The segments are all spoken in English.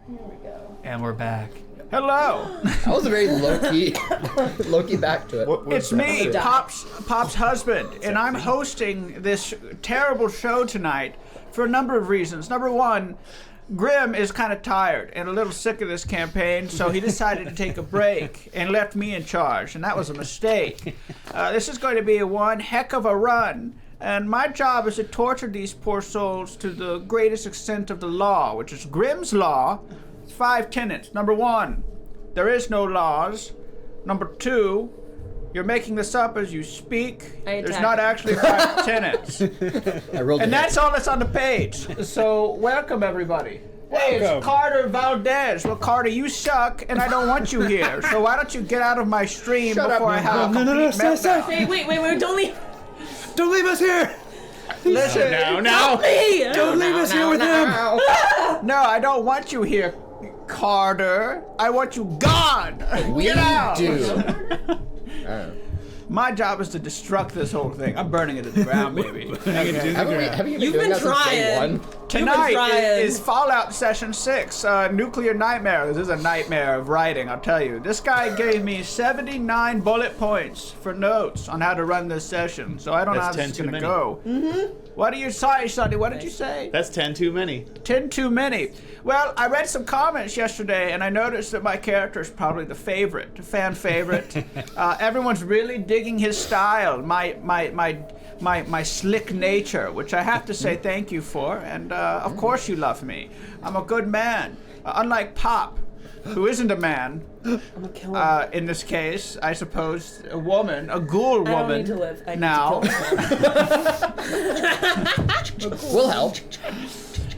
Here we go. And we're back. Hello. That was a very low-key back to it. It's me, Pop's husband, and I'm hosting this terrible show tonight for a number of reasons. Number one, Grim is kind of tired and a little sick of this campaign, so he decided to take a break and left me in charge, and that was a mistake. This is going to be one heck of a run, and my job is to torture these poor souls to the greatest extent of the law, which is Grim's Law. 5 tenets. Number 1, there is no laws. Number 2, you're making this up as you speak. There's not actually 5 tenets. And that's all that's on the page. So welcome everybody. Hey, it's Carter Valdez. Well, Carter, you suck, and I don't want you here. So why don't you get out of my stream before I have a complete meltdown? Hey, wait, don't leave. Don't leave us here. Listen, Help me! Don't leave us here with him. No, I don't want you here, Carter. I want you gone. Get out. My job is to destruct this whole thing. I'm burning it to the ground, baby. Have you You've been trying. Tonight is Fallout Session 6, Nuclear Nightmare. This is a nightmare of writing, I'll tell you. This guy gave me 79 bullet points for notes on how to run this session, so I don't know how this is going to go. What are you sorry, Sonny? What did you say? That's 10 too many. 10 too many. Well, I read some comments yesterday, and I noticed that my character is probably the favorite, fan favorite. Everyone's really digging his style, my slick nature, which I have to say thank you for. And of course you love me. I'm a good man, unlike Pop, who isn't a man. I'm gonna kill him. In this case, I suppose a woman, a ghoul woman. I don't need to live. I need now. to kill him. We'll help.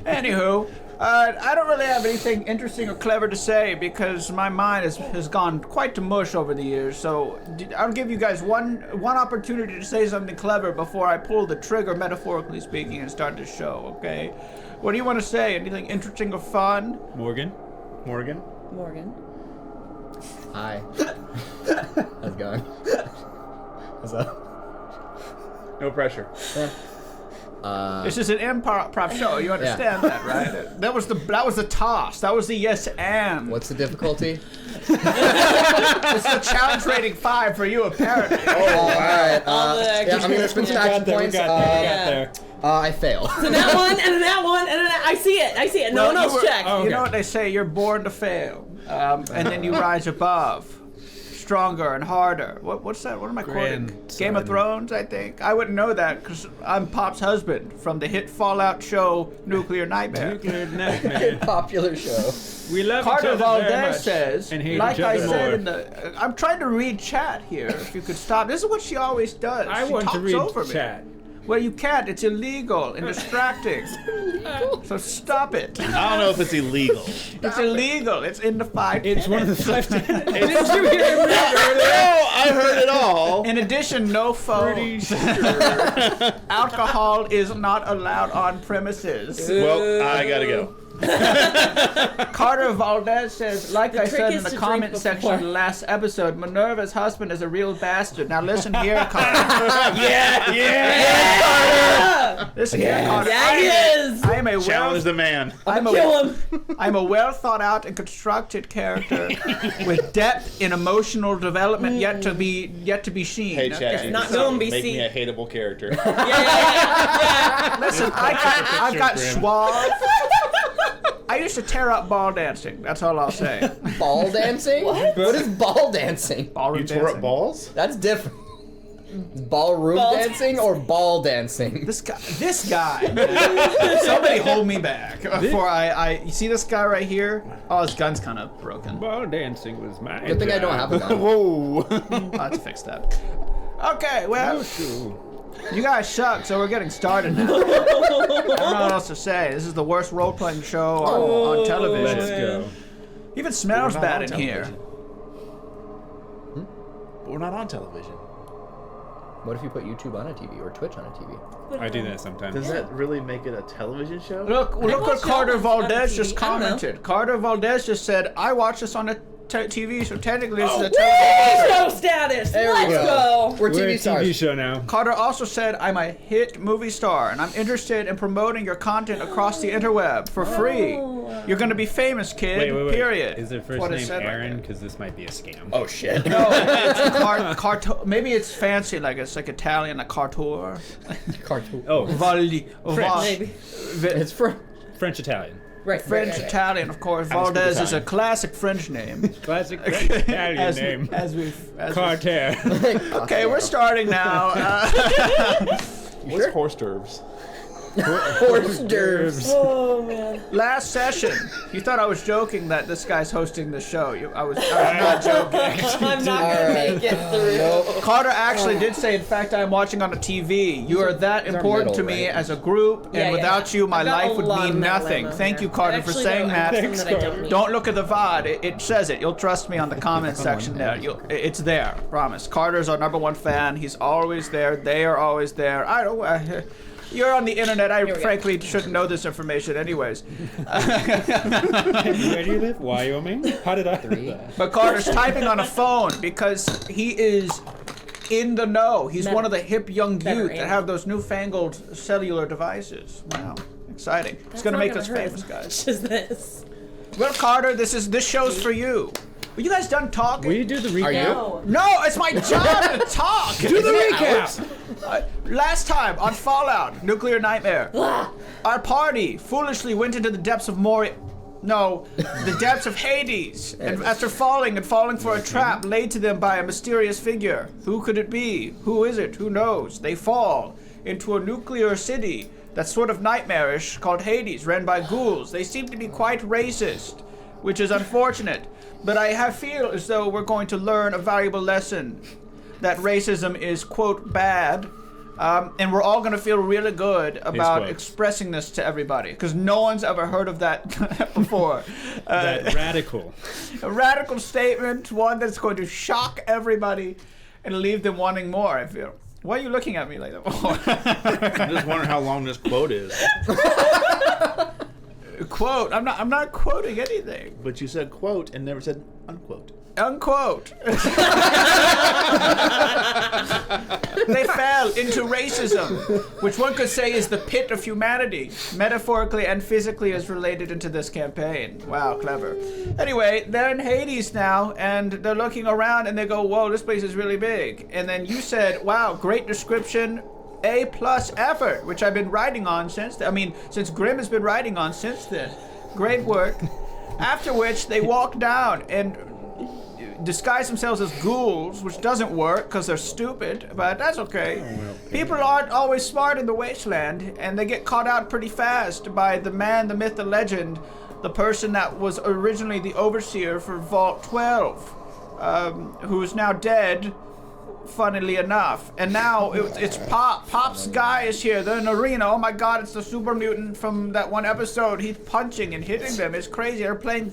Anywho, I don't really have anything interesting or clever to say because my mind has gone quite to mush over the years. So I'll give you guys one opportunity to say something clever before I pull the trigger, metaphorically speaking, and start the show. Okay? What do you want to say? Anything interesting or fun? Morgan. Hi. How's it going? What's up? No pressure. This is an improv show. You understand that, right? That was the toss. That was the yes and. What's the difficulty? It's the challenge rating 5 for you, apparently. All right. I'm gonna spend some action points. We got there. I fail. So that one, and that one, and that. I see it. No one else checked. You know what they say? You're born to fail, and then you rise above, stronger and harder. What's that? What am I quoting? Game of Thrones, I think. I wouldn't know that because I'm Pop's husband from the hit Fallout show Nuclear Nightmare. Popular show. We love Carter each other very Valdez much says, and hate like each I other said more. I'm trying to read chat here. If you could stop. This is what she always does. I she want to talks read over me. chat. Well, you can't. It's illegal and distracting. So stop it. I don't know if it's illegal. It's illegal. It's in the 5. It's one of the 5 tenets. Did you hear me? No, I heard it all. In addition, no phones. Alcohol is not allowed on premises. Well, I gotta go. Carter Valdez says, like I said in the comment section of the last episode, Minerva's husband is a real bastard. Now listen here, Carter. Yeah. Listen here, Carter. Yeah, he is. I am a Challenge the man. Kill him. I'm a well thought out and constructed character with depth in emotional development yet to be seen. Hey, Chad, Not gonna be make me seen. a hateable character. Yeah. Listen, I've got suave. I used to tear up ball dancing. That's all I'll say. Ball dancing? What is ball dancing? Ballroom You tore dancing. up balls? That's different. Ballroom dancing or ball dancing? This guy. Somebody hold me back before you see this guy right here? Oh, his gun's kind of broken. Ball dancing was my Good thing I don't have a gun. Whoa. I'll have to fix that. Okay, well, you guys suck, so we're getting started now. I don't know what else to say. This is the worst role-playing show on television. Let's go. Even smells We're not bad on in television. here. But we're not on television. What if you put YouTube on a TV or Twitch on a TV? I do that sometimes. Does that really make it a television show? Look what watch Carter it on Valdez TV. just I don't know. commented. Carter Valdez just said, I watch this on a TV, so technically this is a TV television show. show status. There we Let's go. go. We're We're TV a stars. TV show now. Carter also said, I'm a hit movie star, and I'm interested in promoting your content across the interweb for free. You're gonna be famous, kid. Wait. Period. Is their first What it name said right Aaron? there. Because this might be a scam. Oh shit. No, it's maybe it's fancy, like it's like Italian, like Cartor. Cartoon. Oh, Valdi. Maybe. It's for French Italian. Right. French Italian, of course. Valdez is a classic French name. Classic French Italian name. Carter. Okay, we're starting now. What's horse derves? horse derves. Oh man. Last session, you thought I was joking that this guy's hosting the show. I was not joking. I'm not gonna Alright. make it through. Nope. Carter actually did say, in fact, I'm watching on a TV. You are that important to me as a group, and without you, my I've got life a would lot mean of metal nothing. ammo Thank here. you, Carter, for Actually, saying though, that. I have some that I don't need. Don't look at the VOD. It says it. You'll trust me on the comment section there. It's there. Promise. Carter's our #1 fan. He's always there. They are always there. I don't. You're on the internet. I frankly shouldn't know this information, anyways. Where do you live? Wyoming? How did I? But Carter's typing on a phone because he is in the know. He's one of the hip young youth that have those newfangled cellular devices. Wow, exciting! It's gonna make us famous, guys. Just this. Well, Carter, this show's for you. Are you guys done talking? Will you do the recap? Are you? No. No, it's my job to talk. Do the recap. Last time on Fallout, Nuclear Nightmare, our party foolishly went into the depths of the depths of Hades, and after falling for a trap laid to them by a mysterious figure. Who could it be? Who is it? Who knows? They fall into a nuclear city that's sort of nightmarish called Hades, ran by ghouls. They seem to be quite racist, which is unfortunate. But I feel as though we're going to learn a valuable lesson that racism is, quote, bad. And we're all going to feel really good about expressing this to everybody. Because no one's ever heard of that before. That radical. A radical statement, one that's going to shock everybody and leave them wanting more, I feel. Why are you looking at me like that? I'm just wondering how long this quote is. Quote. I'm not quoting anything. But you said quote and never said unquote. Unquote. They fell into racism, which one could say is the pit of humanity, metaphorically and physically as related into this campaign. Wow, clever. Anyway, they're in Hades now, and they're looking around, and they go, whoa, this place is really big. And then you said, wow, great description, A+ effort, which I've been writing on since since Grimm has been writing on since then. Great work. After which, they walk down and disguise themselves as ghouls, which doesn't work because they're stupid, but that's okay. People aren't always smart in the wasteland, and they get caught out pretty fast by the man, the myth, the legend, the person that was originally the overseer for Vault 12, who is now dead, funnily enough. And now it's Pop. Pop's guy is here. They're in an arena. Oh my god, it's the super mutant from that one episode. He's punching and hitting them. It's crazy. They're playing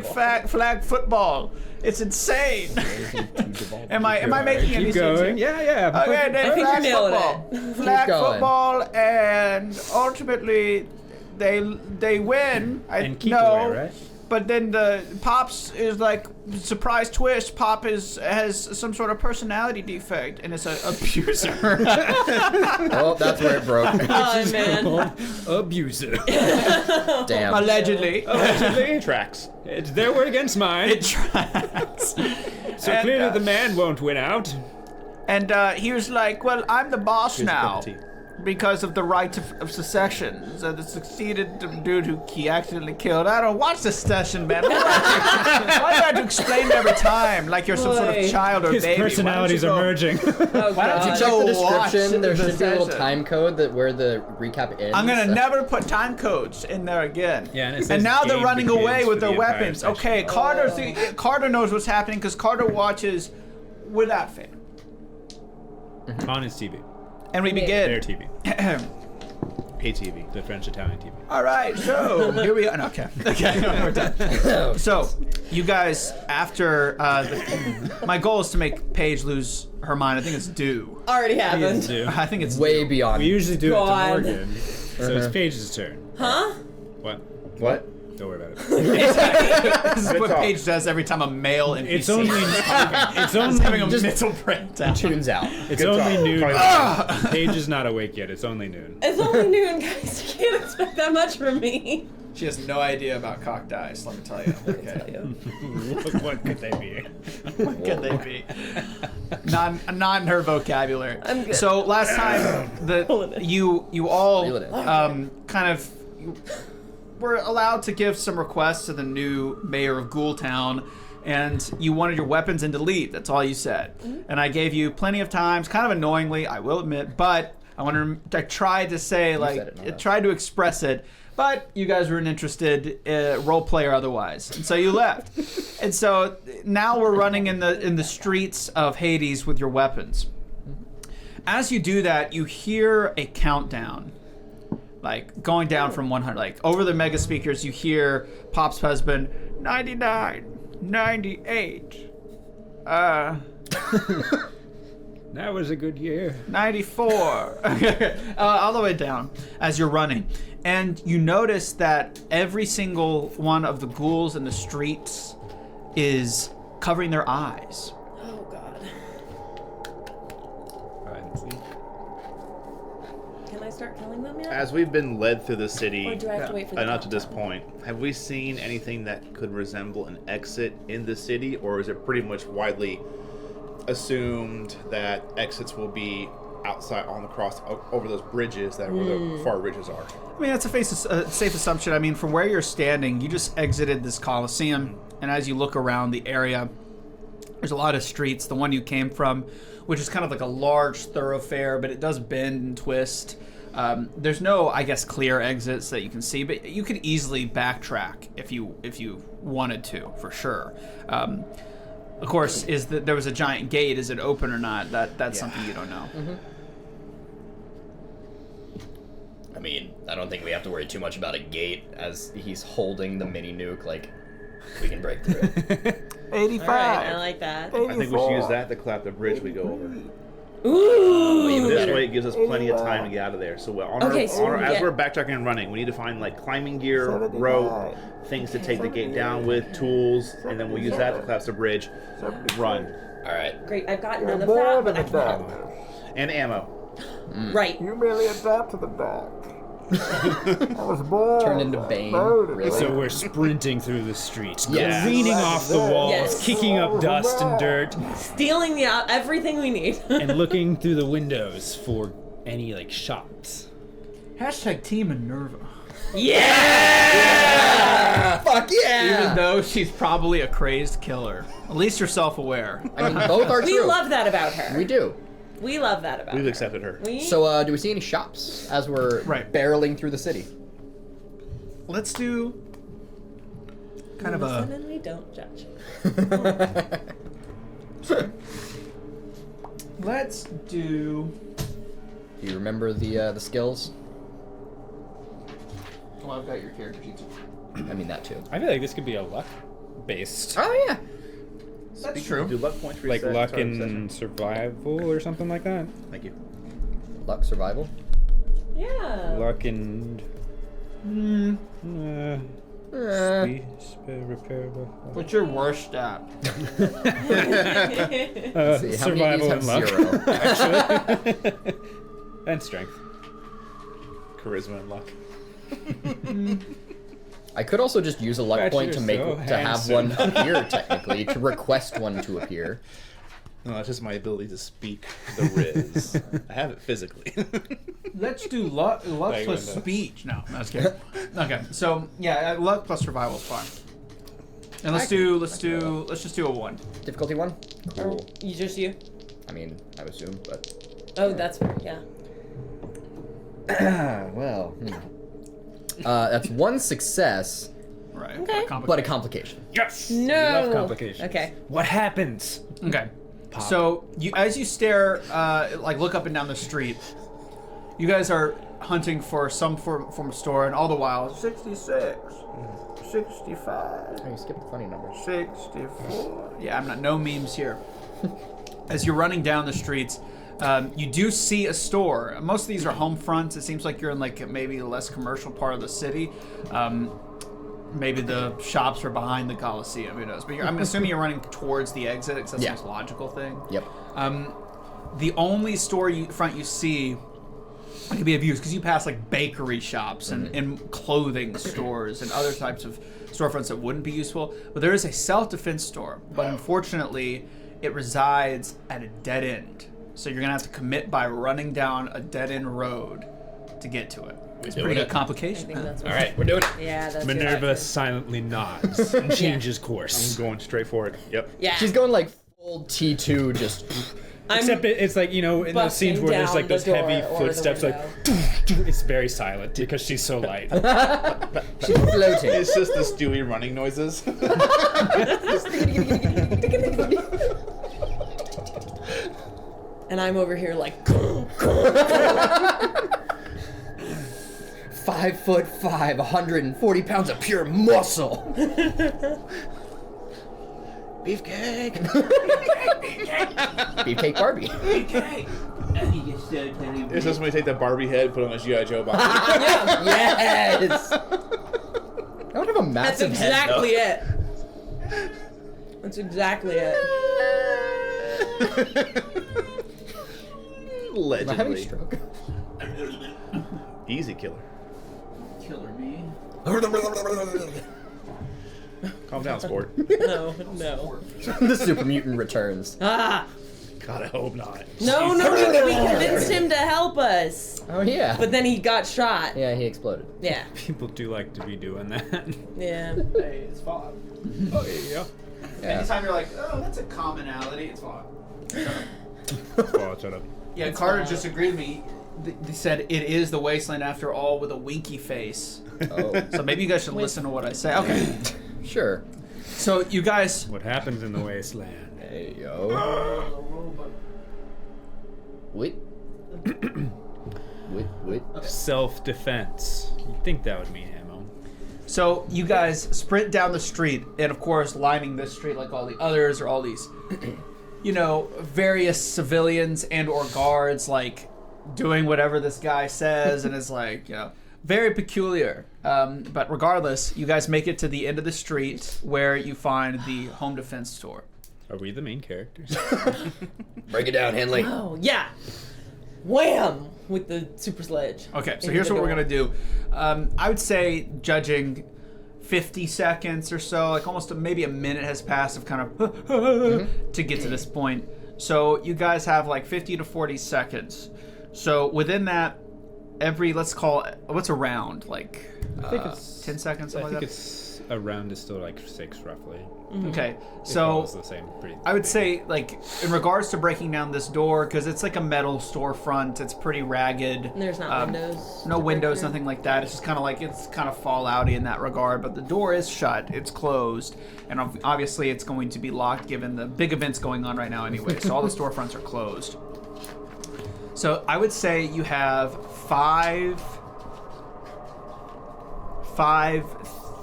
flag football. It's insane. Am I making any Keep sense? going. Yeah. Okay, then I think flag you nailed football. Flag going. football, and ultimately they win. And keep away, right? But then the Pops is like, surprise twist, Pop has some sort of personality defect and is an abuser. Oh, that's where it broke. Oh man. Abuser. Damn. Allegedly. Tracks. It's their word against mine. It tracks. So And, clearly the man won't win out. And he was like, well, I'm the boss Here's a now. cup of tea. Because of the right of secession. So the succeeded dude who he accidentally killed. I don't watch Secession, man. Why do I have to explain it every time? Like you're some sort of Boy. child or His baby. personalities are merging. Oh Why don't you god. go Check the watch description. There should be a little Secession? time code where the recap ends. I'm gonna never put time codes in there again. Yeah, and it says and now they're game running away begins with for their the entire weapons. session. Okay, Carter knows what's happening because Carter watches without fail. On his TV. And we Their begin. TV. ATV. The French-Italian TV. All right, so here we are. No, okay, we're done. So, you guys, after my goal is to make Paige lose her mind. I think it's due. Already happened. I think it's Way due. beyond. We usually do it to God. Morgan. So it's Paige's turn. Huh? What? What? Don't worry about it. This is Good what talk. Paige does every time a male NPC It's only is talking. it's He's only having a just, mental breakdown. Tunes out. it's Good only talk. noon. Probably- Paige is not awake yet. It's only noon. It's only noon, guys. You can't expect that much from me. She has no idea about cock dice, let me tell you. Okay. What could they be? What could they be? Not in her vocabulary. I'm good. So last time you all Reel it in. kind of were allowed to give some requests to the new mayor of Ghoul Town, and you wanted your weapons and to leave. That's all you said. And I gave you plenty of times, kind of annoyingly, I will admit, but I tried to say, said like, it, not us. tried to express it. But you guys weren't interested, role play or otherwise, and so you left. And so now we're running in the streets of Hades with your weapons. As you do that, you hear a countdown, like going down from 100. Like over the mega speakers, you hear Pop's husband, 99, 98, That was a good year. 94, all the way down as you're running. And you notice that every single one of the ghouls in the streets is covering their eyes. Oh God. Hide and seek. Can I start killing them yet? As we've been led through the Or city, do I have to wait for the not to this countdown? point, have we seen anything that could resemble an exit in the city, or is it pretty much widely assumed that exits will be outside on the cross over those bridges that where the far ridges are? I mean, that's a safe assumption. I mean, from where you're standing, you just exited this Coliseum, and as you look around the area, there's a lot of streets. The one you came from, which is kind of like a large thoroughfare, but it does bend and twist. There's no, I guess, clear exits that you can see, but you could easily backtrack if you wanted to, for sure. Of course, there was a giant gate. Is it open or not? That's something you don't know. I mean, I don't think we have to worry too much about a gate as he's holding the mini nuke. Like, we can break through it. 85. All right, I like that. I think we should use that to clap the bridge we go over. Ooh. Even This better. way, it gives us plenty of time to get out of there. So, Okay, so as yeah. we're backtracking and running, we need to find like climbing gear, rope, things to take the gate down with, tools, and then we'll use that to collapse the bridge. Run All right. Great, I've got none of that, but I can help. and ammo. Right. You merely adapt to the dark. I was born. Turned into Bane. loaded. Really? So we're sprinting through the streets, Yes. leaning off the walls, Yes. kicking up dust and dirt, Stealing everything we need. and looking through the windows for any like shops. Hashtag Team Minerva. Yeah! Fuck yeah! Even though she's probably a crazed killer. At least you're self-aware. I mean, both are We true. love that about her. We do. We love that about We've her. accepted her. So, do we see any shops as we're Right. barreling through the city? Let's do kind of Listen a... and we don't judge. Let's do... Do you remember the skills? Well, I've got your character sheets. I mean that too. I feel like this could be a luck based, Oh yeah. That's true. Do luck points like reset? luck Sorry, in session? survival or something like that. Thank you. Luck survival. Yeah. Luck and repairable. What's your worst stat? See, how many of Survival these and have luck. zero? Actually, and strength. Charisma and luck. I could also just use a luck Bet point you're to make so to have handsome. one appear technically, to request one to appear. No, it's just my ability to speak the Riz. I have it physically. Let's do luck Like plus window. speech. No, I was kidding. Okay, so yeah, luck plus survival is fine. And let's just do a 1. Difficulty 1. Cool. You just you? I mean, I would assume, but Oh, that's fair, yeah. well, that's 1 success, Right. Okay. but a complication. Yes. No. Love complications. Okay. What happens? Okay. So as you stare, like look up and down the street, you guys are hunting for some form of store, and all the while 66, 65, Oh, you skipped the funny numbers. 64. Yeah, I'm not. No memes here. As you're running down the streets, you do see a store. Most of these are home fronts. It seems like you're in like maybe a less commercial part of the city. maybe the shops are behind the Coliseum. Who knows? But I'm assuming you're running towards the exit because that's the most logical thing. Yep. The only front you see that could be of use because you pass like bakery shops and clothing stores and other types of storefronts that wouldn't be useful. But there is a self-defense store, but unfortunately, it resides at a dead end. So you're gonna have to commit by running down a dead-end road to get to it. It's a pretty good complication. All right, we're doing it. Yeah, that's Minerva silently nods and changes course. I'm going straight for it. Yep. Yeah. She's going like full T2, just. Except it's like, you know, in those scenes where there's like those heavy footsteps, like, it's very silent because she's so light. She's floating. It's just the Stewie running noises. And I'm over here like 5'5", 140 pounds of pure muscle. Beefcake. Beefcake Barbie. It's just when we take that Barbie head, put on a G.I. Joe body. Yes. I would have a That's massive exactly head, it. That's exactly it. Am I having a Allegedly. stroke? Easy killer. Killer me. Calm down, sport. No. The super mutant returns. Ah! God, I hope not. No, we convinced him to help us. Oh yeah. But then he got shot. Yeah, he exploded. Yeah. People do like to be doing that. Yeah. Hey, it's fun. Oh, yeah. Anytime you're like, oh, that's a commonality, it's fun. Oh, shut up. Yeah, Carter just agreed with me. They said it is the wasteland after all with a winky face. Oh. So maybe you guys should listen to what I say. Okay. Sure. So you guys. What happens in the wasteland? Hey yo. Wait. Wait. Self-defense. You'd think that would mean ammo. So you guys sprint down the street, and of course, lining this street like all the others are all these, you know, various civilians and/or guards, like doing whatever this guy says, and it's like, you know, very peculiar. But regardless, you guys make it to the end of the street where you find the home defense store. Are we the main characters? Break it down, Henley. Oh, yeah. Wham! With the super sledge. Okay, so Into here's the what we're door. gonna do. I would say, judging 50 seconds or so, like almost maybe a minute has passed of kind of to get to this point. So you guys have like 50 to 40 seconds. So within that, let's call it, what's a round? Like I think it's 10 seconds, I something think like that? it's a round is still like 6 roughly. Okay, It so follows the same I would say, like, in regards to breaking down this door, because it's like a metal storefront, it's pretty ragged. And there's not windows. No to break windows, through? nothing like that. It's just kind of like, it's kind of fallouty in that regard, but the door is shut, it's closed, and obviously it's going to be locked given the big events going on right now anyway, so all the storefronts are closed. So I would say you have five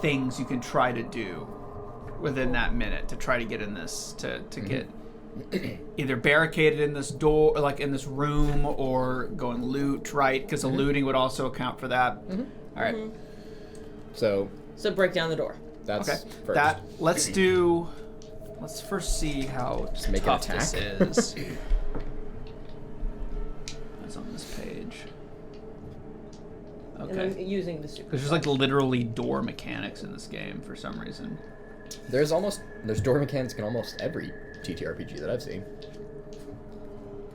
things you can try to do within that minute to try to get in this, to get either barricaded in this door, like in this room, or go and loot, right? Because the looting would also account for that. All right. So break down the door. that's Okay. first. Let's first see how Just make an tough this attack. is. It's on this page. And Okay. I'm using the super. Because there's like literally door mechanics in this game for some reason. There's door mechanics in almost every TTRPG that I've seen.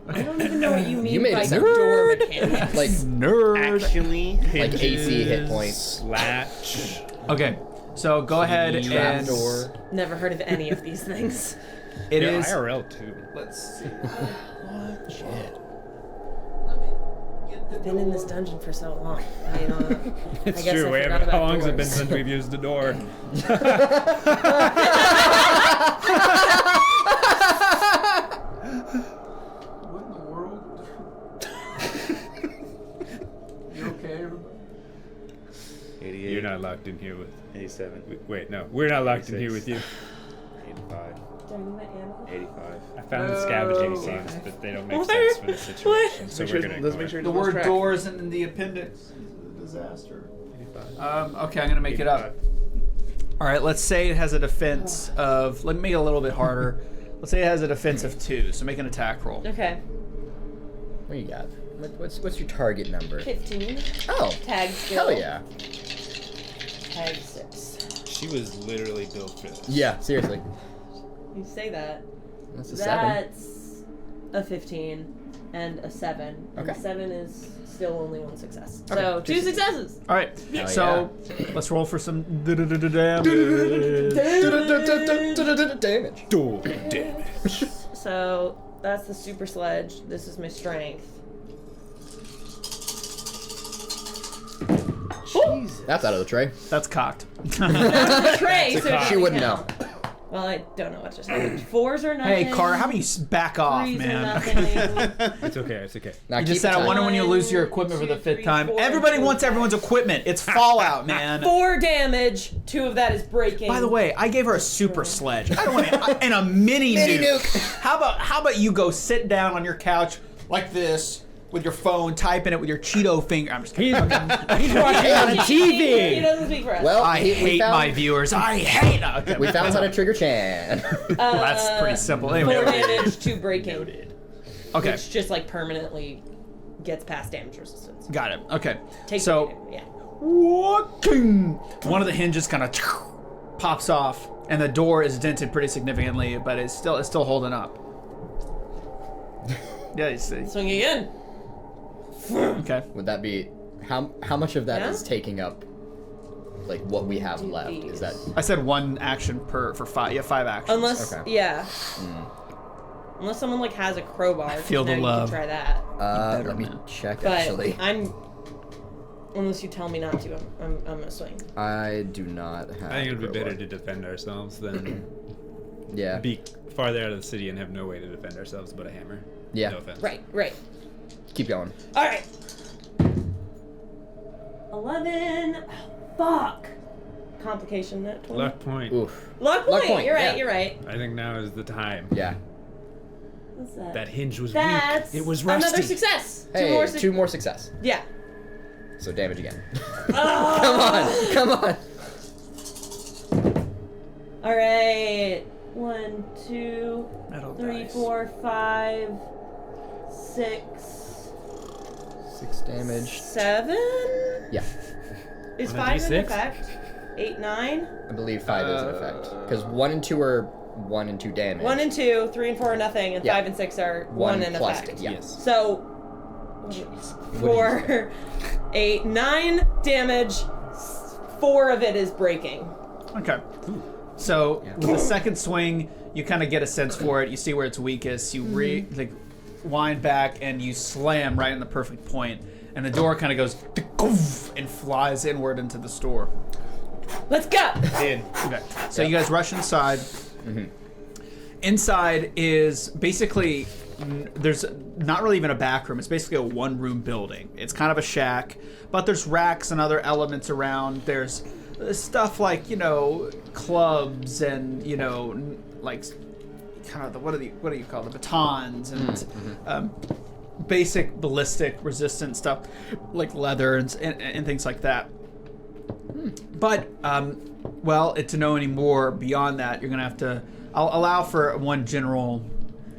I don't even know what you mean made by it sound- door mechanics. Like Nerd. Actually, like AC hit points. Latch. Okay, so go ahead and Trapdoor. Never heard of any of these things. It Yeah, is. IRL too. Let's see. Shit. I've been in this dungeon for so long. I It's guess true. I forgot How about long has it been doors. since we've used the door? What in the world? You okay, everybody? 88, You're not locked in here with. 87, Wait, no, we're not locked in here 86. with you. 85, 85. I found the scavenging No. scenes, but they don't make What? sense for the situation. So Make we're sure- gonna. let's ignore make it. sure The word door isn't in the appendix. It's a disaster. 85. Okay, I'm gonna make it up. All right, let's say it has a defense of. Let me make it a little bit harder. Let's say it has a defense of 2, so make an attack roll. Okay. What do you got? What's your target number? 15. Oh. Tag skill. Hell yeah. Tag 6. She was literally built for this. Yeah, seriously. You say that. That's a 7. That's a 15 and a 7. Okay. And 7 is still only 1 success. Okay. So 2 successes. All right, Hell so let's roll for some damage. Damage. Dual damage. So that's the super sledge. This is my strength. Jesus. That's out of the tray. That's cocked. Trey, so cock. it She doesn't wouldn't count. know. Well, I don't know what just happened. 4s are nothing. Hey, Car, how about you back off, 3s man? are nothing. It's okay. It's okay. Now You keep just said, I it wonder tight. when you lose your equipment for the 5th time. 4, Everybody 2, wants everyone's equipment. It's Fallout, man. 4 damage. 2 of that is breaking. By the way, I gave her a super sledge. I don't want it. And a mini nuke. How about you go sit down on your couch like this with your phone, typing it with your Cheeto finger. I'm just kidding. He's watching on TV. He doesn't speak for us. Well, I we hate found, my viewers. I hate them. Okay. We found how to trigger Chan. That's pretty simple. 4 Anyway. damage, 2 breaking. Okay, Which just like permanently gets past damage resistance. got it. Okay, Take so yeah. one of the hinges kind of pops off, and the door is dented pretty significantly, but it's still holding up. Yeah, you see. Swing again. Okay. Would that be how much of that Yeah? is taking up like what we have left? Is that I said 1 action for 5. You have 5 actions. Unless Okay. yeah. Unless someone like has a crowbar. feel the now love. You can try that. let me check But actually. I'm unless you tell me not to, I'm gonna swing. I do not have I think it would be crowbar. better to defend ourselves than Yeah. be farther out of the city and have no way to defend ourselves but a hammer. Yeah. No offense. Right. Keep going. Alright. 11. Oh, fuck. Complication net 20. Luck point. Oof. Luck Luck point. point, You're right. yeah. You're right. I think now is the time. Yeah. What's that? That hinge was That's weak. It was rusty. another success. Hey, 2 more. 2 more success. Yeah. So damage again. Oh. Come on. All right. 1, 2, Metal 3, dice. 4, 5, 6, 6 damage. 7. Yeah. Is On a 5 in D6? effect? 8, 9. I believe 5 is in effect. Because 1 and 2 are 1 and 2 damage. 1 and 2, 3 and 4 are nothing, and Yeah. 5 and 6 are 1 1 in plus. effect. Yeah. Yes. So 4, 8, 9 damage. 4 of it is breaking. Okay. So with the second swing, you kind of get a sense for it. You see where it's weakest. You like wind back and you slam right in the perfect point, and the door kind of goes and flies inward into the store. Let's go. Okay. So you guys rush inside. Inside is basically there's not really even a back room. It's basically a 1-room building. It's kind of a shack, but there's racks and other elements around. There's stuff like, clubs and, like kind of what do you call the batons and basic ballistic resistant stuff like leather and things like that. But to know any more beyond that, you're gonna have to. I'll allow for 1 general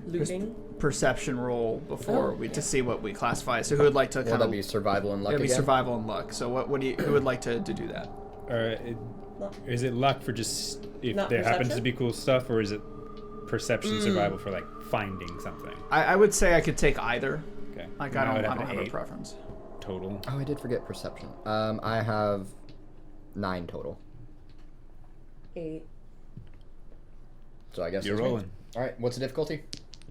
Looting. perception roll before to see what we classify. So who would like to Will kind that of? be survival and luck It'll be again? survival and luck. So who would like to do that? Is it luck for just if Not there happens perception? to be cool stuff, or is it perception survival for like finding something? I would say I could take either. Okay. Like Now I I'd don't an have a 8 preference. total. Oh, I did forget perception. I have 9 total. 8. So I guess You're it's me. rolling. All right. What's the difficulty?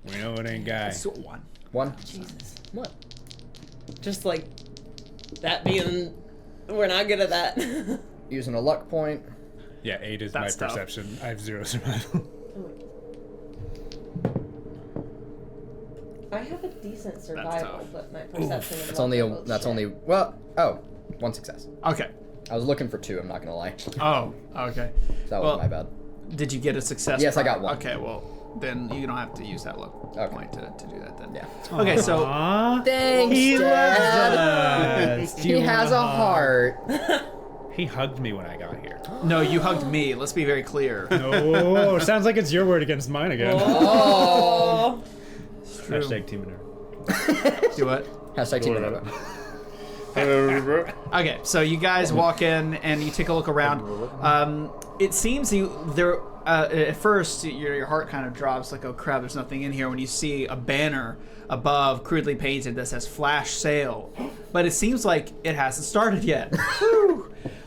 We know it ain't guy. So 1. 1. Jesus. What? Just like that being, we're not good at that. Using a luck point. Yeah, 8 is my That's tough. perception. I have 0 survival. I have a decent tough. survival, but my perception and That's only luck are both that's shit. only 1 success. Okay. I was looking for 2. I'm not gonna lie. Oh. Okay. That Well, was my bad. Did you get a success? Yes, I got 1. Okay. Well, then you don't have to use that luck Okay. point to do that then. Yeah. Okay. So. Aww. Thanks, Dad. He He has a heart. He hugged me when I got here. No, you hugged me. Let's be very clear. No, sounds like it's your word against mine again. Oh. Hashtag Team Minerva. Do what? Hashtag Team Minerva. Okay, so you guys walk in and you take a look around. It seems at first your heart kind of drops like, oh crap, there's nothing in here, when you see a banner above crudely painted that says flash sale. But it seems like it hasn't started yet.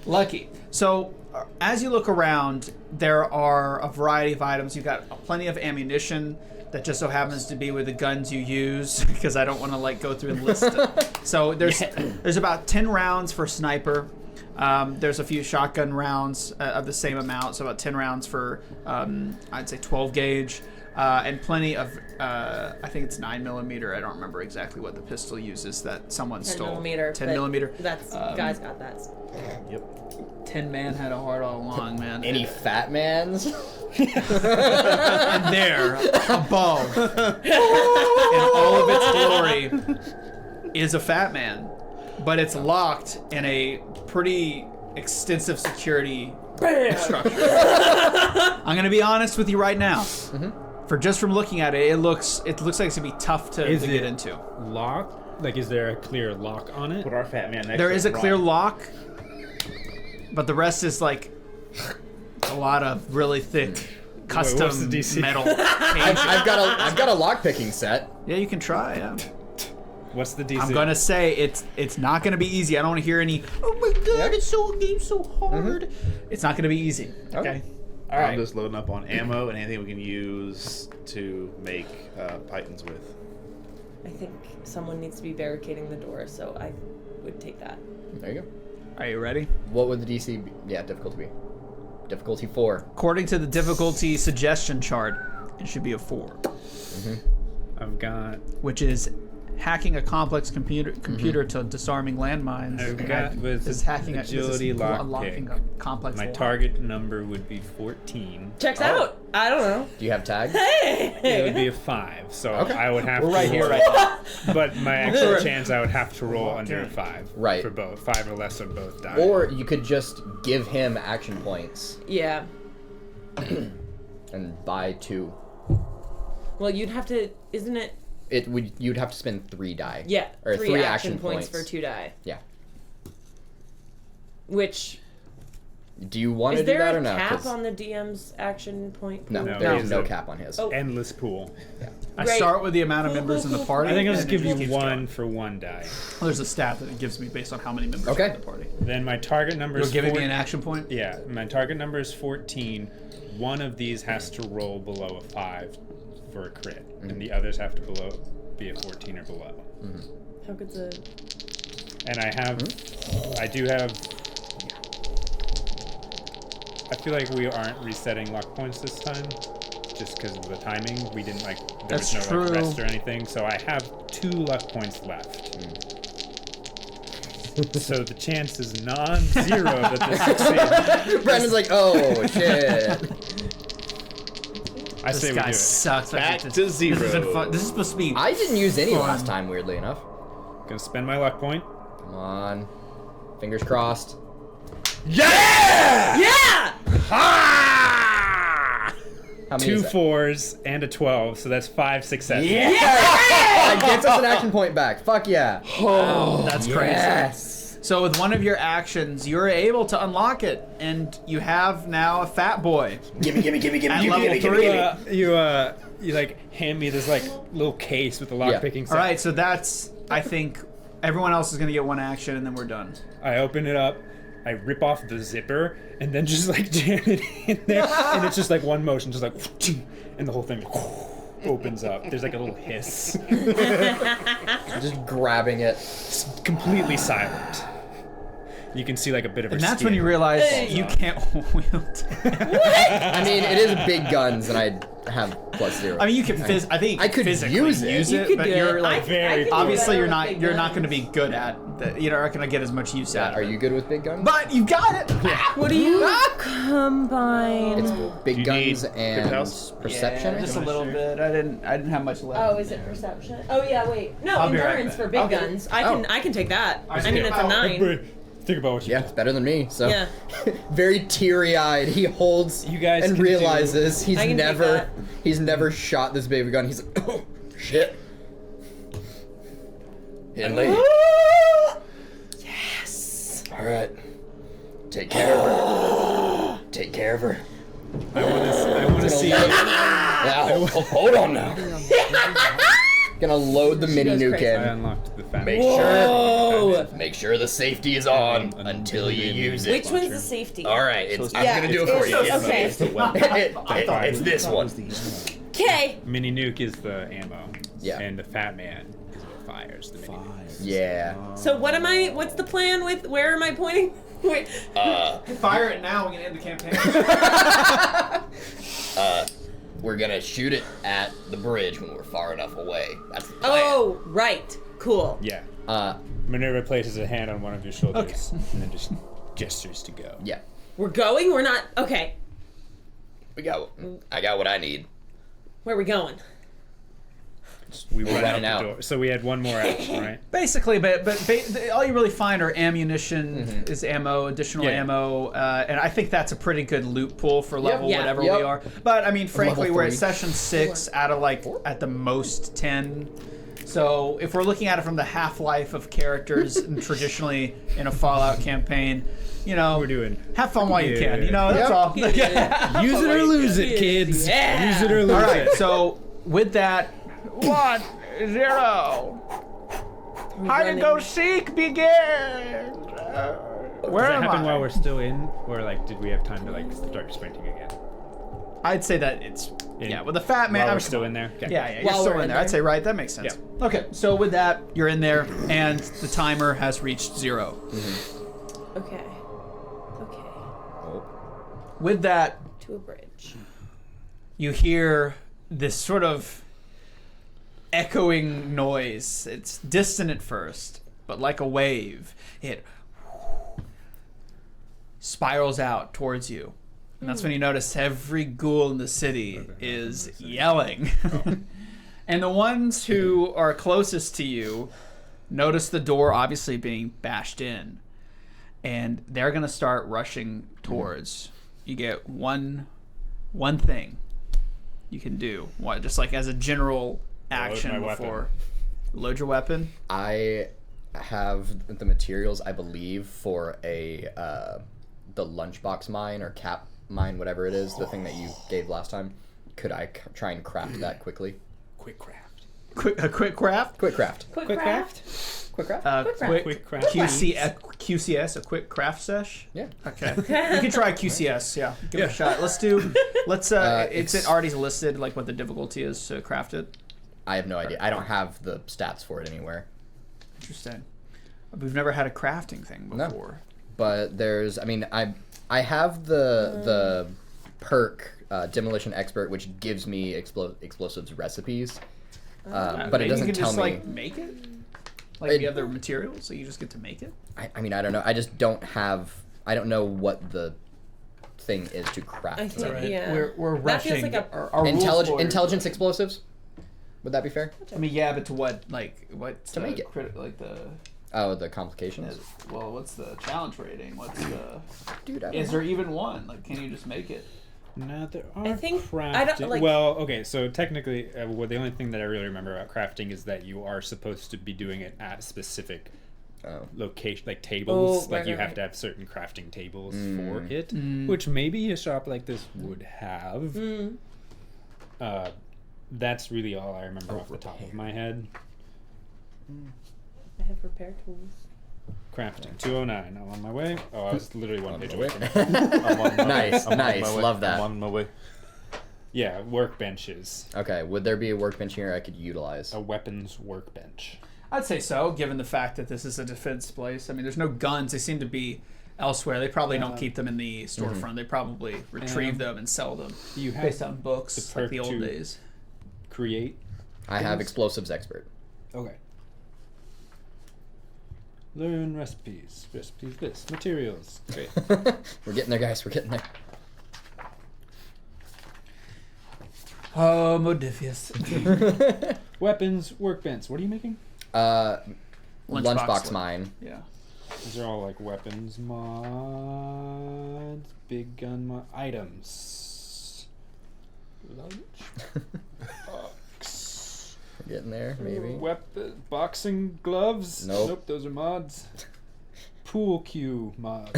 Lucky. So as you look around, there are a variety of items. You've got plenty of ammunition that just so happens to be with the guns you use, because I don't want to like go through and list it. So there's about 10 rounds for sniper. There's a few shotgun rounds of the same amount, so about 10 rounds for I'd say 12 gauge, and plenty of I think it's 9mm. I don't remember exactly what the pistol uses that someone stole. 10mm. That's guys got that. Yep. 10 man had a heart all along, man. Any fat mans? And there, above, in all of its glory, is a fat man, but it's locked in a pretty extensive security structure. I'm gonna be honest with you right now. From looking at it, it looks like it's gonna be tough to get into. Locked? Like, is there a clear lock on it? Put our fat man next There to is a clear lock, but the rest is like a lot of really thick custom what's the DC? metal. I've got a lockpicking set. Yeah, you can try. Yeah. What's the DC? I'm gonna say it's not gonna be easy. I don't want to hear any. Oh my god, it's so hard. It's not gonna be easy. Okay. All I'm right. just loading up on ammo and anything we can use to make pythons with. I think someone needs to be barricading the door, so I would take that. There you go. Are you ready? What would the DC be? Yeah, difficulty be? Difficulty 4. According to the difficulty suggestion chart, it should be a 4, I've got. which is hacking a complex computer to disarming landmines. I've got with This is hacking agility unlocking a lockpick. complex. My lock. target number would be 14. Checks out. I don't know. Do you have tag? It would be a 5, so Okay. I would have We're to right here, roll- right now. But my actual chance, I would have to roll under a 5. Right. For both. 5 or less on both die. Or you could just give him action points Yeah. and buy 2. Well, you'd have to, isn't it? You'd have to spend 3 die. Yeah. Or 3 action points for 2 die. Yeah. Which Do you want to is do there that or a no? cap 'Cause- on the DM's action point? No, pool? there is no No. cap on his. Oh. Endless pool. I Right. start with the amount of members in the party. I think I'll and just it give you keeps 1 going. for 1 die. Well, there's a stat that it gives me based on how many members Okay. are in the party. Then my target number You're is giving 4. me an action point? Yeah, my target number is 14. One of these has to roll below a 5 for a crit, and the others have to be a 14 or below. How good's a... And I do have. I feel like we aren't resetting luck points this time, just because of the timing. We didn't there That's was no true. rest or anything, so I have 2 luck points left. So the chance is non-zero that this succeeds. Brandon's like, oh shit. I say This we guy do it. sucks. Back This to isn't zero. fun. This is supposed to be. I didn't use any Fun. last time, weirdly enough. Gonna spend my luck point. Come on. Fingers crossed. Yeah! Yeah! Ah! How many 2 is that? 4s and a 12, so that's 5 successes. That gets us an action point back. Fuck yeah. Oh, that's crazy. Yes. So with one of your actions, you're able to unlock it, and you have now a fat boy. Gimme. At level 3. You like hand me this like little case with the lock Yeah. picking set. All right, so that's. I think everyone else is gonna get 1 action, and then we're done. I open it up, I rip off the zipper, and then just like jam it in there, and it's just like one motion, just like, and the whole thing opens up. There's like a little hiss. Just grabbing it. It's completely silent. You can see like a bit of her And that's skin. when you realize Hey. you can't wield it. I mean, it is big guns, and I have +0. I mean, you can I think I could physically use it. You could but do you're it. like very- I could do obviously better you're with not big you're not going to guns. be good at the, you're not going to get as much use out of Are it. you good with big guns? But you got it. What do you combine? It's big You guns need and house? perception. Yeah, just a little bit. I didn't have much left. Oh, is it perception? Oh yeah, wait. No, I'll be right endurance back. for big Okay. guns. I can take that. I mean, it's a about- 9. Think about what you Yeah, did. it's better than me. So Yeah. very teary-eyed, he holds You guys and can realizes I can take that. he's never shot this baby gun. He's like, oh shit. In lady. Yes. All right. Take care of her. Take care of her. I want to see. Now, hold on now. Gonna load the mini goes nuke crazy. I in. unlocked the fan. Make sure the safety is on until you use it. Which one's the safety? All right, I'm Yeah, gonna do it for you. okay. It's this one. Okay. Mini nuke is the ammo. Yeah. And the fat man is what fires the mini nuke. Yeah. So what's the plan with, where am I pointing? Wait. Fire it now. We can end the campaign. We're gonna shoot it at the bridge when we're far enough away. That's the plan. Oh, right. Cool. Yeah. Uh, Minerva places a hand on one of your shoulders Okay. and then just gestures to go. yeah. We're going? We're not. Okay. I got what I need. Where are we going? We We're run running out the out. door. So we had one more action, right? Basically, but all you really find are ammunition, is ammo, additional Yeah. ammo, and I think that's a pretty good loot pool for level Yeah. whatever Yep. we are. But I mean, frankly, Level we're at 3. session 6 out of like at the most 10. So if we're looking at it from the half-life of characters and traditionally in a Fallout campaign, you know, We're doing. have fun while you can. You know, that's Yep. all. Use it or lose it, kids. Yeah. Use it or lose All right. it. So with that, 1, 0. Hide and go seek begin. Where Does that am happen I? while we're still in, or like did we have time to like start sprinting again? I'd say that it's In- with the fat man. While I'm we're still in there. Okay. Yeah, you're While still we're in in there. I'd there. say right. That makes sense. Okay, so with that, you're in there, and the timer has reached 0. Okay. Okay. With that, To a bridge. you hear this sort of echoing noise. It's distant at first, but like a wave, it spirals out towards you. And that's when you notice every ghoul in the city is yelling. And the ones who are closest to you notice the door obviously being bashed in. And they're going to start rushing towards. You get one thing you can do. What, just like as a general action my before. Load your weapon. I have the materials, I believe, for a the lunchbox mine or cap mine, whatever it is, the thing that you gave last time. Could I try and craft that quickly? Quick craft. A quick craft. Quick craft. Quick Quick craft. Quick craft? Quick craft. QCS, a quick craft sesh. Yeah. Okay. You can try QCS. Yeah, give it a shot. Let's. It's it already listed like what the difficulty is to craft it. I have no idea. I don't have the stats for it anywhere. Interesting. We've never had a crafting thing No. before. But there's, I mean, I have the perk demolition expert, which gives me explosives recipes, but Maybe it doesn't you can tell just, me. like make it. Like the other materials, so you just get to make it. I mean, I don't know. I just don't have. I don't know what the thing is to craft. I think, something. yeah. We're That feels rushing. like a- our rules for it. Intelligence explosives. Would that be fair? I mean, yeah, but to what? Like what? To make it. Like the. Oh, the complications. Well, what's the challenge rating? What's the? Dude, I don't Is know. there even one? Like, can you just make it? No, there are I think- crafting. I don't, like- Well, okay, so technically, well, the only thing that I really remember about crafting is that you are supposed to be doing it at specific Oh. location, like tables. Oh, like right, you right, have right. to have certain crafting tables for it, which maybe a shop like this would have. That's really all I remember off the top of my head. I have repair tools. Crafting 209. I'm on my way. Oh, I was literally one page away. Nice, nice. Love that. I'm on my way. Yeah, workbenches. Okay, would there be a workbench here I could utilize? A weapons workbench. I'd say so, given the fact that this is a defense place. I mean, there's no guns. They seem to be elsewhere. They probably don't keep them in the storefront. They probably retrieve them and sell them You have based on books, the like the perk old to- days. create. I have explosives expert. Okay. Learn recipes. Recipes this. Materials. Great. We're getting there, guys. We're getting there. Oh, Modifius. Weapons workbench. What are you making? Lunchbox Lunchbox mine. Yeah. These are all like weapons mods, big gun mod, items. Lunch box. We're getting there, maybe. Weapon, boxing gloves. Nope. Those are mods. Pool cue mods.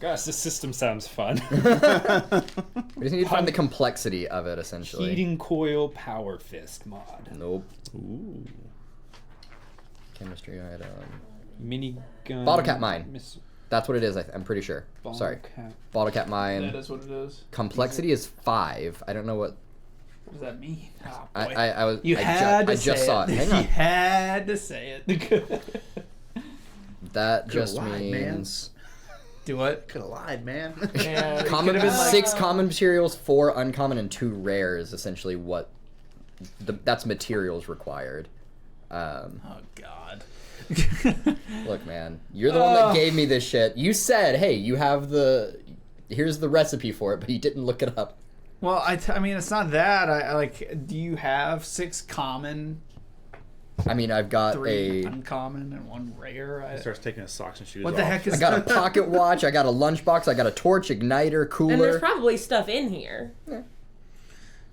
Gosh, this system sounds fun. We just need to find the complexity of it, essentially. Heating coil power fist mod. Nope. Ooh. Chemistry item. Minigun. Bottle cap mine. That's what it is, I'm pretty sure. Sorry. Bottle cap mine. That is what it is. Complexity is 5. I don't know what... What does that mean? Oh, boy. I was. You I had to I just say saw it. Hang on. You had to say it. That just lied, man. means Do what? Could have lied, man. Yeah, it common. could've been like, 6 common materials, 4 uncommon, and 2 rare is essentially what. That's materials required. oh God. Look, man, you're the one that gave me this shit. You said, "Hey, you have here's the recipe for it," but you didn't look it up. Well, I mean, it's not that. I like. Do you have 6 common, I mean, I've got 3 uncommon, and 1 rare? He starts taking his socks and shoes What off. the heck is I got a pocket watch. I got a lunchbox. I got a torch, igniter, cooler. And there's probably stuff in here.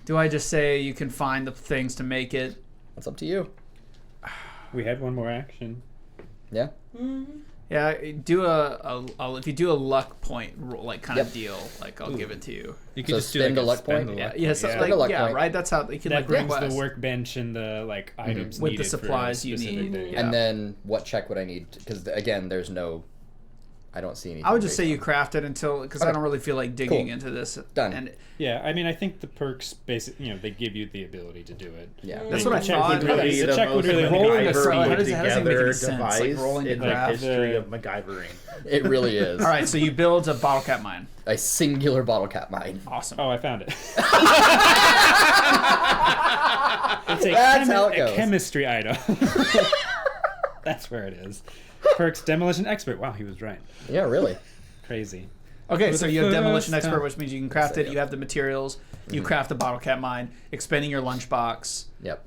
Do I just say you can find the things to make it? That's up to you. We had one more action. Yeah. Yeah, do if you do a luck point roll, like kind of Yep. deal, like I'll give it to you. You So spend a luck point? Yeah, so, Spend a luck point. right. That's how you can That like brings request. the workbench and the like items With the needed supplies for a you specific need. day. Yeah. And then what check would I need? Because again, there's no. I don't see anything. I would just say based you on- craft it until because I Okay. don't really feel like digging Cool. into this. Done. And Yeah, I mean, I think the perks, they give you the ability to do it. Yeah. that's what I The check thought. would really- the check would really rolling the MacGyver side. How put does it make together any sense? Like device rolling the in the graph. history of MacGyvering. It really is. All right, so you build a bottle cap mine. A singular bottle cap mine. Awesome. Oh, I found it. It's That's how it a goes. chemistry item. That's where it is. Perks demolition expert. Wow, he was right. Yeah, really. Crazy. Okay, For so the you have demolition first expert, time. which means you can craft it. Yep. You have the materials. You craft a bottle cap mine, expending your lunchbox. Yep.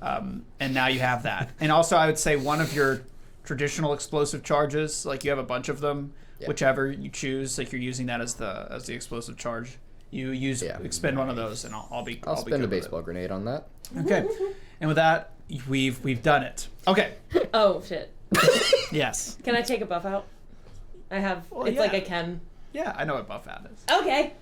And now you have that. And also, I would say one of your traditional explosive charges, like you have a bunch of them, Yeah. whichever you choose, like you're using that as the explosive charge. You expend one of those, and I'll be. I'll be spend a good with baseball grenade on that. it. Okay, and with that, we've done it. Okay. Oh shit. Yes. Can I take a buff out? I have. Well, it's yeah. like a chem. Yeah, I know what buff out is. Okay.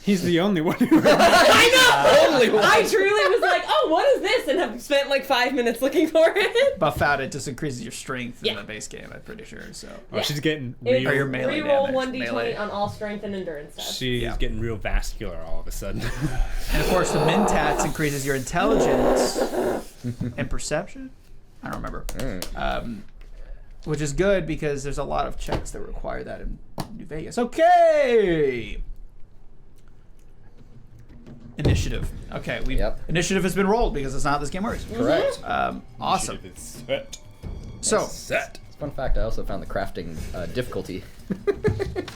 He's the only one who. I know. I truly was like, oh, what is this? And have spent like 5 minutes looking for it. Buff out, it just increases your strength in Yeah. the base game. I'm pretty sure. So. Oh, she's getting It's Or your real. melee reroll damage, 1d20 melee. on all strength and endurance tests. She's Yeah. getting real vascular all of a sudden. And of course, the Mentats increases your intelligence and perception. I don't remember. Which is good because there's a lot of checks that require that in New Vegas. Okay. Initiative. Okay, initiative has been rolled because it's not how this game works. Correct. Awesome. It's set. So, Set. Fun fact: I also found the crafting difficulty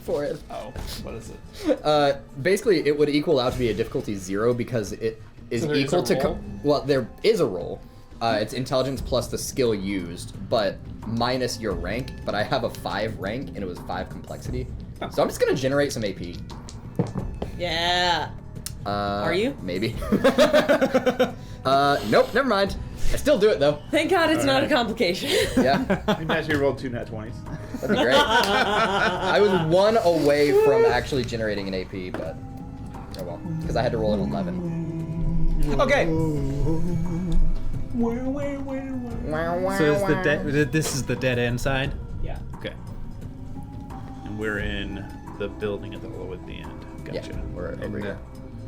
for it. oh, what is it? Basically, it would equal out to be a difficulty 0 because it is So there is equal a to. roll? Well, there is a roll. It's intelligence plus the skill used, but minus your rank. But I have a 5 rank, and it was 5 complexity. So I'm just gonna generate some AP. Yeah. Are you? Maybe. Nope. Never mind. I still do it though. Thank God it's not a complication. Yeah, Imagine you rolled 2 nat 20s. that'd be great. I was 1 away from actually generating an AP, but oh well, because I had to roll an 11. Okay. So is this is the dead end side? Yeah. Okay. And we're in the building at the end. Gotcha. Yeah, we're over here.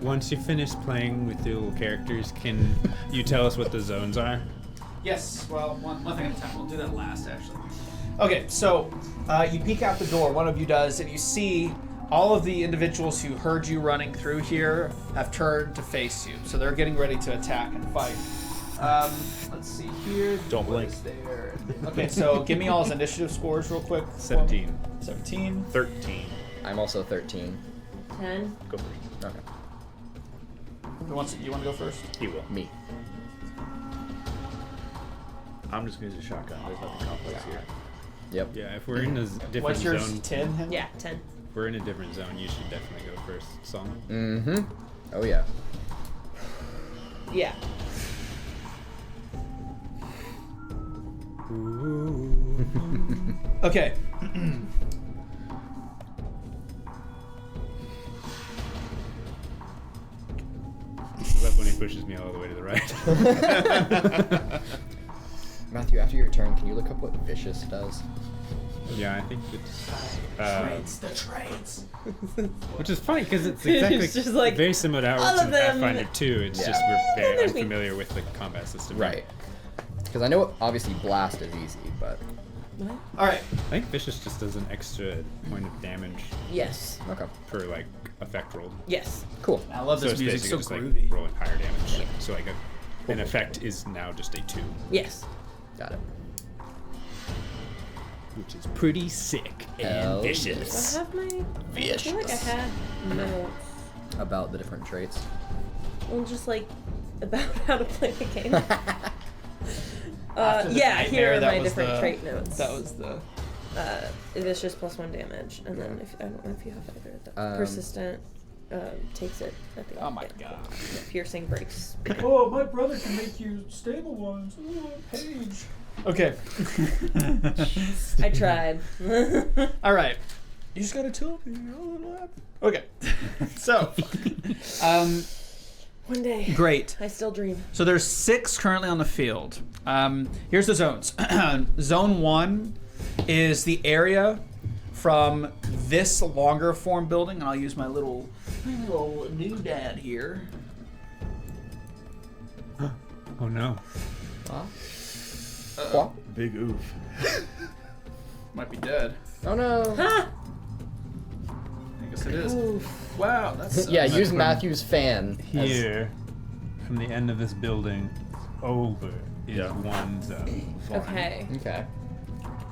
Once you finish playing with your little characters, can you tell us what the zones are? Yes, well, one thing at a time. We'll do that last, actually. Okay, so you peek out the door, one of you does, and you see all of the individuals who heard you running through here have turned to face you. So they're getting ready to attack and fight. Let's see here. Don't What blink. is there? Okay, so give me all's initiative scores real quick. 17. 17. 13. I'm also 13. 10. Go first. Okay. You want to go first? He will. Me. I'm just going to use a shotgun. There's nothing complex here. Yep. Yeah, if we're in a different What's yours? zone, 10? Yeah, 10. if we're in a different zone, you should definitely go first, Song. Mm-hmm. Oh yeah. Yeah. Okay. I love when he pushes me all the way to the right. Matthew, after your turn, can you look up what vicious does? Yeah, I think it's The trades. which is funny because it's exactly It's just like, very similar to how all it's in of them. Pathfinder 2. It's Yeah. just we're very there's me. unfamiliar with the combat system. Right. Because I know obviously blast is easy, but All right. I think vicious just does an extra point of damage Yes. okay, per like effect roll. Yes. cool. I love So this it's music. basically So just groovy. like rolling higher damage. So like an effect is now just a 2, Yes. Got it. which is pretty sick Hell and Do I vicious. have my... I feel like I had notes. About the different traits. Well, just like about how to play the game. After the Yeah, here nightmare, are that my was different the- trait notes. That was the. Vicious +1 damage, and then if I don't know if you have either of them. Persistent takes it at the end. Oh my Yeah. god. Yeah, piercing breaks. Oh, my brother can make you stable ones. Ooh, Paige. Okay. I tried. All right. You just gotta tell me. Okay. So, One day. great. I still dream. So there's 6 currently on the field. Here's the zones. Zone 1 is the area from this longer form building, and I'll use my little new dad here. Oh no. What? Big oof. Might be dead. Oh no. Ah! I guess it is. Wow, that's Yeah, use Matthew's fan. as- Here, from the end of this building over is Yeah. one zone. Okay. Okay.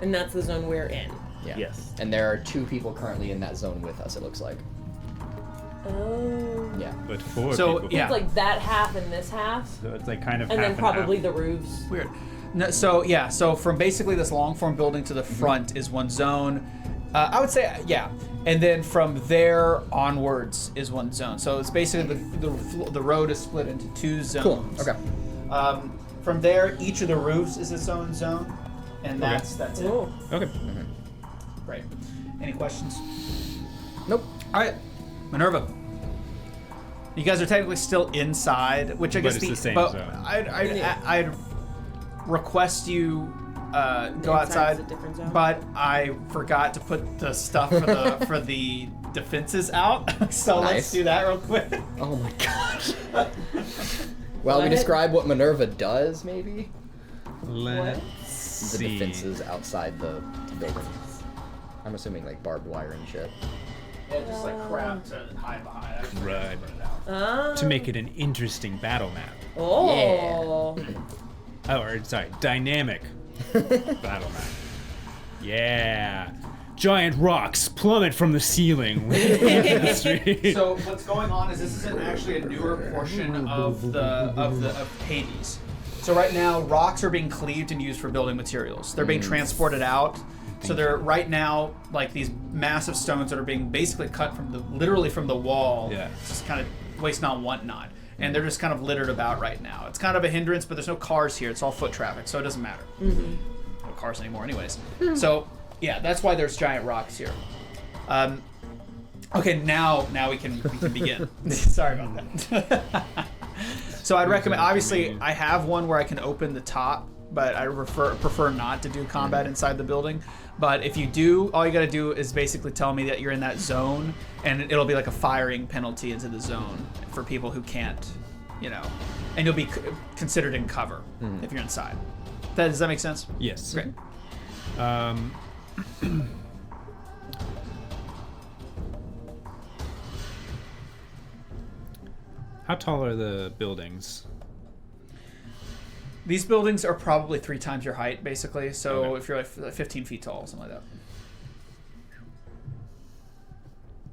And that's the zone we're in. Yeah. Yes. And there are 2 people currently in that zone with us. It looks like. Oh. Yeah. But 4 So, people. yeah. It's like that half and this half, So it's like kind of and half then probably half. the roofs. weird. No, so from basically this long form building to the front is one zone. I would say yeah, and then from there onwards is one zone. So it's basically the road is split into 2 zones. Cool. Okay. From there, each of the roofs is its own zone, and that's it. Oh. Okay. Great. Any questions? Nope. All right, Minerva. You guys are technically still inside, which I But guess it's the same but zone. I'd request you go Inside's outside, a different zone? but I forgot to put the stuff for the for the defenses out. So let's Nice. do that real quick. Oh my gosh. Well, we What? describe what Minerva does, maybe. Let's The see. defenses outside the building. I'm assuming like barbed wire and shit. Yeah, just like crap to hide behind. I just forgot to Right. put it out. Ah. To make it an interesting battle map. Oh. Oh, or sorry, dynamic battle map. Yeah. Giant rocks plummet from the ceiling. The street. So what's going on is this isn't actually a newer portion of Hades. So right now rocks are being cleaved and used for building materials. They're being transported out. So they're right now like these massive stones that are being basically cut literally from the wall. Yeah. It's just kind of waste not, want not. And they're just kind of littered about right now. It's kind of a hindrance, but there's no cars here. It's all foot traffic, so it doesn't matter. No cars anymore, anyways. So yeah, that's why there's giant rocks here. Okay, now we can begin. Sorry about that. So I'd recommend. Obviously, I have one where I can open the top, but I prefer not to do combat inside the building. But if you do, all you got to do is basically tell me that you're in that zone, and it'll be like a firing penalty into the zone for people who can't, and you'll be considered in cover if you're inside. Does that make sense? Yes. Great. How tall are the buildings? These buildings are probably 3 times your height, basically. So Okay. if you're like 15 feet tall, something like that.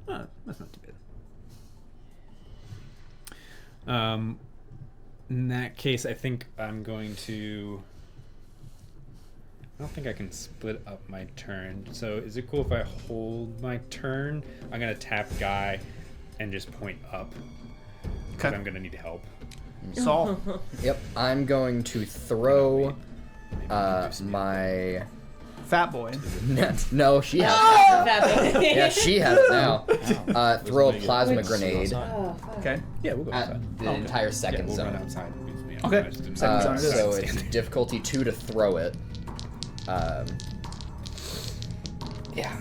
Oh, that's not too bad. In that case, I think I'm going to don't think I can split up my turn. So is it cool if I hold my turn? I'm gonna tap Guy and just point up. Because I'm gonna need help. Saul. Yep. I'm going to throw my. Fat boy. No, she has it now. Yeah, she has it now. Throw a plasma grenade Okay. Yeah, we'll go at outside. the entire second We'll zone. run outside. Okay. Second zone it is. So it's difficulty 2 to throw it. Yeah.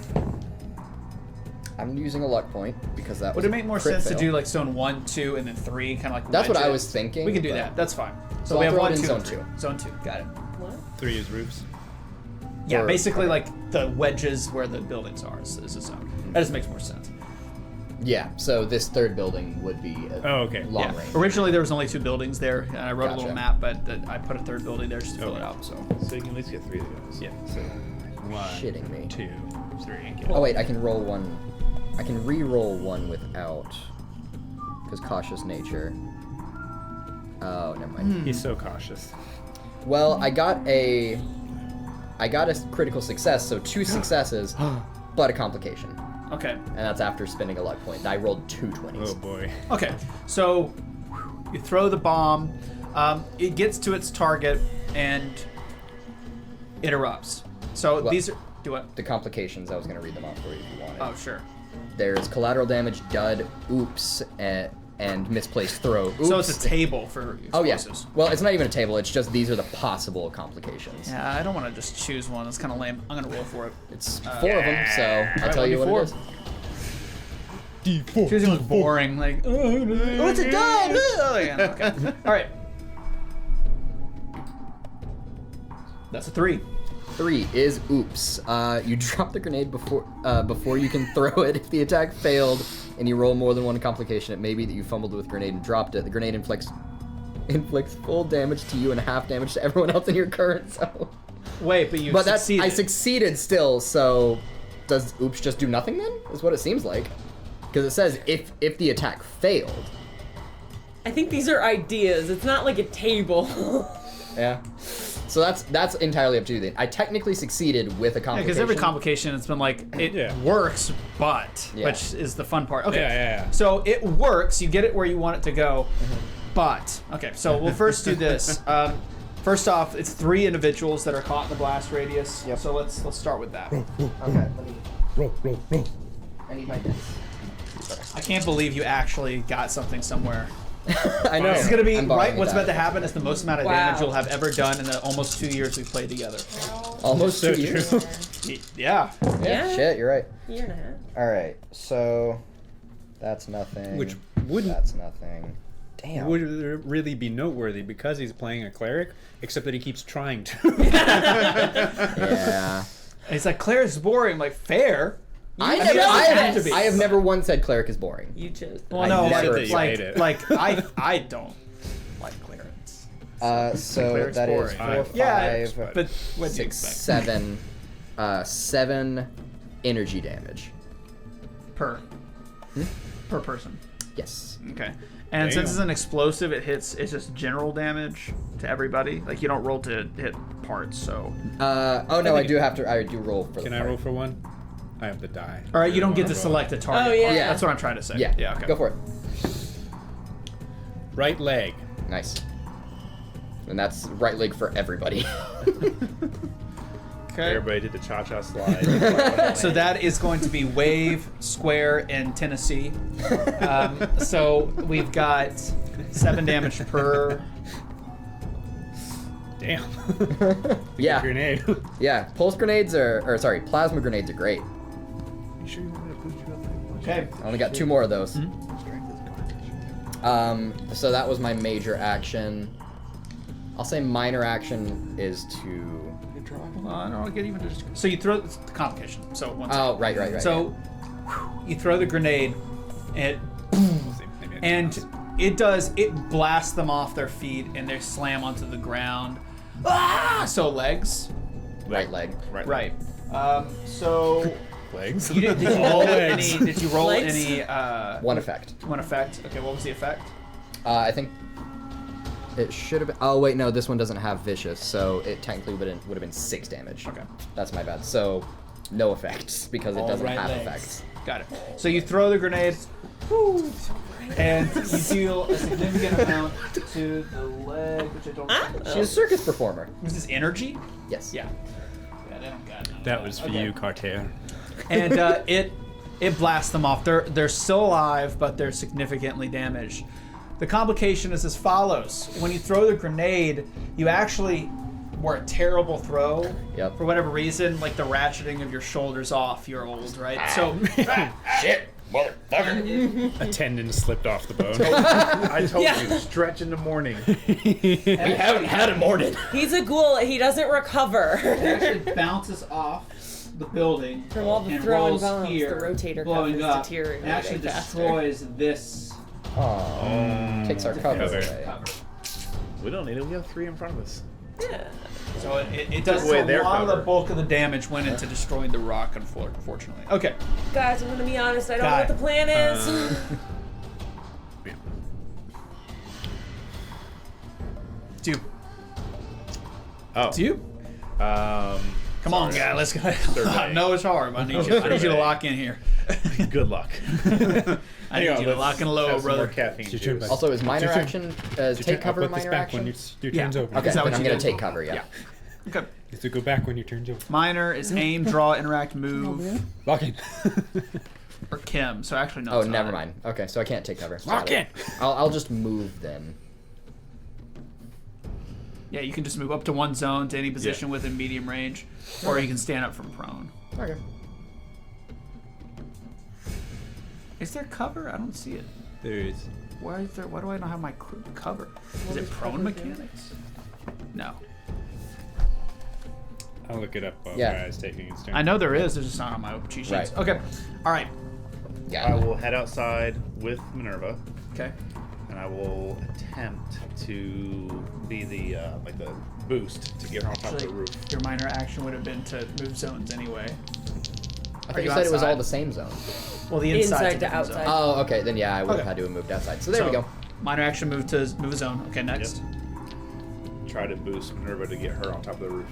I'm using a luck point because that Would was it make more crit sense fail. to do like zone 1, 2, and then 3, kind of like That's what wedge I it? was thinking. We can do but- that. That's fine. So we I'll have throw it 1, in 2, zone and 3. 2. Zone 2. Got it. What? 3 is roofs. Yeah, Or- basically like the wedges where the buildings are is a zone. That just makes more sense. Yeah, so this third building would be a Oh, okay. long Yeah. range. Originally there was only 2 buildings there, and I wrote a little Gotcha. map, but I put a third building there just to fill it Okay. out. So So you can at least get 3 of those. Yeah. So 1, Shitting me. 2, 3. Oh wait, I can roll one. I can re-roll one without, because cautious nature. Oh, never mind. He's so cautious. Well, I got a critical success, so 2 successes, but a complication, okay, and that's after spending a luck point. I rolled 2 20s. Oh boy. okay. So you throw the bomb. It gets to its target and it erupts. So What? these are do what? The complications, I was gonna read them off for you if you wanted. Oh sure. There's collateral damage, dud, oops, and misplaced throw. Oops. So it's a table for Oh yeah. explosives. Well, it's not even a table. It's just these are the possible complications. Yeah, I don't want to just choose one. That's kind of lame. I'm gonna roll for it. It's 4 of them, so I'll Alright, tell you what 1d4. it is. D4. Choosing was boring. Like, oh, it's a dud. Oh, yeah, okay. All right. That's a 3. 3 is oops. You drop the grenade before you can throw it. If the attack failed and you roll more than 1 complication, it may be that you fumbled with grenade and dropped it. The grenade inflicts full damage to you and half damage to everyone else in your current zone. Wait, but you But succeeded. I succeeded still. So does oops just do nothing then? Is what it seems like. Because it says if the attack failed. I think these are ideas. It's not like a table. Yeah. So that's entirely up to you then. I technically succeeded with a Yeah, complication. because every complication, it's been like, it Yeah. works, but, Yeah. which is the fun part. Okay. Yeah. So it works, you get it where you want it to go, but, okay, so we'll first do this. First off, it's 3 individuals that are caught in the blast radius. Yep. So let's start with that. Okay, let me. Roll. I need my dice. I can't believe you actually got something somewhere. I know. This is gonna be I'm borrowing right. What's it about to back. happen is the most amount of Wow. damage you'll have ever done in the almost 2 years we've played together. Almost So 2 years. true. Yeah. Yeah. Shit, you're right. Year and a half. All right, so that's nothing. Which wouldn't That's nothing. Damn. would really be noteworthy because he's playing a cleric, except that he keeps trying to. Yeah. And it's like, Claire's boring. I'm like, fair. I mean, never. it doesn't have to be. I have never once said cleric is boring. You chose. Well, I no, never like, hate like, it. like I don't like clearance. So Cleric's that is boring. 4, Yeah, 5, but what do you 6, expect? 7, 7 energy damage. Per person. Yes. Okay. And since Damn. it's an explosive, it's just general damage to everybody. Like you don't roll to hit parts. So. Oh no, I do have to. I do roll for. Can the I part. roll for one? I have the die. All right, you don't I get wanna to roll. select a target. Oh, yeah. Yeah. That's what I'm trying to say. Yeah. Yeah. Okay. Go for it. Right leg. Nice. And that's right leg for everybody. Okay. Everybody did the cha-cha slide. So that is going to be Wave, Square, and Tennessee. So we've got 7 damage per. Damn. Yeah. Grenade. Yeah. Pulse grenades or sorry, plasma grenades are great. You sure you want me to put you up like Okay. I only got 2 more of those. strength is garbage. So that was my major action. I'll say minor action is to. I don't get even just. So you throw it's the complication. So one Oh, second. right. So you throw the grenade, and Maybe I and it blasts them off their feet, and they slam onto the ground. Ah! So legs. Right leg. Right. So legs. did you roll Legs. any? Did you roll Legs? any? One effect. One effect. Okay. What was the effect? I think It should have been. Oh wait, no, this one doesn't have vicious, so it technically would have been 6 damage. Okay. That's my bad. So, no effects because it doesn't have effects. Got it. So you throw the grenade, and you deal a significant amount to the leg, which I don't. She's a circus performer. Was this energy? Yes. Yeah. Yeah, they don't got none of That was for Okay. you, Carter. And it blasts them off. They're still alive, but they're significantly damaged. The complication is as follows: when you throw the grenade, you actually were a terrible throw. Yep. For whatever reason, like the ratcheting of your shoulders off, you're old, right? So Shit, motherfucker. A tendon slipped off the bone. I told Yeah. you, stretch in the morning. We haven't had a morning. He's a ghoul. He doesn't recover. it actually bounces off the building From all the and throwing rolls bombs, here, the rotator cuff blowing is up, deteriorating and actually faster. destroys this Oh, takes our cover Cover. away. cover. We don't need it. We have 3 in front of us. Yeah. So it does. away So a their lot of the cover. bulk of the damage went into destroying the rock, unfortunately. Okay. Guys, I'm gonna be honest. I don't know Guy. what the plan is. It's you. Oh. It's you. Come on, guy. Let's go. Survey. No, it's hard. I need you. I need you to Survey. lock in here. Good luck. I need you to lock in low, Have some more brother. caffeine It's your turn, juice. bud. Also, is minor Your turn. action Your take turn. cover I'll in put this minor back action? when your Yeah. turn's over. Okay, Is that then what I'm you gonna did? take cover. Yeah. Okay. You have to go back when your turn's over. Minor is aim, draw, interact, move, Lock in. or Kim. So actually, no. Oh, it's not. never mind. Okay, so I can't take cover. Lock Got it. I'll just move then. Yeah, you can just move up to one zone to any position within medium range, or you can stand up from prone. Okay. Is there cover? I don't see it. There is. Why is there? Why do I not have my cover? Is it prone mechanics? No. I'll look it up while Yeah. Guy's taking his turn. I know there is. It's just not on my cheat sheets. Right. Okay. All right. Yeah. I will head outside with Minerva, Okay. and I will attempt to be the like the boost to get her on top of the Actually, roof. your minor action would have been to move zones anyway. I Are think you you said it was all outside? the same zone. Well, the inside's a Inside to different outside. zone. Oh, okay. Then yeah, I would have Okay. had to have moved outside. So there we go. Minor action move to move a zone. Okay, next. Try to boost Minerva to get her on top of the roof.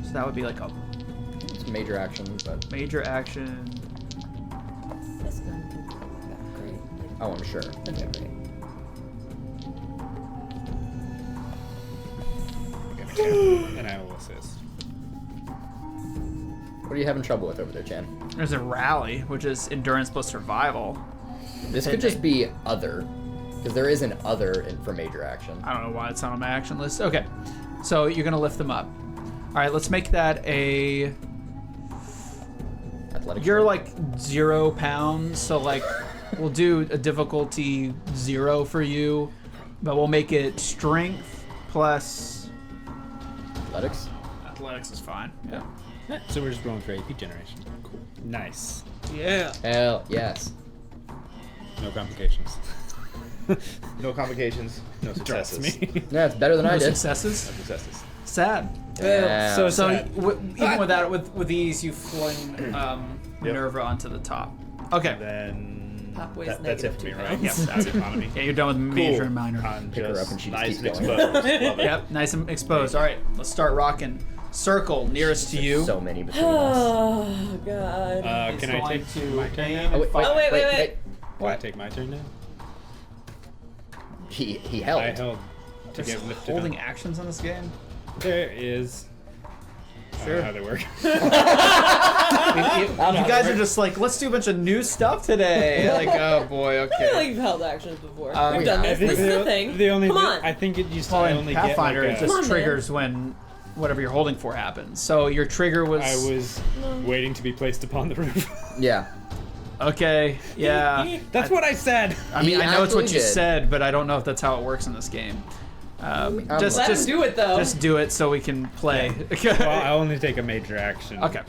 So that would be like a It's major action, but major action. This gun can pull my back, right? Like, oh, I'm sure. okay, great. And I will assist. What are you having trouble with over there, Chan? There's a rally, which is endurance plus survival. This could just be other, because there is an other for major action. I don't know why it's not on my action list. Okay, so you're gonna lift them up. All right, let's make that a. Athletics. You're check. like 0 pounds, so like we'll do a difficulty 0 for you, but we'll make it strength plus athletics. athletics is fine. Yeah. So we're just rolling for AP generation. Cool. Nice. Yeah. Hell yes. No complications. No complications, no Trust successes. me. Yeah, it's better than No I did. successes. No successes. Sad. Yeah. So So sad. even with that, with these, you fling Minerva onto the top. Okay. Then Pop weighs that's it negative for me, 2 right? pounds. Yep, that's it on me. Yeah, you're done with major and minor. I'm Pick her just up and she just nice and keeps going. exposed. Love it. Yep, nice and exposed. All right, let's start rocking. Circle nearest to you. So many between us. Oh god. It's Can I going take to my turn aim now? and Oh, wait, fire. Oh, wait. Can I take my turn now? He held. I held to There's get lifted holding up. actions in this game. There is. I don't know how they work. You guys are just like, let's do a bunch of new stuff today. Like, oh boy, I feel like okay. you've held actions before. we We've done have. this. This is the thing. The only Come on. I think it used to Well, in only Pathfinder, get it like just Come on, triggers when whatever you're holding for happens. So your trigger was. I was waiting to be placed upon the roof. Yeah. Okay, yeah. That's what I said. I mean, He I know it's what actually you did. said, but I don't know if that's how it works in this game. Just Let him do it though. Just do it so we can play. Well, I only take a major action. Okay.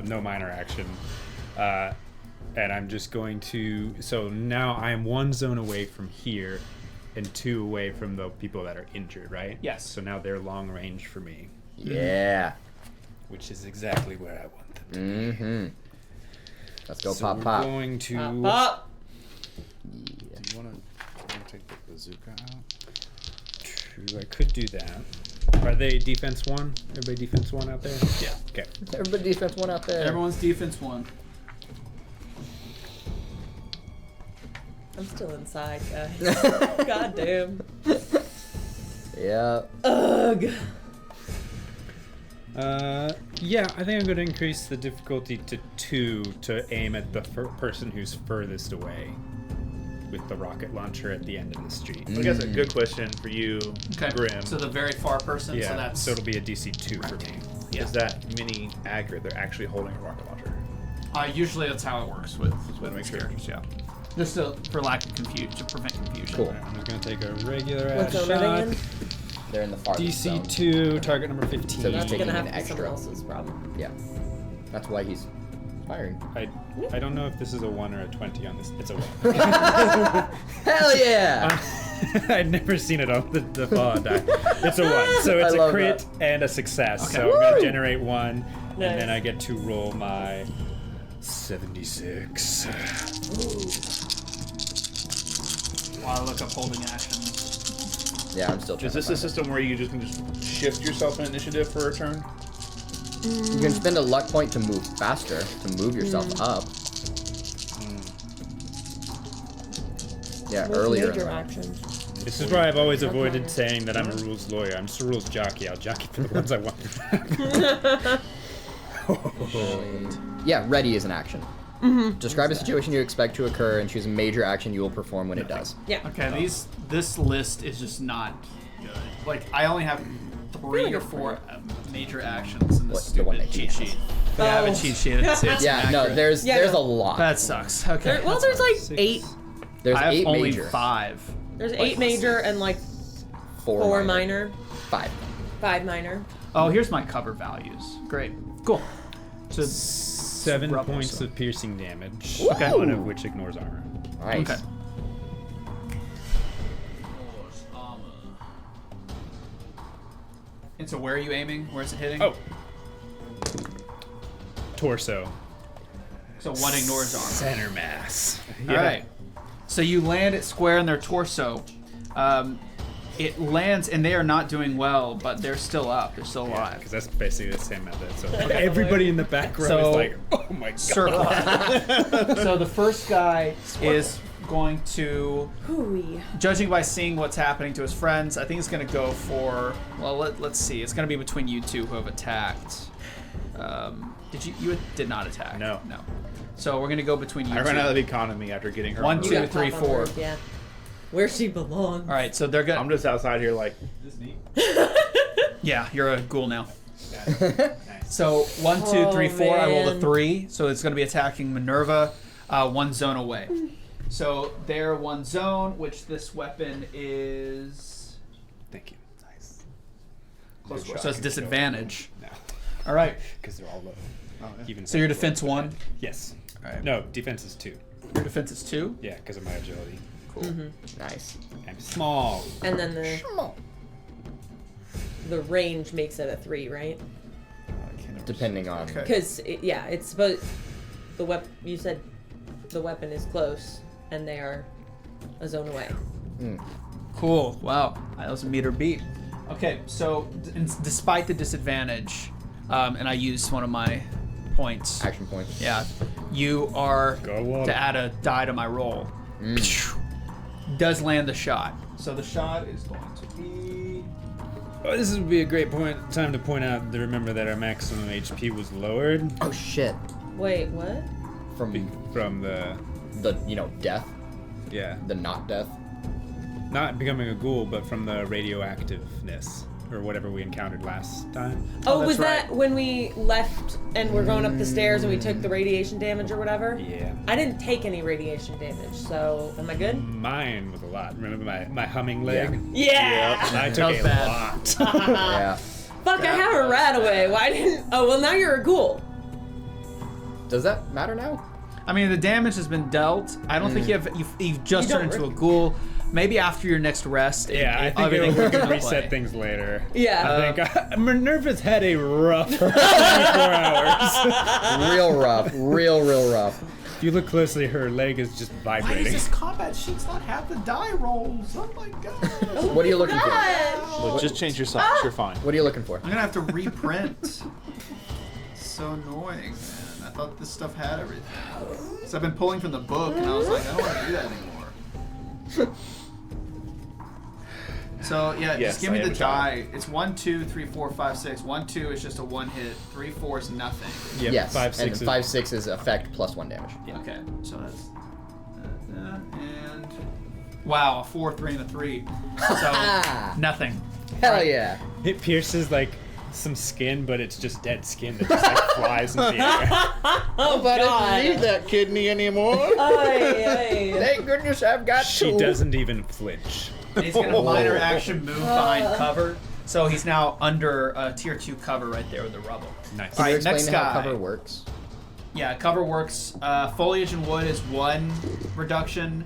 No minor action. And I'm just going to. So now I am 1 zone away from here, and 2 away from the people that are injured, right? Yes. So now they're long range for me, Yeah. which is exactly where I want them to. Mm-hmm. Let's go So pop we're pop. going to. Pop. Do you want to take the bazooka out. True, I could do that. Are they defense 1? Everybody defense 1 out there? Yeah. Okay. Everybody defense 1 out there. Everyone's defense 1. I'm still inside, guys. God damn. Yeah. Ugh. Yeah, I think I'm going to increase the difficulty to 2 to aim at the person who's furthest away with the rocket launcher at the end of the street. I guess a good question for you, Okay. Grim. So the very far person. Yeah, So that's. so it'll be a DC 2 for me. Yeah. Is that mini accurate? They're actually holding a rocket launcher. Usually that's how it works with make these sure. characters. Yeah. Just for lack of confusion, to prevent confusion. Cool. Alright, I'm just going to take a regular What's ass over shot. again? They're in the farthest zone. DC 2, target number 15. So he's That's taking gonna have an to be someone extra. else's problem. Yeah. That's why he's firing. I don't know if this is a 1 or a 20 on this. It's a 1. Hell yeah! I'd never seen it on the fall die. It's a 1. So it's I a love crit that. and a success. Okay. So I'm going Woo! to generate 1, Nice. and then I get to roll my 76. While I look up holding actions. Yeah, I'm still trying Is this to a find system where you just can just shift yourself in initiative for a turn? it. You can spend a luck point to move faster, to move yourself up. Yeah, What's earlier. in major the- actions? This is why I've always Not avoided minor. saying that I'm a rules lawyer. I'm just a rules jockey. I'll jockey for the ones I want. Yeah, ready is an action. Describe a situation you expect to occur and choose a major action you will perform when it does. Yeah. Okay, this list is just not good. Like I only have 3 like or a 4 major actions in this What's the one stupid that he cheat has? sheet. But I have Oh. a cheat sheet. It's Yeah, no, inaccurate. there's Yeah, there's no. a lot. That sucks. Okay. There, well, that's there's fine. like 8. There's I have 8 only major. 5. There's 8 major and like 4 4 minor. minor, 5. 5 minor. Oh, here's my cover values. Great. Cool. So 7 rubble, points so- of piercing damage, Okay. one of which ignores armor. Nice. Okay. And so where are you aiming? Where's it hitting? Oh. Torso. So one ignores armor. Center mass. All right. So you land it square in their torso. It lands, and they are not doing well, but they're still up. They're still alive. Because that's basically the same method. So everybody in the back row So- is like, oh my god. Circle. So the first guy is going to, Hooey. judging by seeing what's happening to his friends, I think it's going to go for, well, let's see. It's going to be between you two who have attacked. You did not attack? No. No. So we're going to go between you I two. ran out of economy after getting her. 1, on the 2, roof. got 3, top on 4. board, yeah. Where she belongs. All right, so they're going I'm to, just outside here like, is this neat? yeah, you're a ghoul now. So 1, 2, 3, 4. I rolled a man. 3, so it's going to be attacking Minerva, 1 zone away. So they're 1 zone, which this weapon is Thank you. Nice. close Good for, shot, so it's good disadvantage. No. All right. Because they're all low. Even So your defense 1. Yes. All right. No, defense is 2. Your defense is 2. Yeah, because of my agility. Cool. Nice. I'm small. And then the range makes it a 3, right? Depending on. Okay. Because it's supposed you said the weapon is close and they are a zone away. Cool. Wow. That was a meter beat. Okay, so despite the disadvantage, and I used one of my points. Action point. Yeah, you are Go on. to add a die to my roll. Does land the shot. So the shot is going to be. Oh, this would be a great time to point out to remember that our maximum HP was lowered Oh shit. Wait, what? From from the death, yeah, the not death. not becoming a ghoul, but from the radioactiveness or whatever we encountered last time. Oh, that's was that right. when we left and we're going up the stairs and we took the radiation damage or whatever? Yeah. I didn't take any radiation damage, so am I good? Mine was a lot. Remember my humming leg? Yeah. I That took was a bad. lot. Yeah. Fuck, I have a rat away. Why didn't? Oh, well, now you're a ghoul. Does that matter now? I mean, the damage has been dealt. I don't think you've just You turned don't into a ghoul. Maybe after your next rest. Yeah, I think everything we will can come into reset play. things later. Yeah. I think Minerva's had a rough 24 hours. Real rough. Real rough. If you look closely, her leg is just Why vibrating. does this combat sheets not have the die rolls? Oh my god. What are you looking for? Look, just change your size. You're fine. What are you looking for? I'm gonna have to reprint. So annoying, man. I thought this stuff had everything. So I've been pulling from the book, and I was like, I don't want to do that anymore. So yeah, Yes, just give me I the am a child. die. It's 1, 2, 3, 4, 5, 6. 1, 2 is just a 1 hit. 3, 4 is nothing. Yep, Yes. 5, 6. And 5, 6 is effect plus 1 damage. Okay, so that's and wow, a 4, 3, and a 3. So nothing. Hell yeah. It pierces like some skin, but it's just dead skin that just like flies in the air. Oh, God. I didn't need that kidney anymore. Ay, ay. Thank goodness I've got She 2. doesn't even flinch. And he's gonna minor action move behind cover. So he's now under tier 2 cover right there with the rubble. Nice. Can you Alright, explain next how guy. cover works? Yeah, cover works. Foliage and wood is 1 reduction.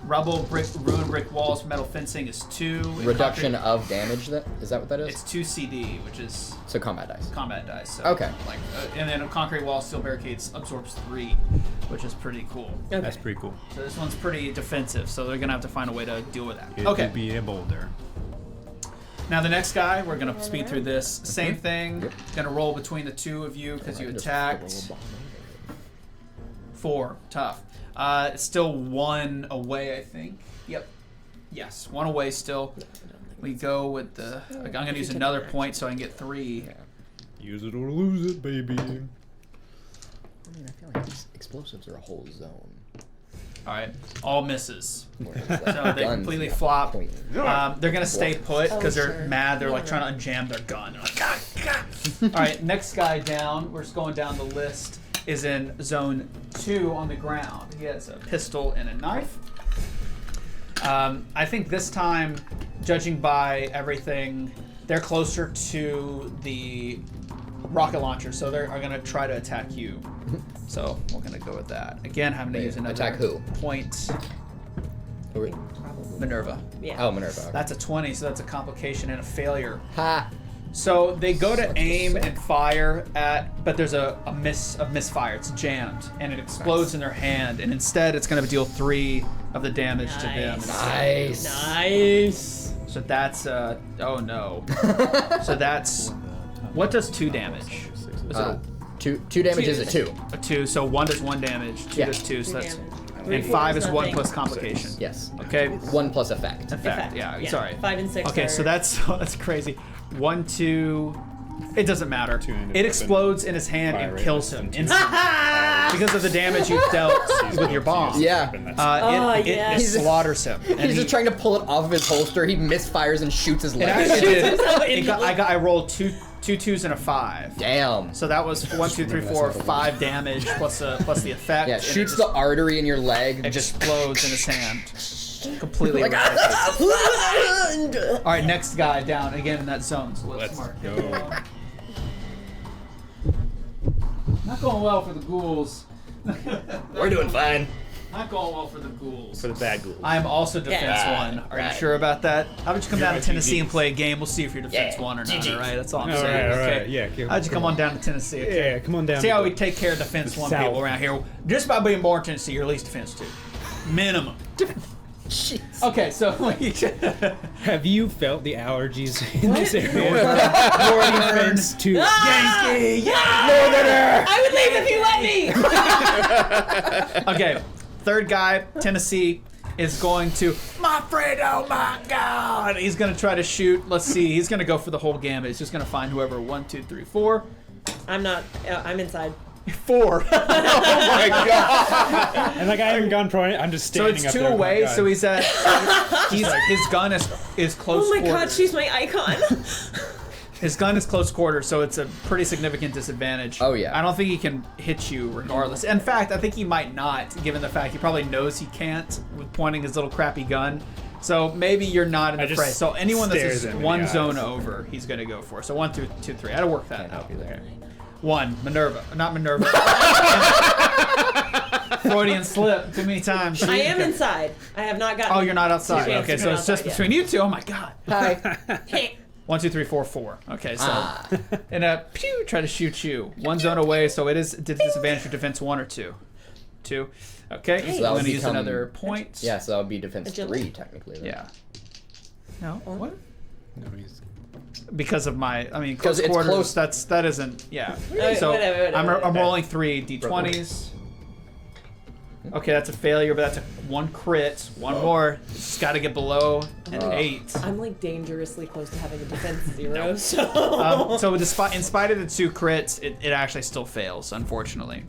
Rubble, brick, ruined brick walls, metal fencing is 2. and Reduction concrete- of damage, is that what that is? It's 2 CD, which is So combat dice. combat dice. So Okay. Like, and then a concrete wall, steel barricades absorbs 3, which is pretty cool. Okay. That's pretty cool. So this one's pretty defensive. So they're gonna have to find a way to deal with that. It Okay. could be a boulder. Now the next guy, we're gonna speed through this. Same thing. Yep. Gonna roll between the 2 of you because you I just attacked. roll a bomb. 4. Tough. It's still 1 away, I think. Yep. Yes, 1 away still. We go with the. I'm gonna use another point so I can get 3. Yeah. Use it or lose it, baby. I mean, I feel like these explosives are a whole zone. All right. All misses. Whereas, So like, they guns, completely yeah, flop. point. They're gonna stay put because Oh, they're sure. mad. They're like Yeah. trying to unjam their gun. They're like, God, God. All right, next guy down. We're just going down the list. Is in zone 2 on the ground. He has a pistol and a knife. I think this time, judging by everything, they're closer to the rocket launcher, so they're going to try to attack you. So we're going to go with that. Again, having to Wait, use another attack who? point. Who are we? Minerva. Yeah. Oh, Minerva. Okay. That's a 20, so that's a complication and a failure. Ha! So they go to Such a aim suck. and fire at, but there's a misfire. It's jammed, and it explodes in their hand. And instead, it's going to deal 3 of the damage to them. Nice. Nice. Nice. So that's oh no. So that's what does 2 damage? Is it 2 damage is a 2. a 2? So 1 does 1 damage. 2 Yeah. does 2. So 3 that's damage. and 3 5 is is 1 nothing. plus complication. Yes. Okay. 1 plus effect. Effect. Yeah. Sorry. 5 and 6. Okay, so that's crazy. 1, 2. It doesn't matter. 2 ended It up explodes in his hand fire and rate kills less him than 2. instantly because of the damage you dealt with your bomb. Yeah. It yes. slaughters him. And He's just trying to pull it off of his holster. He misfires and shoots his It leg. actually did. himself I rolled two 2s and a 5. Damn. So that was 1, 2, 3, 4, 5 damage plus the effect. Yeah, and it shoots just the artery in your leg. explodes in his hand. Completely. Like, eradicated. All right, next guy down again in that zone. So let's Let's mark go. it. Not going well for the ghouls. We're doing fine. Not going well for the ghouls. For the bad ghouls. I am also defense Yeah. 1. Are Right. you sure about that? How about you come down to my Tennessee GGs. and play a game? We'll see if you're defense Yeah, 1 or not. GGs. All right, that's all I'm All saying. right, all okay. right. Yeah, okay, How'd you come on down to Tennessee? Okay. Yeah, come on down. See how we take care of defense 1 South. people around here. Just by being born in Tennessee, you're at least defense 2. Minimum. Jeez. Okay, so Have you felt the allergies in this area? Jordan Defense to Yankee, yeah! I would leave if you let me. Okay, third guy, Tennessee, is going to, my friend, oh my God! He's going to try to shoot. Let's see, he's going to go for the whole gamut. He's just going to find whoever, 1, 2, 3, 4. I'm not. I'm inside. 4. Oh my god! and like I haven't gone pro. I'm just So standing it's up 2 there. away, Oh my so God. he's at, his gun is close Oh my God, quarters. she's my icon. His gun is close quarters, so it's a pretty significant disadvantage. Oh, yeah. I don't think he can hit you regardless. In fact, I think he might not, given the fact he probably knows he can't with pointing his little crappy gun. So maybe you're not in I the just fray. So anyone that's stares just him in one the zone eyes. over, he's gonna go for. So 1, 2, 2, 3. I had to work that Can't out. help you there. 1, Minerva. Not Minerva. Freudian slip too many times. I am inside. I have not gotten. Oh, you're not outside. Chance Okay, to so go it's just outside yet. between you two. Oh my God. Hi. Hey. 1, 2, 3, 4, 4. Okay, so Ah. and pew, try to shoot you. 1 zone away, so it is disadvantage for defense 1 or 2. 2. Okay, Hey. so that I'm would going to use become- another point. Yeah, so that would be defense Agility? 3 technically. Then. Yeah. No, what? No, he's Because of my, I mean, 'Cause close it's quarters. close. That isn't. Yeah. Whatever, So whatever. I'm rolling 3 d20s. Okay, that's a failure, but that's a 1 crit. One more. Just got to get below an 8. I'm like dangerously close to having a defense 0, so. So in spite of the 2 crits, it actually still fails, unfortunately.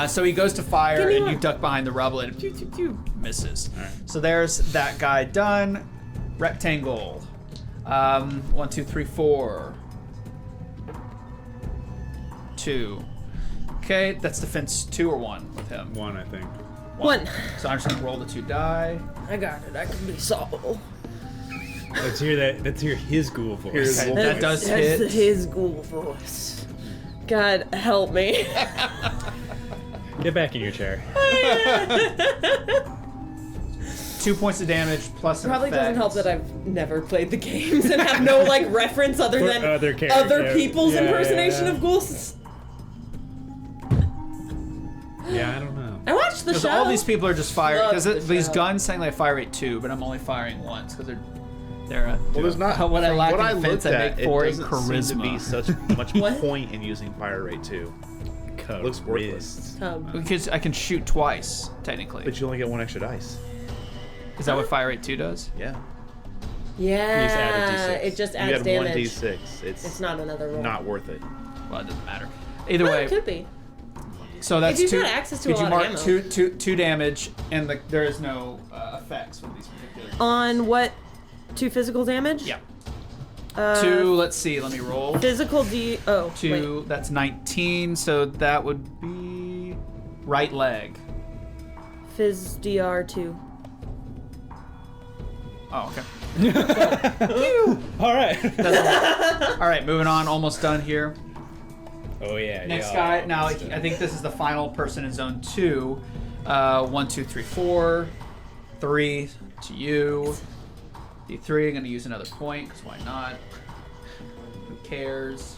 So he goes to fire, Give me and one. you duck behind the rubble, and pew, pew, pew, misses. Alright. So there's that guy done. Rectangle. 1, 2, 3, 4. 2. Okay, that's defense 2 or 1 with him. 1, I think. 1. So I'm just gonna roll the 2 die. I got it. I can be solvable. Let's hear that. Let's hear his ghoul voice. Okay, that does That's hit. his ghoul voice. God help me. Get back in your chair. 2 points of damage plus an Probably effect. doesn't help that I've never played the games and have no like reference other For than other characters, other yeah. people's Yeah, impersonation yeah. of ghouls. Yeah, I don't know. I watched the Because show. all these people are just firing. Love Because the these show. guns saying they fire rate 2, but I'm only firing once because they're. Well, there's not. What I from lack what in I defense, looked I at, make it 4 in doesn't seem to be charisma. such much What? point in using fire rate 2. Looks worthless. Because I can shoot twice, technically. But you only get 1 extra dice. Is that what fire rate 2 does? Yeah. Yeah, He's added D6. it just You adds get damage. 1d6. It's It's not another roll. not worth it. Well, it doesn't matter. Either Well, way, it could be. so that's you've 2. got access to could a you lot mark of ammo. two damage, and there is no effects with these particular. On what? 2 physical damage? Yeah. 2. Let's see. Let me roll. Physical D. Oh. 2. Wait. That's 19. So that would be right leg. Phys DR 2. Oh, okay. All right. All right, moving on. Almost done here. Oh yeah. Next yeah, guy. Now, almost I think this is the final person in zone 2. 1, 2, 3, 4. 3 to you. D3. I'm gonna use another point because why not? Who cares?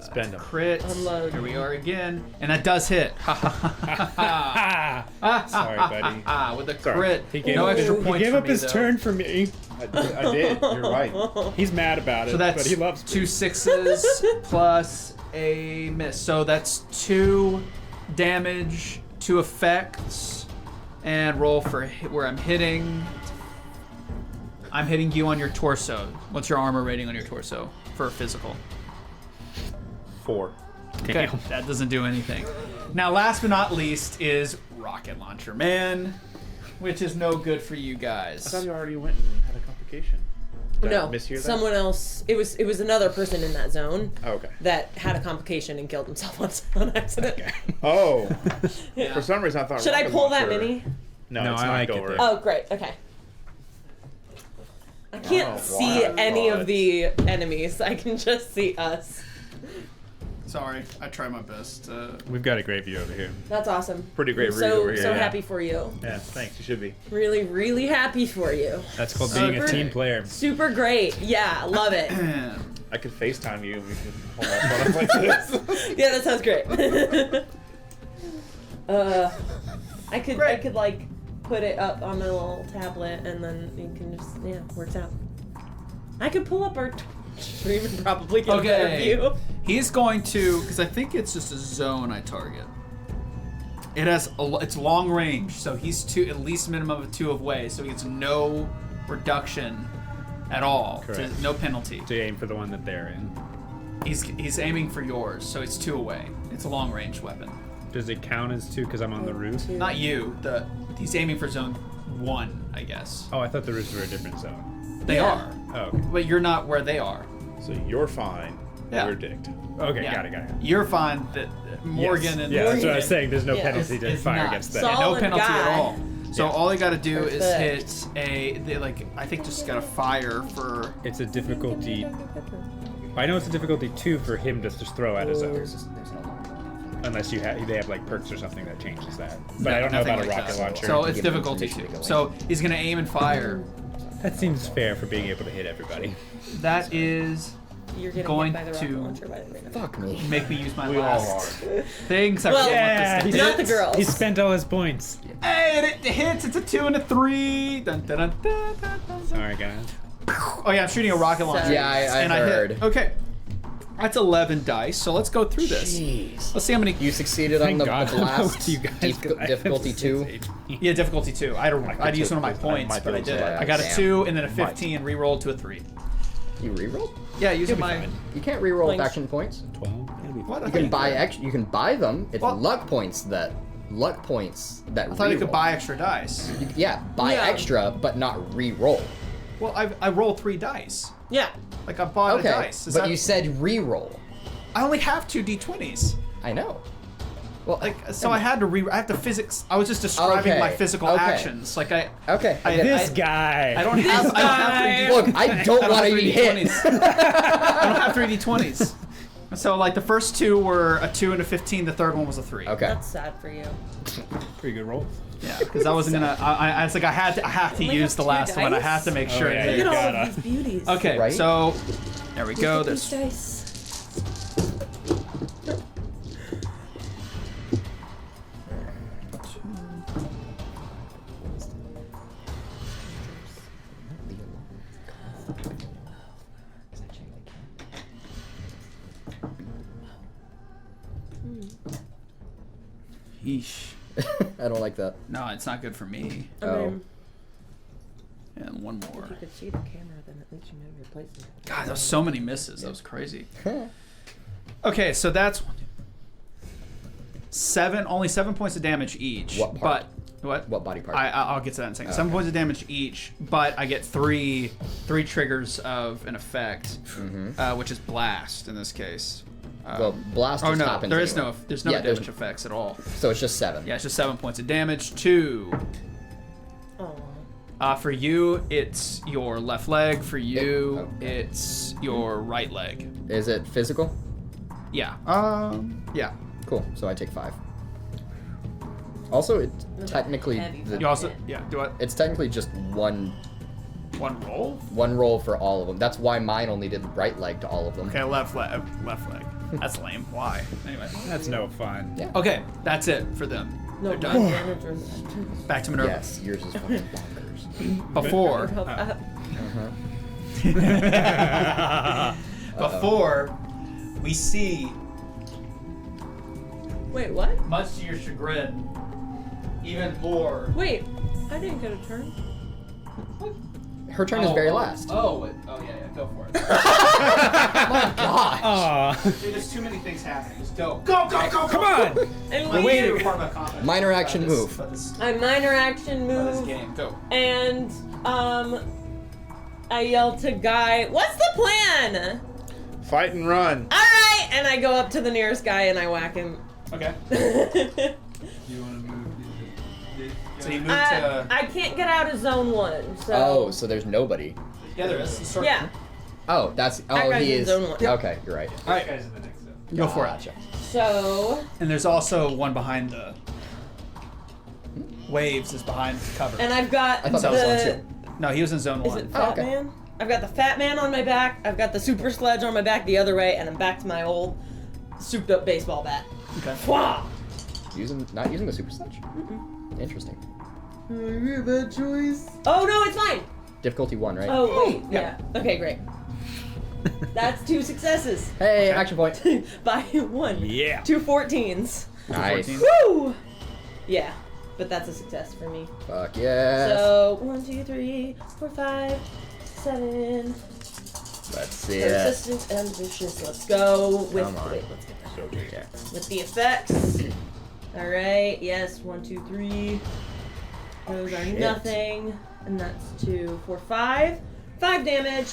Spend 'em. Crit. Unload. Here we are again, and that does hit. Ha ha ha ha. Ah, sorry, buddy. ha. With a Sorry. crit. He gave No up, extra he points gave for up me, his though. turn for me. I did. You're right. He's mad about it, So that's but he loves 2 me. 6s plus a miss. So that's 2 damage, 2 effects, and roll for where I'm hitting. I'm hitting you on your torso. What's your armor rating on your torso for physical? 4. Okay, that doesn't do anything. Now, last but not least is Rocket Launcher Man, which is no good for you I guys. thought you already went and had a complication. Did I No, mishear that? someone else. It was another person in that zone Oh, okay. that had a complication and killed himself on accident. Oh. Yeah. For some reason, I thought. Should I rocket pull that launcher- mini? No, No, it's I not like it Goer. there. Oh, great. Okay. I can't Oh, see wow. any God. of the enemies. I can just see us. Sorry, I try my best. We've got a great view over here. That's awesome. Pretty great I'm read so over here. so Yeah. happy for you. Yeah, thanks. You should be. Really, really happy for you. That's called being a Super- team player. Super great. Yeah, love it. I could FaceTime you and we could hold my phone up like this. Yeah, that sounds great. I could like put it up on my little tablet and then you can just works out. I could pull up our stream and probably get a better Okay, view. he's going to, because I think it's just a zone I target. It has it's long range, so he's at least minimum of 2 away, so he gets no reduction at all. Correct. No penalty. To aim for the one that they're in. He's aiming for yours, so it's 2 away. It's a long range weapon. Does it count as 2 because I'm on the roof? Not you. He's aiming for zone 1, I guess. Oh, I thought the roofs were a different zone. They Yeah. are, Oh, okay. but you're not where they are. So you're fine. Yeah. You're dicked. Okay, Yeah. got it. You're fine. That Morgan Yes. and Yeah, that's what I Morgan was saying. There's no Yeah. penalty to is fire not. against that. Solid no penalty guy. at all. So Yeah. all they got to do is Perfect. hit I think just got to fire for. It's a difficulty. I know it's a difficulty 2 for him to just throw at his own. There's no longer. Unless they have like perks or something that changes that. But No, I don't know nothing about a like rocket that. launcher. So it's Give them difficulty permission 2. to go So he's gonna aim and fire. That seems fair for being able to hit everybody. That is You're getting going hit by the rocket to launcher by the way. Fuck me. make me use my We all last are. things. I Well, really Yeah, want this. Not the girls. He spent all his points. Hey, and it hits. It's a 2 and a 3. Dun, dun, dun, dun, dun, dun. Sorry, guys. Oh yeah, I'm shooting a rocket launcher. Yeah, I and heard. I hit. Okay. That's 11 dice, so let's go through this. Jeez. Let's see how many. You succeeded on Thank the God I'm blast. with you guys, 'cause I have Difficulty 2. 6 HP. Yeah, difficulty 2. I'd used one of my I points, might but I be able did. to- I got a Damn. 2 and then a 15, re-rolled to a 3. You rerolled? Yeah, using You'll be my. fine. You can't reroll with Thanks. action points. 12. It'll be What? fine. I You thought can buy could. You can buy them. It's Well- luck points that I thought you could reroll. buy extra dice. Yeah, buy Yeah. extra, but not re-roll. Well, I rolled 3 dice. Yeah. Like I bought Okay, a dice. but you said re-roll. I only have 2 d20s. I know. Well, Like so, I had to I have to physics. I was just describing Okay, my physical okay. actions. Like okay. I- This guy. I don't have. I don't have 3 Look, I don't want to be hit. I don't have 3 d20s. So like the first 2 were a 2 and a 15. The third one was a 3. Okay. That's sad for you. Pretty good roll. Yeah, because I wasn't gonna. I was like I had to Only use have the 2 last one. I dice? have to make Oh, sure. yeah, it hit. you Look at all gotta. of these beauties. Okay, Right? so there we go. Look at these There's dice. Yeesh. I don't like that. No, it's not good for me. I Oh. mean, And one more. if you could see the camera, then at least you know your place. God, there's so many misses. That was crazy. Okay, so that's 7. Only 7 points of damage each. What part? But what? What body part? I'll get to that in a second. Oh, 7 okay. points of damage each, but I get three triggers of an effect, which is blast in this case. Well, blast Oh just no, happens there is anyway. no there's no Yeah, damage effects at all. So it's just 7. Yeah, it's just 7 points of damage. 2. Oh. For you, it's your left leg. For you, okay. it's your right leg. Is it physical? Yeah. Yeah. Cool. So I take 5. Also, it's technically You also do what? it's technically just one One roll. roll for all of them. That's why mine only did right leg to all of them. Okay, left leg. That's lame. Why? Anyway. That's no fun. Yeah. Okay, that's it for them. No, They're my done. damage was Back to Minerva. Yes, yours is fucking bonkers. Before. help out. Before we see, Wait, what? much to your chagrin, even more. Wait, I didn't get a turn. Her turn is very last. Oh, yeah, go for it. My God. Aw. Dude, there's too many things happening. Just go. Go, go, go, Come on! And We're we, waiting. Part about combat. Minor action About this- move. about this- I minor action about this move, game. Go. and I yell to Guy, "What's the plan?" Fight and run. All right, and I go up to the nearest guy and I whack him. Okay. You want to move? So you move to. I can't get out of zone 1, so. Oh, so there's nobody. Yeah, there is. Sort of- Yeah. Oh, that's. That Oh, guy's he in is. zone 1. Okay, you're right. All right, Guys in the next zone. go for it. Gotcha. So. And there's also one behind the. Waves is behind cover. And I've got I thought the. that was on 2. No, he was in zone Is 1. it Fat okay. Man? I've got the Fat Man on my back. I've got the Super Sledge on my back the other way, and I'm back to my old souped up baseball bat. Okay. Wah! Not using the super sledge? Interesting. Bad choice. Oh no, it's fine. Difficulty 1, right? Oh wait, yeah. Okay, great. That's 2 successes. Hey, action point. By 1. Yeah. 2 14s. Nice. 14. Woo! Yeah, but that's a success for me. Fuck yes. So 1, 2, 3, 4, 5, 7. Let's see it. Persistent and vicious. Let's go with. Come on. Wait, let's get that. Okay. With the effects. All right. Yes. 1, 2, 3. Those are shit. nothing, and that's 2, 4, 5. 5 damage.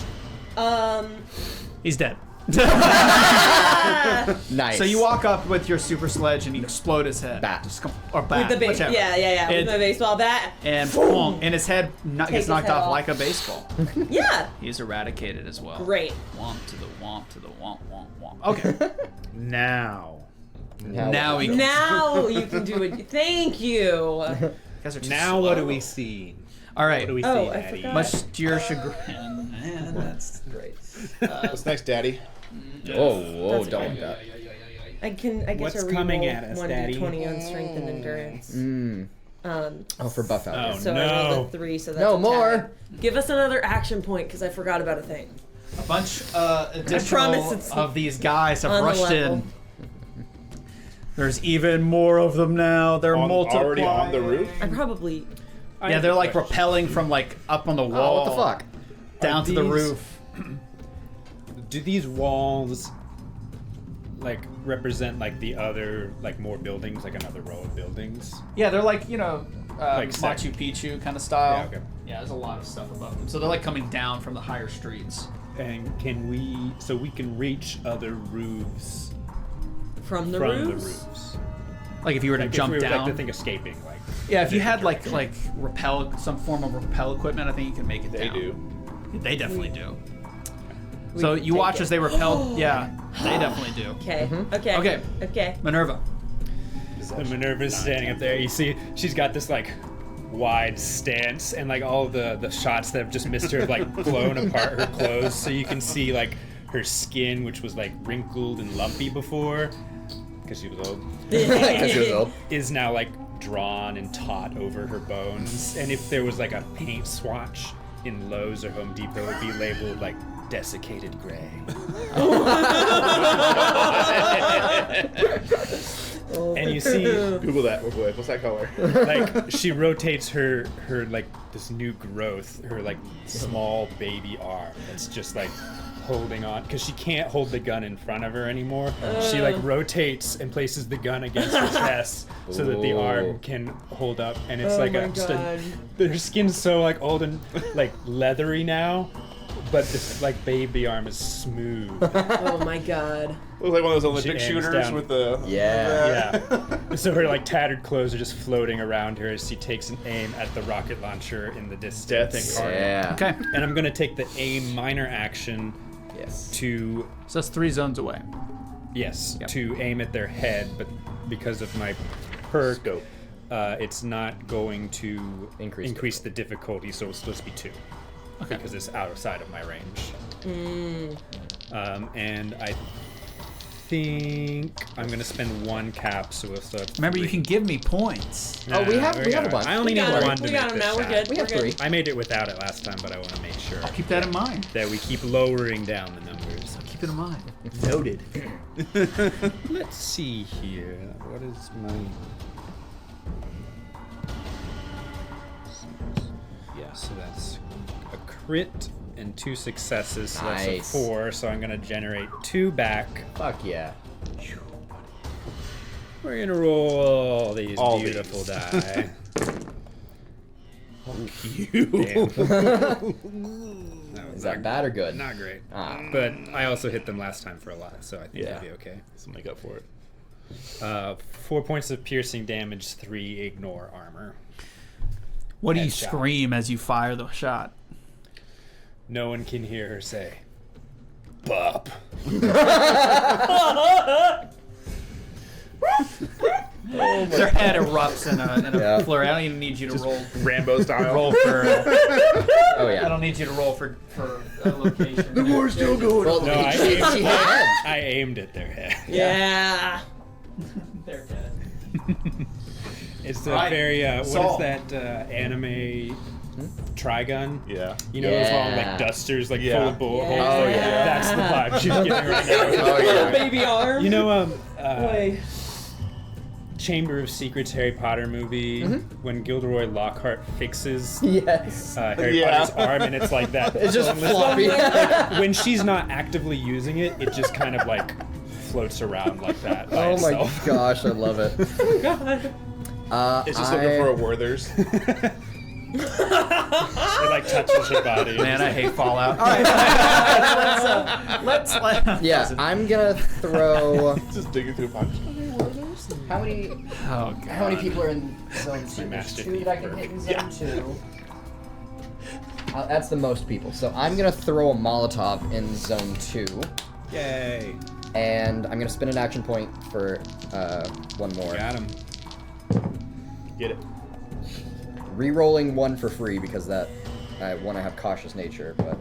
He's dead. Nice. So you walk up with your super sledge and you explode his head. Bat. Or bat. With the whichever. yeah. It- With my baseball bat. And boom, and his head Take gets his knocked head off off. like a baseball. Yeah. He's eradicated as well. Great. Womp to the womp to the womp womp womp. Okay. Now. Now we Now you can do it. Thank you. guys are too Now slow. what do we see? All right. What do we Oh, see, I Daddy? forgot. Much to your chagrin. man. That's great. What's next, Daddy? Whoa, That's don't okay. want that. I get What's to coming reroll at us, 1d20 on strength and endurance. Oh, for buff out. Oh, So I no. rolled a 3, so that's No a more. tag. Give us another action point because I forgot about a thing. A bunch promise additional it's of these guys have on the rushed level. in. There's even more of them now. They're multiplying. Already on the roof? I probably. Yeah, they're like rappelling from like up on the wall. Oh, what the fuck? Down to the these- roof. Do these walls like represent like the other like more buildings, like another row of buildings? Yeah, they're like, you know, Like Machu Picchu kind of style. Yeah, okay. Yeah, there's a lot of stuff above them. So they're like coming down from the higher streets. And can we can reach other roofs From the from roofs? the roofs? Like if you were to Like jump if we were, down. like to think escaping, like Yeah, if you had different like rappel, some form of rappel equipment, I think you can make it They down. do. They definitely do. We So can you take watch it. as they rappel. Yeah, they definitely do. Okay. Okay. Okay. Okay. Minerva. And Minerva's standing up there. You see, she's got this like wide stance, and like all the shots that have just missed her have like blown apart her clothes, so you can see like her skin, which was like wrinkled and lumpy before, because she was old, Because she was old. is now like drawn and taut over her bones. And if there was like a paint swatch in Lowe's or Home Depot, it would be labeled like desiccated gray. And you see, Google that real quick. What's that color? like she rotates her like this new growth, her like small baby arm that's just like holding on because she can't hold the gun in front of her anymore. She like rotates and places the gun against her chest so that the arm can hold up, and it's Oh like my a God. her skin's so like old and like leathery now, but this like baby arm is smooth. Oh my god. Looks like one of those Olympic She aims shooters down. with the. Yeah. Yeah. So her like tattered clothes are just floating around her as she takes an aim at the rocket launcher in the distance. Yeah. Okay. And I'm gonna take the aim minor action Yes. to So that's 3 zones away. to aim at their head, but because of my perk, Scope. it's not going to Increase the difficulty, so it's supposed to be 2. Okay. Because it's outside of my range. And I think I'm gonna spend 1 cap, so we'll still have Remember, you 3. can give me points. Oh, we have a bunch. I only We need got 1 it. to We make got 'em this now. We're shot. good. We have We're good. 3. I made it without it last time, but I want to make sure Keep that in mind. that we keep lowering down the numbers. Keep it in mind. Noted. Let's see here. What is my? Yeah, so that's a crit and 2 successes. So that's a Nice. 4. So I'm gonna generate 2 back. Fuck yeah. We're gonna roll these All beautiful these. die. You. Is that bad or good? Not great. Ah. But I also hit them last time for a lot, so I think Yeah. I'll be okay. So make up for it. 4 points of piercing damage, 3 ignore armor. What do you Headshot. scream as you fire the shot? No one can hear her say, "Bop." Their head erupts in a Yeah. flurry. I don't even need you to roll Rambo style. roll for. Oh yeah. I don't need you to roll for a location. The war's still going. Well, No, I she aimed, hit head. I aimed at their head. Yeah. They're dead. It's a Right. very what Saul. is that anime Trigun? Yeah. You know those long Yeah. like dusters like Yeah. full of bullet holes? Yeah. Oh, yeah. That's the vibe she's getting right now. Oh yeah. Baby arm. You know Boy. Chamber of Secrets Harry Potter movie when Gilderoy Lockhart fixes Yes. Harry Yeah. Potter's arm and it's like that. It's just boneless- floppy. When she's not actively using it, it just kind of like floats around like that by Oh my itself. gosh, I love it. God. It's just looking for a Werther's. It like touches her body. Man, I hate Fallout. All right, let's Yeah, I'm gonna throw. Just digging through pockets. How many? Oh How many people are in zone 2? There's Master 2 that I can Thief hit in zone 2. That's the most people. So I'm gonna throw a Molotov in zone 2, Yay. and I'm gonna spend an action point for 1 more. Got him. Get it. Rerolling 1 for free because that I want to have cautious nature, but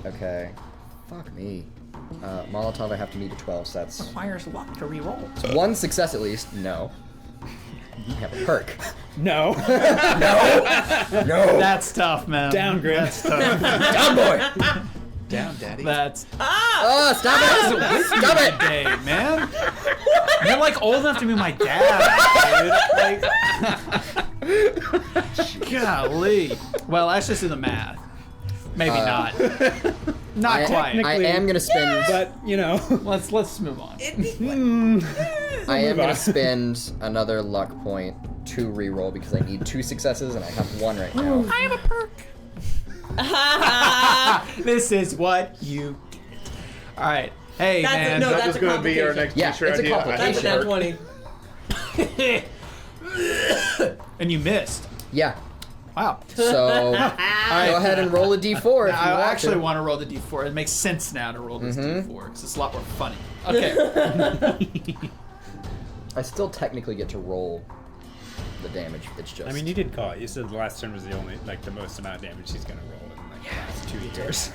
Okay. Fuck me. Molotov, I have to meet a 12, so that's Requires luck to reroll. one success at least. No. I have a perk. No. No. That's tough, man. Down, Grim. That's tough. Down, boy. Down, daddy. That's Oh, stop it! Stop it! day, man. You're like old enough to be my dad, dude. Like, golly. Well, let's just do the math. Maybe not. Not quite. I am gonna spend. But you know, Let's move on. I am gonna spend another luck point to reroll because I need 2 successes and I have 1 right now. I have a perk. This is what you get. All right. Hey, That's man. no, That that's was a going to be our complication. next Yeah, feature it's a idea. That's a complication. nat 20. And you missed. Yeah. Wow. So go ahead and roll a d4 if you I want actually to. want to roll the d4. It makes sense now to roll this d4 because it's a lot more funny. Okay. I still technically get to roll the damage. It's just. I mean, you did call it. You said the last turn was the only, like, the most amount of damage he's gonna roll in like the last 2 years.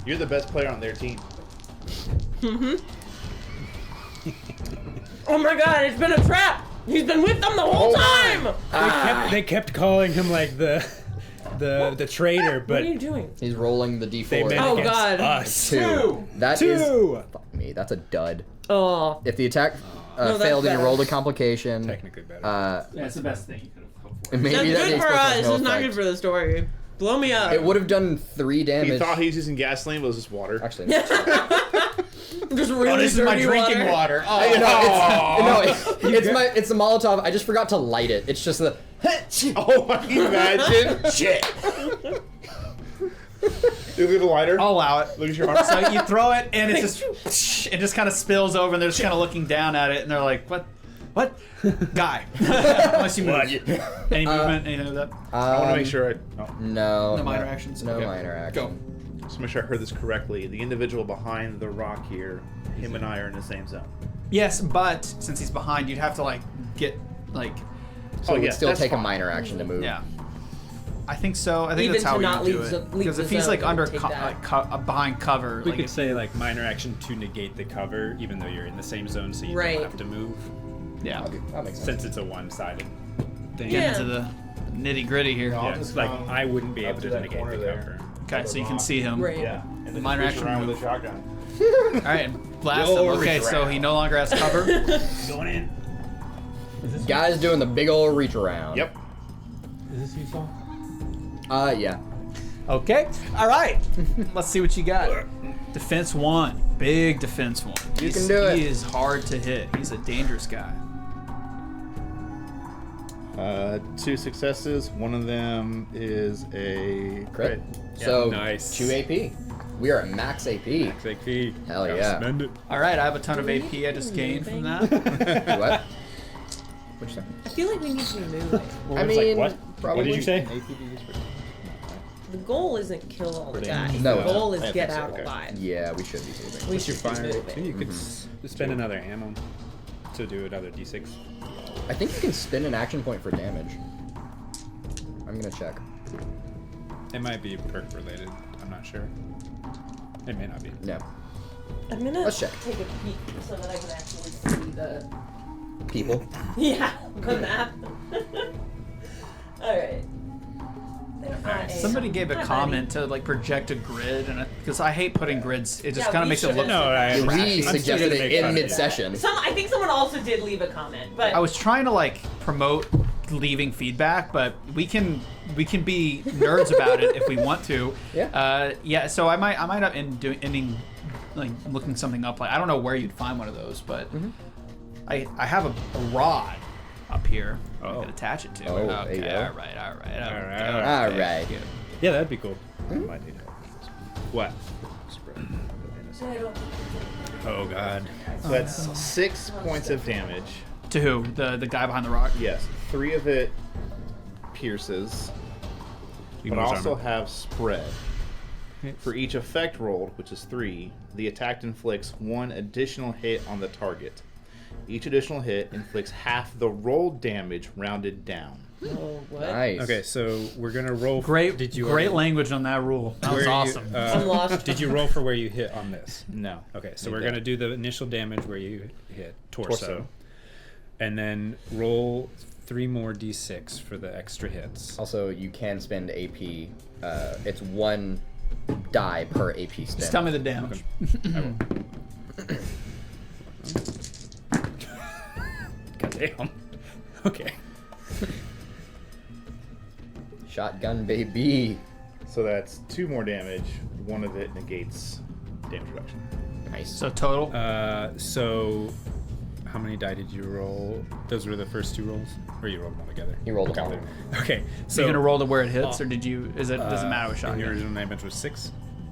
You're the best player on their team. Oh my god, it's been a trap! He's been with them the whole time! They kept calling him like the traitor, What but are you doing? He's rolling the d4. they meant Oh, against God. us. 2. That is. 2. Fuck me. That's a dud. Oh. If the attack No, that's failed and you better. rolled a complication, Technically better. That's the best thing you could have hoped for. maybe That's that good makes for us. no This is not effect. good for the story. Blow me up. It would have done 3 damage. He thought he was using gasoline, but it was just water. Actually, Just really Oh, this is my dirty drinking water. Oh, it's the Molotov. I just forgot to light it. It's just the. Oh, imagine. Shit. Do you leave the lighter? I'll allow it. Look at your arm. So you throw it, and it just kind of spills over, and they're just kind of looking down at it, and they're like, "What? Guy?" Unless you move. Any movement? Anything like that? I want to make sure No. No minor actions? No Okay. minor action. just make sure I heard this correctly. The individual behind the rock here, him and I are in the same zone. Yes, but since he's behind, you'd have to like get like. So it would still that's take fine. a minor action to move. Yeah. I think so. I think Even that's how to we not would do leave it. leave Because the if he's zone, like it under would take that. behind cover, We like could if- say like minor action to negate the cover, even though you're in the same zone, so you Right. don't have to move. yeah. That makes sense. Since it's a one-sided thing. Get Yeah. into the nitty gritty here. I'll Yeah, just like come I wouldn't be up able to to that negate corner the there. cover. Okay, so you can see him. Right. Yeah. And then Minor just reach action around move. with a shotgun. All right, and blast him. Yo, Okay, reach so around. he no longer has cover. Going in. Guy's doing the big old reach around. Yep. Is this you, Saul? Yeah. Okay. All right. Let's see what you got. Defense 1. Big defense 1. You can do it. He is hard to hit. He's a dangerous guy. 2 successes. One of them is a Crit. So nice. 2 AP. We are at max AP. XP. Hell Gotta yeah. Spend it. All right, I have a ton of AP I just gained from that. What? What'd you say? I feel like we need to be moving. I It's like, mean, what? probably. What did you say? The goal isn't kill all the guys. No. The goal I is think get so, out okay. alive. Yeah, we should be moving. We should be You moving. could spend another ammo to do another d6. I think you can spin an action point for damage. I'm gonna check. It might be perk related. I'm not sure. It may not be. No. I'm gonna Let's check. take a peek so that I can actually see the People. the map. All right. Somebody gave a Hi, comment to like project a grid, and because I hate putting grids, it just Yeah, kind of we makes it should look. have- No, I We I'm still suggested gonna it make fun in of mid-session. I think someone also did leave a comment, but I was trying to like promote leaving feedback, but we can be nerds about it if we want to. Yeah. Yeah. So I might up ending like looking something up. Like I don't know where you'd find one of those, but I have a rod up here. I Oh. could attach it to. Oh, there okay. you go. All right. All Okay, right. good. Yeah, that'd be cool. Might need help. What? Oh god. So that's 6 points of damage. To who? The guy behind the rock. Yes. 3 of it pierces. You But can I lose also armor. have spread. For each effect rolled, which is 3, the attack inflicts 1 additional hit on the target. Each additional hit inflicts half the roll damage rounded down. Oh, what? Nice. Okay, so we're gonna roll. Great, Did you great already- language on that rule. That was where you- awesome. I'm lost. Did you roll for where you hit on this? No. Okay, so Need we're that. gonna do the initial damage where you hit torso, Torso. and then roll 3 more d6 for the extra hits. Also, you can spend AP. It's 1 die per AP spend. Just tell me the damage. God damn. Okay. Shotgun baby. So that's 2 more damage. One of it negates damage reduction. Nice. So total. So how many die did you roll? Those were the first 2 rolls, or you rolled them all together? You rolled them Got all. it. Okay. So you're gonna roll to where it hits, Oh. or did you? Is it? Does it matter what And your shotgun? original damage was 6.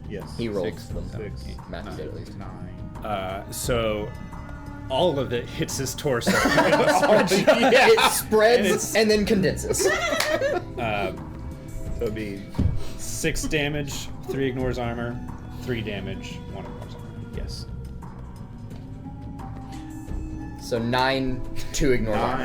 Yes. He rolled 6, them. 6, Matthew did at least. 9. So all of it hits his torso. It spreads and then condenses. So it'd be 6 damage, 3 ignores armor, 3 damage, 1 ignores armor. yes. So 9, 2 ignores armor.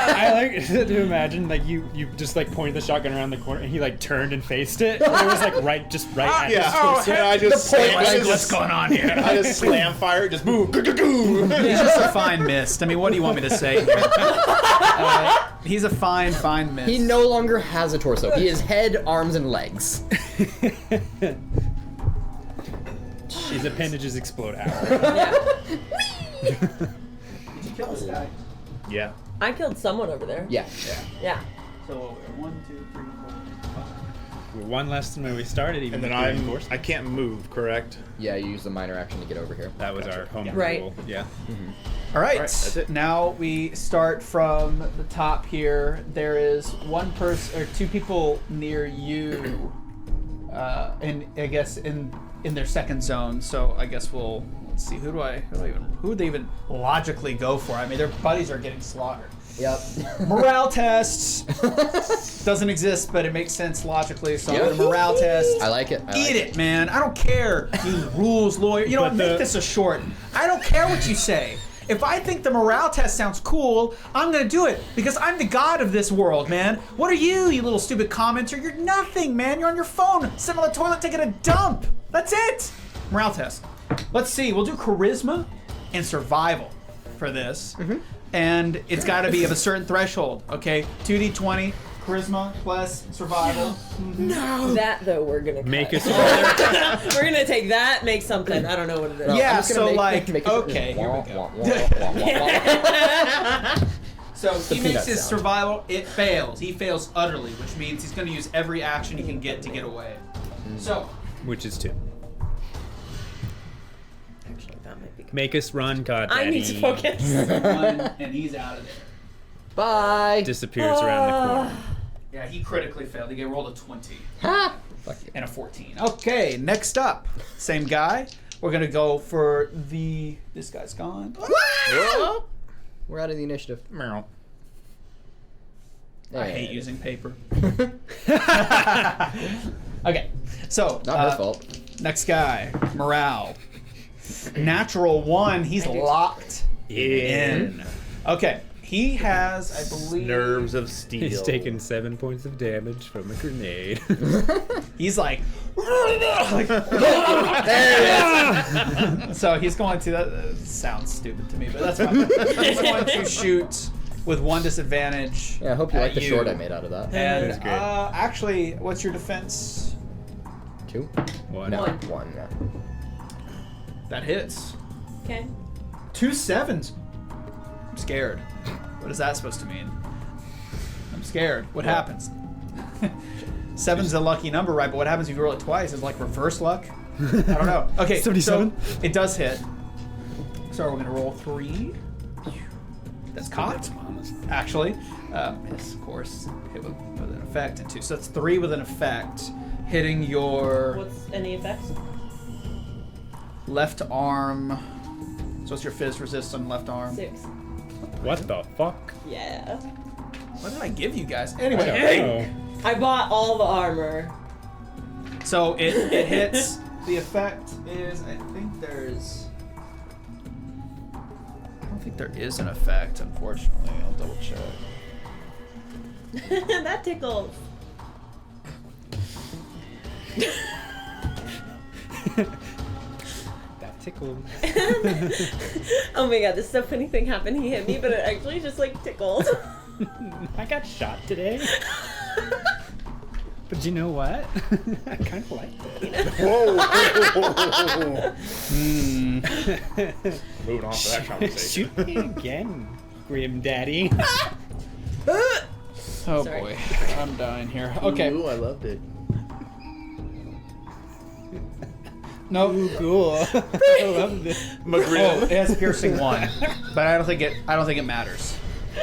I like to imagine like you just like pointed the shotgun around the corner and he like turned and faced it. And it was like right at his torso. And I just What's going on here? I just slam fire. Just move. He's just a fine mist. I mean, what do you want me to say here? He's a fine mist. He no longer has a torso. He is head, arms, and legs. His appendages explode out. kill this guy. Yeah. I killed someone over there. Yeah. Yeah. So 1, 2, 3, 4, 5. We're 1 less than when we started. Even And then with the reinforced. I can't move, correct? Yeah, you use the minor action to get over here. That was our home Right. rule. Yeah. All right. that's it. Now we start from the top here. There is 1 person or 2 people near you, and I guess in their second zone. So I guess let's see. Who would they even logically go for? I mean, their buddies are getting slaughtered. Yep. Morale tests doesn't exist, but it makes sense logically. So I'm Yep. gonna morale test. I like it. Eat it, man. I don't care. You rules lawyer. You know what? Make this a short. I don't care what you say. If I think the morale test sounds cool, I'm gonna do it because I'm the god of this world, man. What are you, you little stupid commenter? You're nothing, man. You're on your phone, sitting on the toilet taking a dump. That's it. Morale test. Let's see. We'll do charisma and survival for this, and it's got to be of a certain threshold. Okay, 2d20. Charisma plus survival. No. That though we're gonna cut. Make us. We're gonna take that, make something. I don't know what it is. Yeah, I'm just gonna so make it okay, here we wah, go. wah, wah, wah, wah, wah. So he peanut makes his sound. survival, it fails. He fails utterly, which means he's going to use every action he can get to get away. So, Which is 2. Actually, that might be. Make us run, God. I need to focus. 1, and he's out of there. Bye. Disappears around the corner. Yeah, he critically failed. He rolled a 20 Ha! Fuck you. and a 14. Okay, next up, same guy. We're going to go for this guy's gone. We're out of the initiative. I hate using paper. Okay, so Not her fault. next guy, morale. Natural 1, he's locked in. Okay, he has, I believe, Nerves of steel. He's taken 7 points of damage from a grenade. he's like, There so he's going to, that sounds stupid to me, but that's fine. He's going to shoot with 1 disadvantage. Yeah, I hope you like at the short I made out of that. And That's great. actually, what's your defense? 2? 1. No, One. 1. Yeah. That hits. Okay. 2 7s. I'm scared. What is that supposed to mean? I'm scared. What happens? 7's a lucky number, right? But what happens if you roll it twice? Is it like reverse luck? I don't know. Okay, 77? so it does hit. So we're gonna roll 3. That's cocked, actually. Miss, of course. Hit with an effect and 2. So that's 3 with an effect, hitting your What's any effects? left arm. So what's your fizz resist on left arm? 6. What the fuck? Yeah. What did I give you guys? I Anyway, don't know. I bought all the armor. so it hits. The effect is, I think there's think there is an effect, unfortunately. I'll double check. That tickles. That tickled. Oh my god, this so funny thing happened. He hit me, but it actually just like tickled. I got shot today. But you know what? I kind of liked it. Moving on to that conversation. Shoot me again, Grim Daddy. Oh Sorry. boy, I'm dying here. Okay. Ooh, I loved it. No. Ooh, cool. I love this. Oh, it has piercing 1, but I don't think it matters.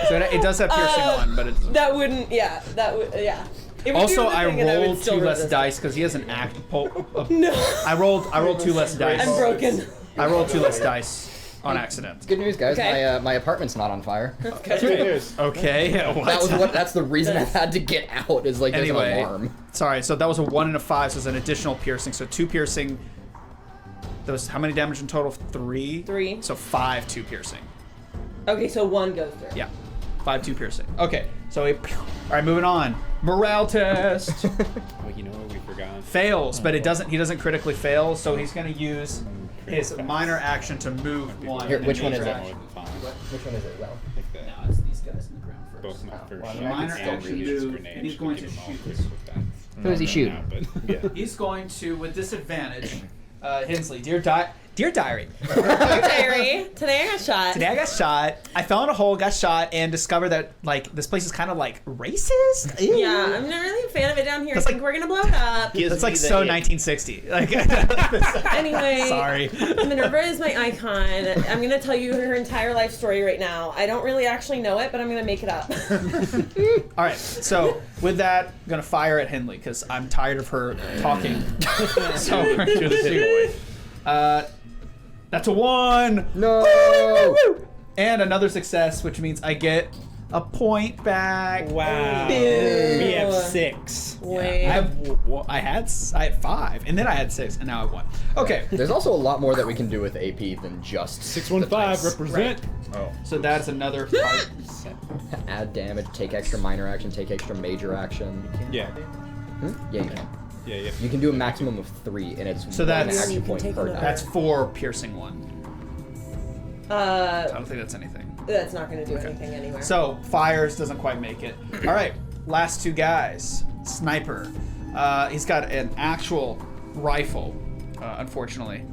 So it does have piercing 1, but it doesn't. That wouldn't. Yeah. That would. Yeah. It would Also, do the I thing and would rolled still 2 less resist it. dice because he has an act. No. I rolled 2 less dice. I'm broken. I rolled 2 less dice on accident. Good news, guys. Okay. My apartment's not on fire. That's good news. Okay. That's the reason I had to get out. Is like there's Anyway, an alarm. sorry. So that was a 1 and a 5. So it's an additional piercing. So 2 piercing. That was how many damage in total? 3. 3. So 5 2 piercing. Okay, so 1 goes through. Yeah. 5 2 piercing. Okay. So all right, moving on. Morale test. Well, you know what we forgot? Fails, but it doesn't. He doesn't critically fail, so he's gonna use his minor action to move 1. Here, and which one major is it? action. Which one is it? Well, Like that. No, it's these guys in the ground first. Both my first Well, shot minor and action Rudy's move, grenade and he's should going give to him all shoot quick this. with that. Who does he shoot? Now, but, yeah. He's going to, with disadvantage, Hensley, dear diary. Terry, today I got shot. Today I got shot. I fell in a hole, got shot, and discovered that like this place is kind of like racist. Ew. Yeah, I'm not really a fan of it down here. I That's think we're gonna blow it up. Gives That's me like the so ick. 1960. Like, Anyway, sorry. Minerva is my icon. I'm gonna tell you her entire life story right now. I don't really actually know it, but I'm gonna make it up. All right, so with that, I'm gonna fire at Henley because I'm tired of her talking. So we're gonna do the shoot. That's a 1. No. And another success, which means I get a point back. Wow. Boo. We have 6. Wait. I had 5, and then I had 6, and now I have 1. Okay, There's also a lot more that we can do with AP than just the 615 dice. represent. Oh. so that's another 5. Add damage, take extra minor action, take extra major action. Yeah. Yeah, you can. Yeah, yeah. You can do a maximum of 3, and it's So 1 that's- action You can point take per another- die. That's 4 piercing 1. I don't think that's anything. That's not gonna do anything anywhere. So fires doesn't quite make it. All right, last 2 guys. Sniper. He's got an actual rifle. Unfortunately,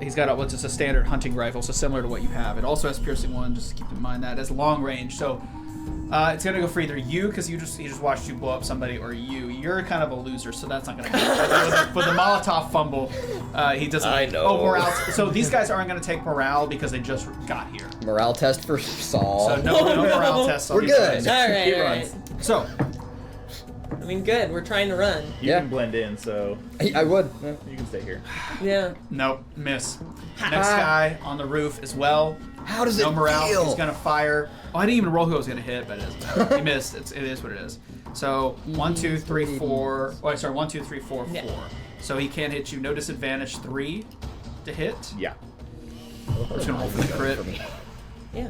he's got what's just a standard hunting rifle, so similar to what you have. It also has piercing 1. Just keep in mind that it has long range. So it's gonna go for either you because he just watched you blow up somebody, or you. You're kind of a loser, so that's not gonna happen. For the Molotov fumble, he doesn't. I know. Oh, morale. So these guys aren't gonna take morale because they just got here. Morale test for Saul. So no morale tests on We're these good. guys. all right, He all runs. right. So I mean, good. We're trying to run. You Yeah. can blend in, so I would. you can stay here. Yeah. nope, miss. Next guy on the roof as well. How does No it morale. feel? He's gonna fire. Oh, I didn't even roll who I was gonna hit, but it doesn't matter. He missed. It is what it is. So 1, 2, 3, 4. Oh, sorry. 1, 2, 3, 4, 4. Yeah. So he can't hit you. No disadvantage. 3 to hit. Yeah. I'm just gonna roll for the crit. Yeah.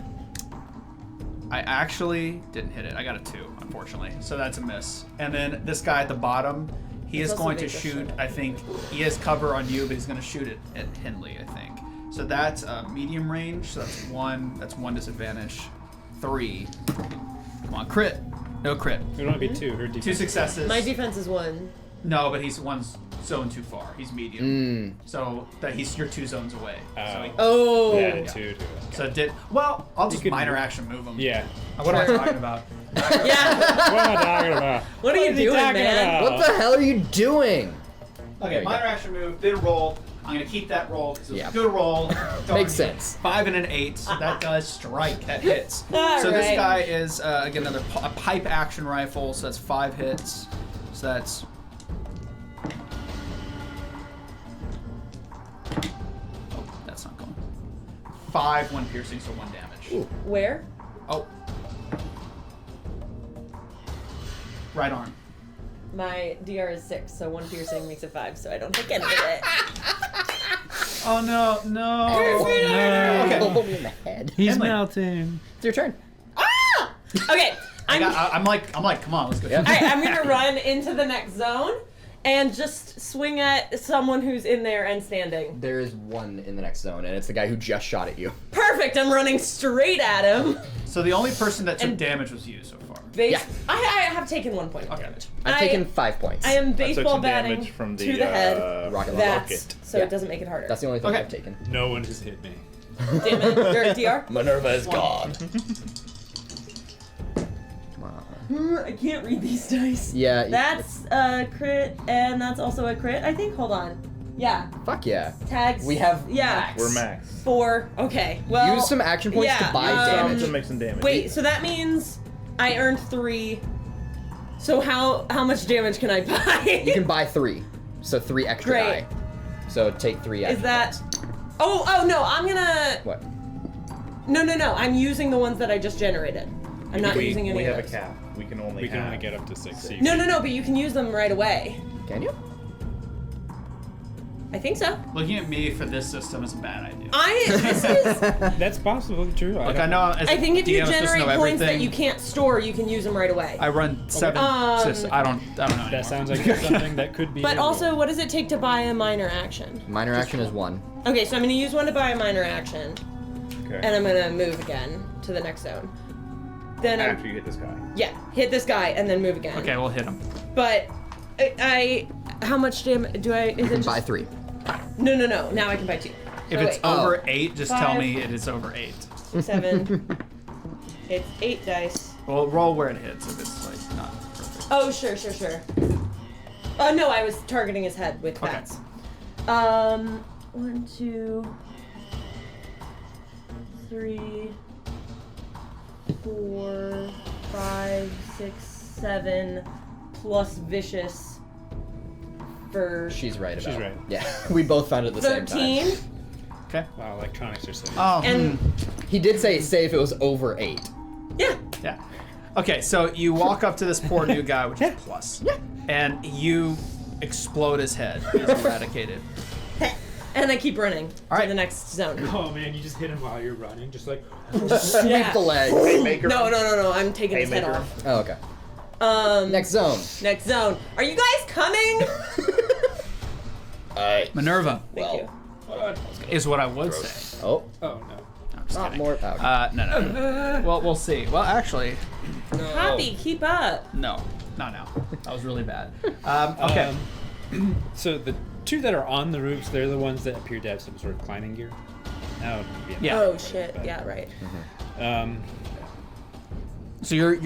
I actually didn't hit it. I got a 2, unfortunately. So that's a miss. And then this guy at the bottom, he is also going to makes a shoot. shot. I think he has cover on you, but he's going to shoot it at Henley, I think. So that's medium range. So that's 1. That's 1 disadvantage. 3. Come on, crit. No crit. It would only be 2. Her 2 defense. successes. My defense is 1. No, but he's 1's zone too far. He's medium. Mm. So that you're 2 zones away. So, Oh. Yeah, 2 to it. so it did. Well, I'll just could- minor action move him. Yeah. What am I talking about? Yeah. What am I talking about? What are you is he doing, talking man? about? What the hell are you doing? Okay, There you minor go. action move, did a roll. I'm gonna keep that roll because it was Yeah. a good roll. Makes sense. 5 and an 8, so that does strike. That hits. All So this right. guy is again another a pipe action rifle. So that's 5 hits. So that's. Oh, that's not going. 5, 1 piercing, so 1 damage. Where? Oh. Right arm. My DR is 6, so 1 piercing makes it 5, so I don't take any of it. Oh no, no. Oh, Okay. no. In the head. dead. He's Emily. melting. It's your turn. Ah! Okay. I'm like, come on, let's go. Yeah. All right, I'm gonna run into the next zone and just swing at someone who's in there and standing. There is one in the next zone, and it's the guy who just shot at you. Perfect. I'm running straight at him. So the only person that took And- damage was you so far. Yeah. I have taken 1 point of damage. I've taken 5 points. I am I took baseball some batting damage from to the the head. rocket That's so Yeah. it doesn't make it harder. That's the only thing Okay. I've taken. No one has hit me. Damn it. You're a DR? Minerva is gone. I can't read these dice. Yeah. That's a crit, and that's also a crit, I think. Hold on. Yeah. Fuck yeah. Tags. We have Yeah. max. We're max. 4. Okay. Well. Use some action points yeah, to buy um, To damage. make some damage. Wait. So that means I earned 3. So how much damage can I buy? You can buy 3. So 3 extra Great. die. So take 3 extra Is that? points. Oh no! I'm gonna. What? No. I'm using the ones that I just generated. I'm not using any We of have a those. cap. We can only get up to 6. So you No, can- but you can use them right away. Can you? I think so. Looking at me for this system is a bad idea. This is. That's possibly true. Look, I know. As I think if you DM, I'm supposed to generate know points that everything. you can't store, you can use them right away. I run 7 systems. I don't know anymore. That sounds like something that could be. But also, what does it take to buy a minor action? Minor action is 1. Okay, so I'm gonna use one to buy a minor action, Okay. and I'm gonna move again to the next zone. Then after you hit this guy. hit this guy and then move again. Okay, we'll hit him. But I how much damage do I? Is You it can just, buy 3. No. Now I can buy 2. If Oh, it's wait. over 8, just tell 5. me it is over 8. 7. It's 8 dice. Well, roll where it hits if it's like not perfect. Oh, sure. No, I was targeting his head with Okay. bats. 1, 2, 3, 4, 5, 6, 7, plus vicious for She's right about She's right. Yeah. We both found it at the same 13. time. Okay. Wow, electronics are so. Oh, And He did say if it was over 8. yeah, yeah. Okay, so you walk up to this poor new guy, which is plus. Yeah. And you explode his head. He's eradicated. and I keep running All right. to the next zone. Oh man, you just hit him while you're running, just like. Sweep the legs. Haymaker. No, I'm taking his head Haymaker. off. Oh, okay. Next Next zone. zone. Are you guys coming? Minerva Thank you. is what I would say. Oh. Oh no. I'm just Not kidding. more. Oh, okay. No. Well, we'll see. Well, actually, Poppy, keep up. no. Not now. That was really bad. Okay. So the 2 that are on the roofs, they're the ones that appear to have some sort of climbing gear. That would be Yeah. Oh shit. Yeah, right. So you're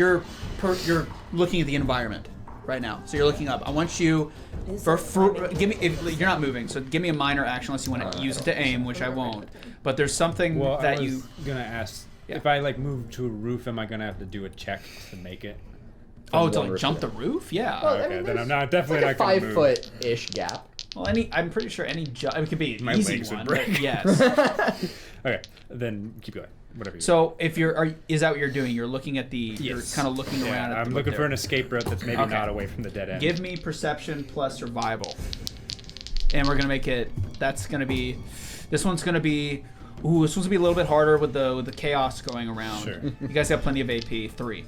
looking at the environment right now. So you're looking up. I want you give me if you're not moving. So give me a minor action unless you want to use it to aim, which I won't. But there's something Well, that I was you. gonna ask Yeah. if I like move to a roof, am I gonna have to do a check to make it? Oh, to one like roof jump to the roof? Yeah. Well, Okay, then there's- I'm not It's definitely like a not gonna 5 move. foot-ish gap. Well, I'm pretty sure any jump. It could be an My easy legs would one. break. But yes. Okay, then keep going. Whatever. So if is that what you're doing? You're looking at the. You're Yes. kind of looking Yeah, around. At I'm the looking there. for an escape route that's maybe Okay. not away from the dead end. Give me perception plus survival. And we're gonna make it. That's gonna be. This one's gonna be. Ooh, this one's gonna be a little bit harder with the chaos going around. Sure. You guys have plenty of AP. 3.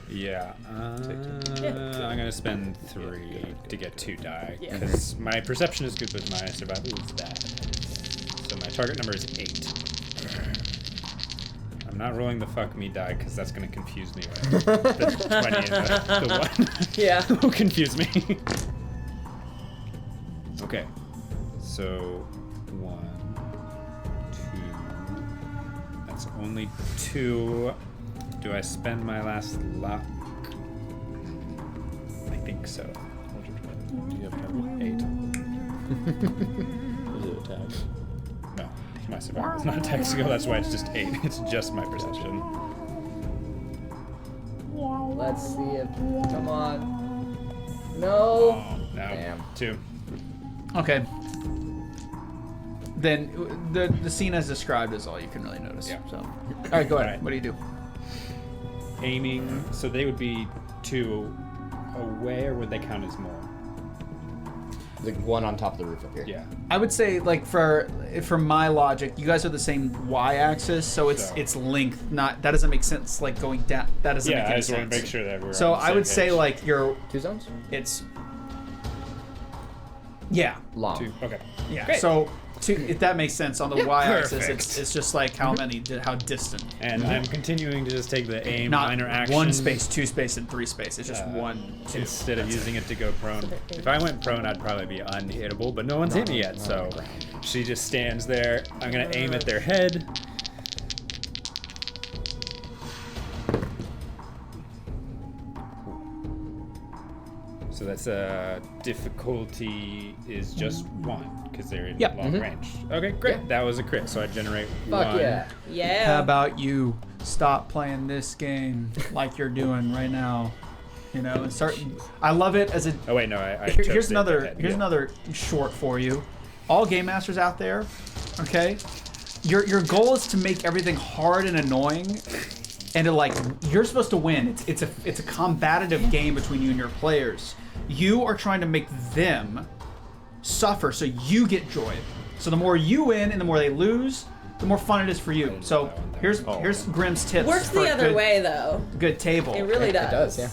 Yeah. I'm gonna spend 3 to get 2 die Yeah. because my perception is good, but my survival is bad. So my target number is 8. I'm not rolling the fuck me die because that's gonna confuse me. With the 20 and the 1. Yeah. Will confuse me. Okay. So 1, 2. That's only 2. Do I spend my last luck? I think so. Do you have target? 8. Is it a tag? No, my survival. It's not a tag skill. That's why it's just 8. It's just my perception. Let's see it. Come on. No. Oh, no. Damn. 2. Okay. Then the scene as described is all you can really notice. Yeah. So. All right, go ahead. All right. What do you do? Aiming. So they would be 2 away, or would they count as more? The one on top of the roof up here. Yeah. I would say, like, for my logic, you guys are the same y-axis, so it's length. Not that doesn't make sense. Like going down, that doesn't make Yeah, I any just want sense. to make sure that we're. So on the I same would say page. like you're. 2 zones? It's. Yeah. Long. 2. Okay. Yeah. Great. So if that makes sense on the y-axis, perfect. it's just like how distant. And I'm continuing to just take the aim Not minor action. 1 space, 2 space, and 3 space. It's just 1, 2. Instead of using it to go prone. If I went prone, I'd probably be unhittable, but no one's hit me yet, so she just stands there. I'm gonna aim at their head. So that's difficulty is just 1 because they're in Yep. long range. Okay, great. That was a crit, so I generate Fuck 1. yeah. Yeah. How about you stop playing this game like you're doing right now? You know, and start. I love it as a. Oh wait, no, I Here's chose the another. head. Here's Yeah. another short for you. All game masters out there, okay? Your goal is to make everything hard and annoying, and to like you're supposed to win. It's a combative game between you and your players. You are trying to make them suffer so you get joy. So the more you win and the more they lose, the more fun it is for you. So here's Grimm's tips. Works for the a other good, way though. Good table. It really It does. does, yeah.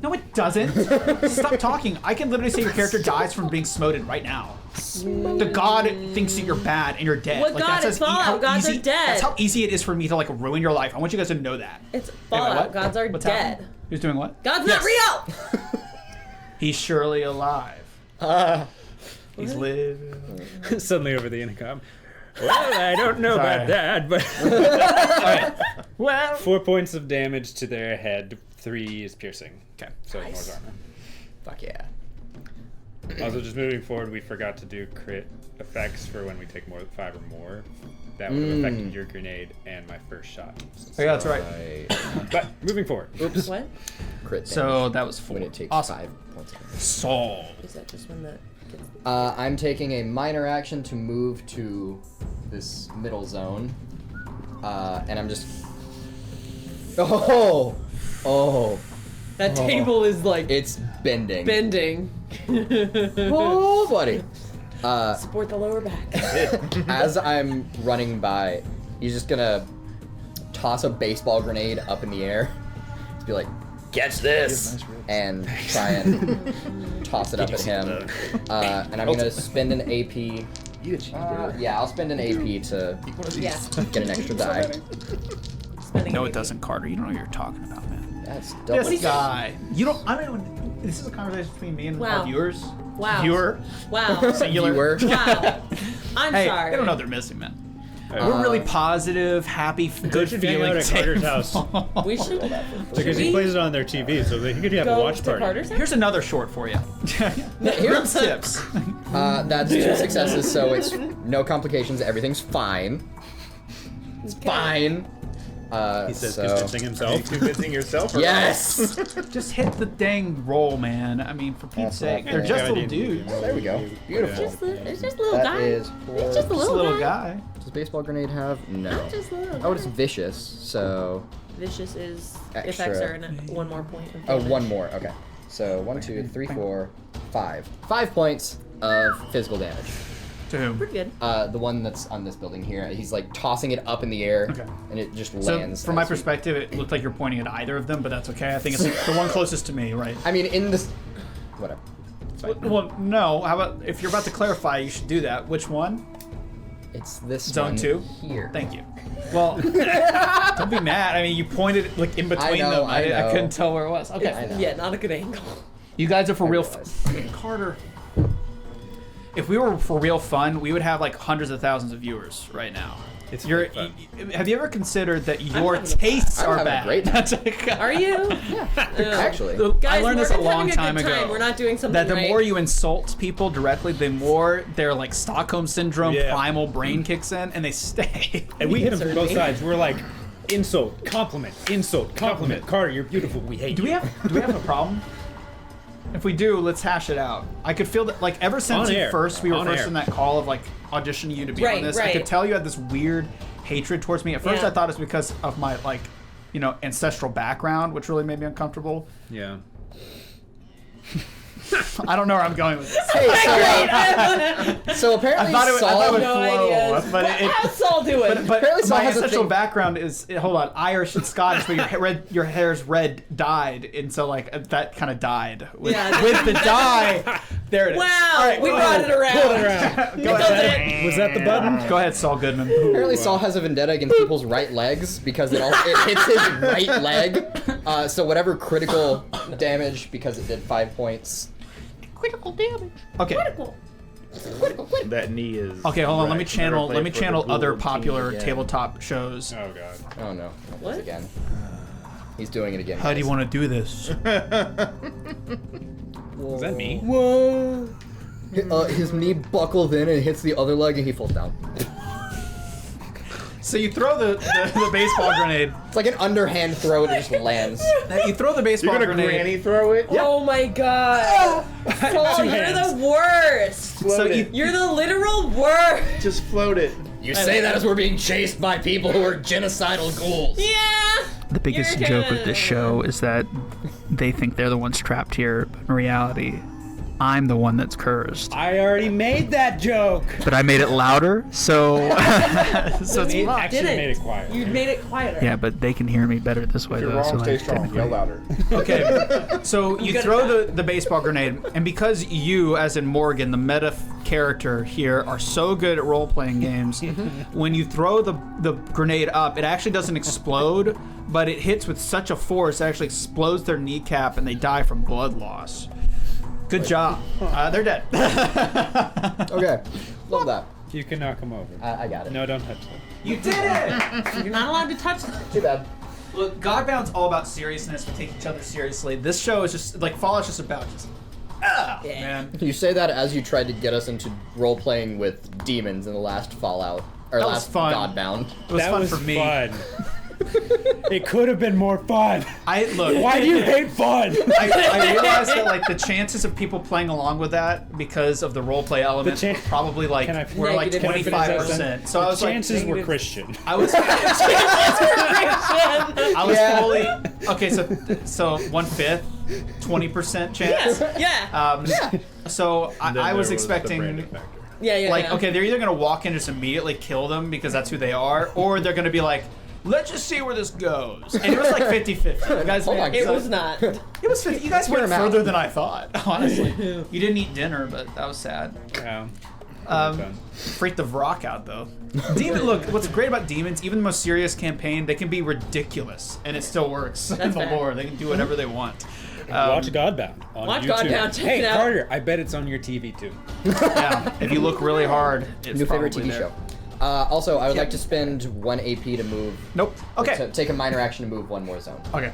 No, it doesn't. Stop talking. I can literally say your character dies from being smoted right now. The god thinks that you're bad and you're dead. What god? It's Fallout. Gods are dead. That's how easy it is for me to like ruin your life. I want you guys to know that. It's Anyway, Fallout. what? Gods are What's dead. happening? Who's doing what? God's Yes. not real. He's surely alive. He's living. Suddenly over the intercom. Well, I don't know Sorry. about that, but Alright. Well. 4 points of damage to their head. 3 is piercing. Okay. So more armor. Fuck yeah. Also, just moving forward, we forgot to do crit effects for when we take more 5 or more. That would have affected your grenade and my first shot. Oh, yeah, that's right. But moving forward. Oops. What? Crit damage. So that was 4. When it takes Awesome. 5 points. Solved. Is that just when that gets... I'm taking a minor action to move to this middle zone. And I'm just... Oh! That table is like It's bending. bending. Oh, buddy. Support the lower back. As I'm running by, he's just gonna toss a baseball grenade up in the air. Just be like, catch this! And try and toss it up at him. And I'm gonna spend an AP. Eat a cheeseburger. Yeah, I'll spend an AP to Yeah. get an extra die. Spending No, a- it doesn't, Carter. You don't know what you're talking about, man. That's double. This guy. You don't. I mean, this is a conversation between me and Wow. our viewers. Wow. Viewer. Wow. Singular. Viewer. Wow. I'm Hey, sorry. they don't know they're missing, man. We're really positive, happy, good should hang feeling. out at Carter's house. We should Because he we plays it on their TV, so he could have a go watch to party. Carter's house. Here's another short for you. Grimm's tips. That's 2 successes, so it's no complications. Everything's fine. It's fine. He says, so... convincing Are you himself. convincing yourself? Or Yes! Just hit the dang roll, man. I mean, for Pete's That's sake, not they're fair. just Yeah, I little didn't- dudes. There we go. Beautiful. It's just a little That guy. is It's just a Just a little, little guy. guy. Does baseball grenade have? No. Just a little Oh, it's guy. vicious, so... Vicious is Extra. effects are in one more point. Of Oh, damage. 1 more. Okay. So 1, 2, 3, 4, 5. 5 points of physical damage. To whom? Pretty good. The one that's on this building here. He's like tossing it up in the air, Okay. and it just So, lands. from my as- perspective, it looked like you're pointing at either of them, but that's okay. I think it's the one closest to me, right? I mean, in this. Whatever. Well, no. How about if you're about to clarify, you should do that. Which one? It's this Zone one 2? here. Thank you. Well, don't be mad. I mean, you pointed like in between know, them. I I know. couldn't tell where it was. Okay. I know. Yeah, not a good angle. You guys are for I real. realize. Carter. If we were for real fun, we would have like hundreds of thousands of viewers right now. It's You're, fun. have you ever considered that your having a tastes I'm are having a bad? great time. That's like, Are you? Actually. Guys, I learned this a Morgan's long having a time good ago. time. We're not doing something that the right. more you insult people directly, the more their like Stockholm syndrome Yeah. primal brain kicks in, and they stay. And we hit him from both Certainly. sides. We're like, insult, compliment, compliment. Carter, you're beautiful. We hate Do you. we have a problem? If we do, let's hash it out. I could feel that, like, ever since On air. we were On first air. in that call of like auditioning you to be Right, on this, I right. could tell you had this weird hatred towards me. At first, Yeah. I thought it was because of my like, you know, ancestral background, which really made me uncomfortable. Yeah. I don't know where I'm going with this. Hey, so apparently I thought it would No flow, ideas. but How's Saul doing? But Apparently Saul my has a ancestral thing- background is hold on, Irish and Scottish, but your hair's red dyed, and so like that kind of died with, Yeah. with the dye. There it is. Wow, All right, we go brought ahead. it around. Pull it around. Go ahead. Was that the button? Go ahead, Saul Goodman. Apparently Saul has a vendetta against people's right legs because it hits his right leg. So whatever critical damage, because it did 5 points. Critical damage. Okay. That knee is. Okay, hold on. Let me right. channel. Never Let me play for the channel Ghoul other team popular again. tabletop shows. Oh god. Oh no. What? Again. He's doing it again. How do you want to do this? Is that me? Whoa. His knee buckles in and hits the other leg and he falls down. So you throw the baseball grenade. It's like an underhand throw and it just lands. You throw the baseball You're gonna grenade. granny throw it? Oh my god. Saul, Two you're hands. the worst. So Float you, it. You're the literal worst. Just float it. You say that as we're being chased by people who are genocidal ghouls. Yeah. the biggest You're joke with gonna- this show is that they think they're the ones trapped here, but in reality, I'm the one that's cursed. I already made that joke. But I made it louder, so so it's It fine. actually Didn't. made it quiet. You made it quieter. Yeah, but they can hear me better this way, If you're though. wrong, so stay like, strong. technically- Yell louder. Okay, so you good throw at the baseball grenade, and because you, as in Morgan, the meta character here, are so good at role-playing games, when you throw the grenade up, it actually doesn't explode, but it hits with such a force it actually explodes their kneecap, and they die from blood loss. Good job. They're dead. Okay. Love that. You can knock him over. I got it. No, don't touch them. You did it! You're not allowed to touch them. Too bad. Look, Godbound's all about seriousness. We take each other seriously. This show is just like Fallout's just about man. You say that as you tried to get us into role playing with demons in the last Fallout or That was last fun. Godbound. It was That fun was for me. fun. It could have been more fun. I look. Why do you hate fun? I realized that like the chances of people playing along with that because of the roleplay element chan- were probably like Can I- were like Negative. Can I finish that 25%. So I was like, Chances were negative. Christian. I was I was Yeah. fully okay. So 1/5, 20% chance. Yeah. So Then I was there expecting. the Brandon factor. Yeah. Like, okay, they're either gonna walk in and just immediately kill them because that's who they are, or they're gonna be like, let's just see where this goes. And it was like 50-50. You guys, Hold on, It so- was not. it was 50. You guys Hear went him out. further than I thought, honestly. You didn't eat dinner, but that was sad. Yeah. Freaked the Vrock out though. Demon, look, what's great about demons, even the most serious campaign, they can be ridiculous, and it still works in That's the fair. lore. They can do whatever they want. Watch Godbound on Watch YouTube. Godbound, check Hey, it out. Carter, I bet it's on your TV too. Yeah, if you look really hard, it's New favorite probably TV there. show. Also, I would like to spend 1 AP to move. Nope. Okay. To take a minor action to move one more zone. Okay.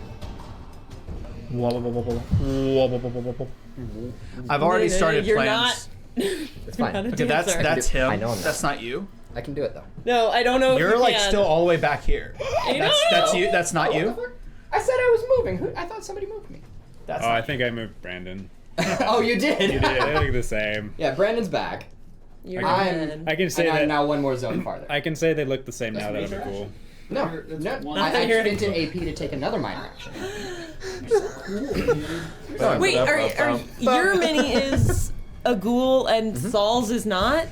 I've already started You're plans. It's fine. not a Okay, that's dancer. him. I know I'm not. That's not you. I can do it though. No, I don't know. if You're you like can. still all the way back here. I That's know. you. That's not What the you. fuck? I said I was moving. I thought somebody moved me. That's Oh, not I think I moved Brandon. Oh, you did. You did. They look the same. Yeah, Brandon's back. You're I'm- dead. I can say And I'm that. now one more zone farther. I can say they look the same now that I'm major a ghoul. No, I You're- spent an AP to take another minor action. Wait, are your mini is a ghoul and Mm-hmm. Saul's is not?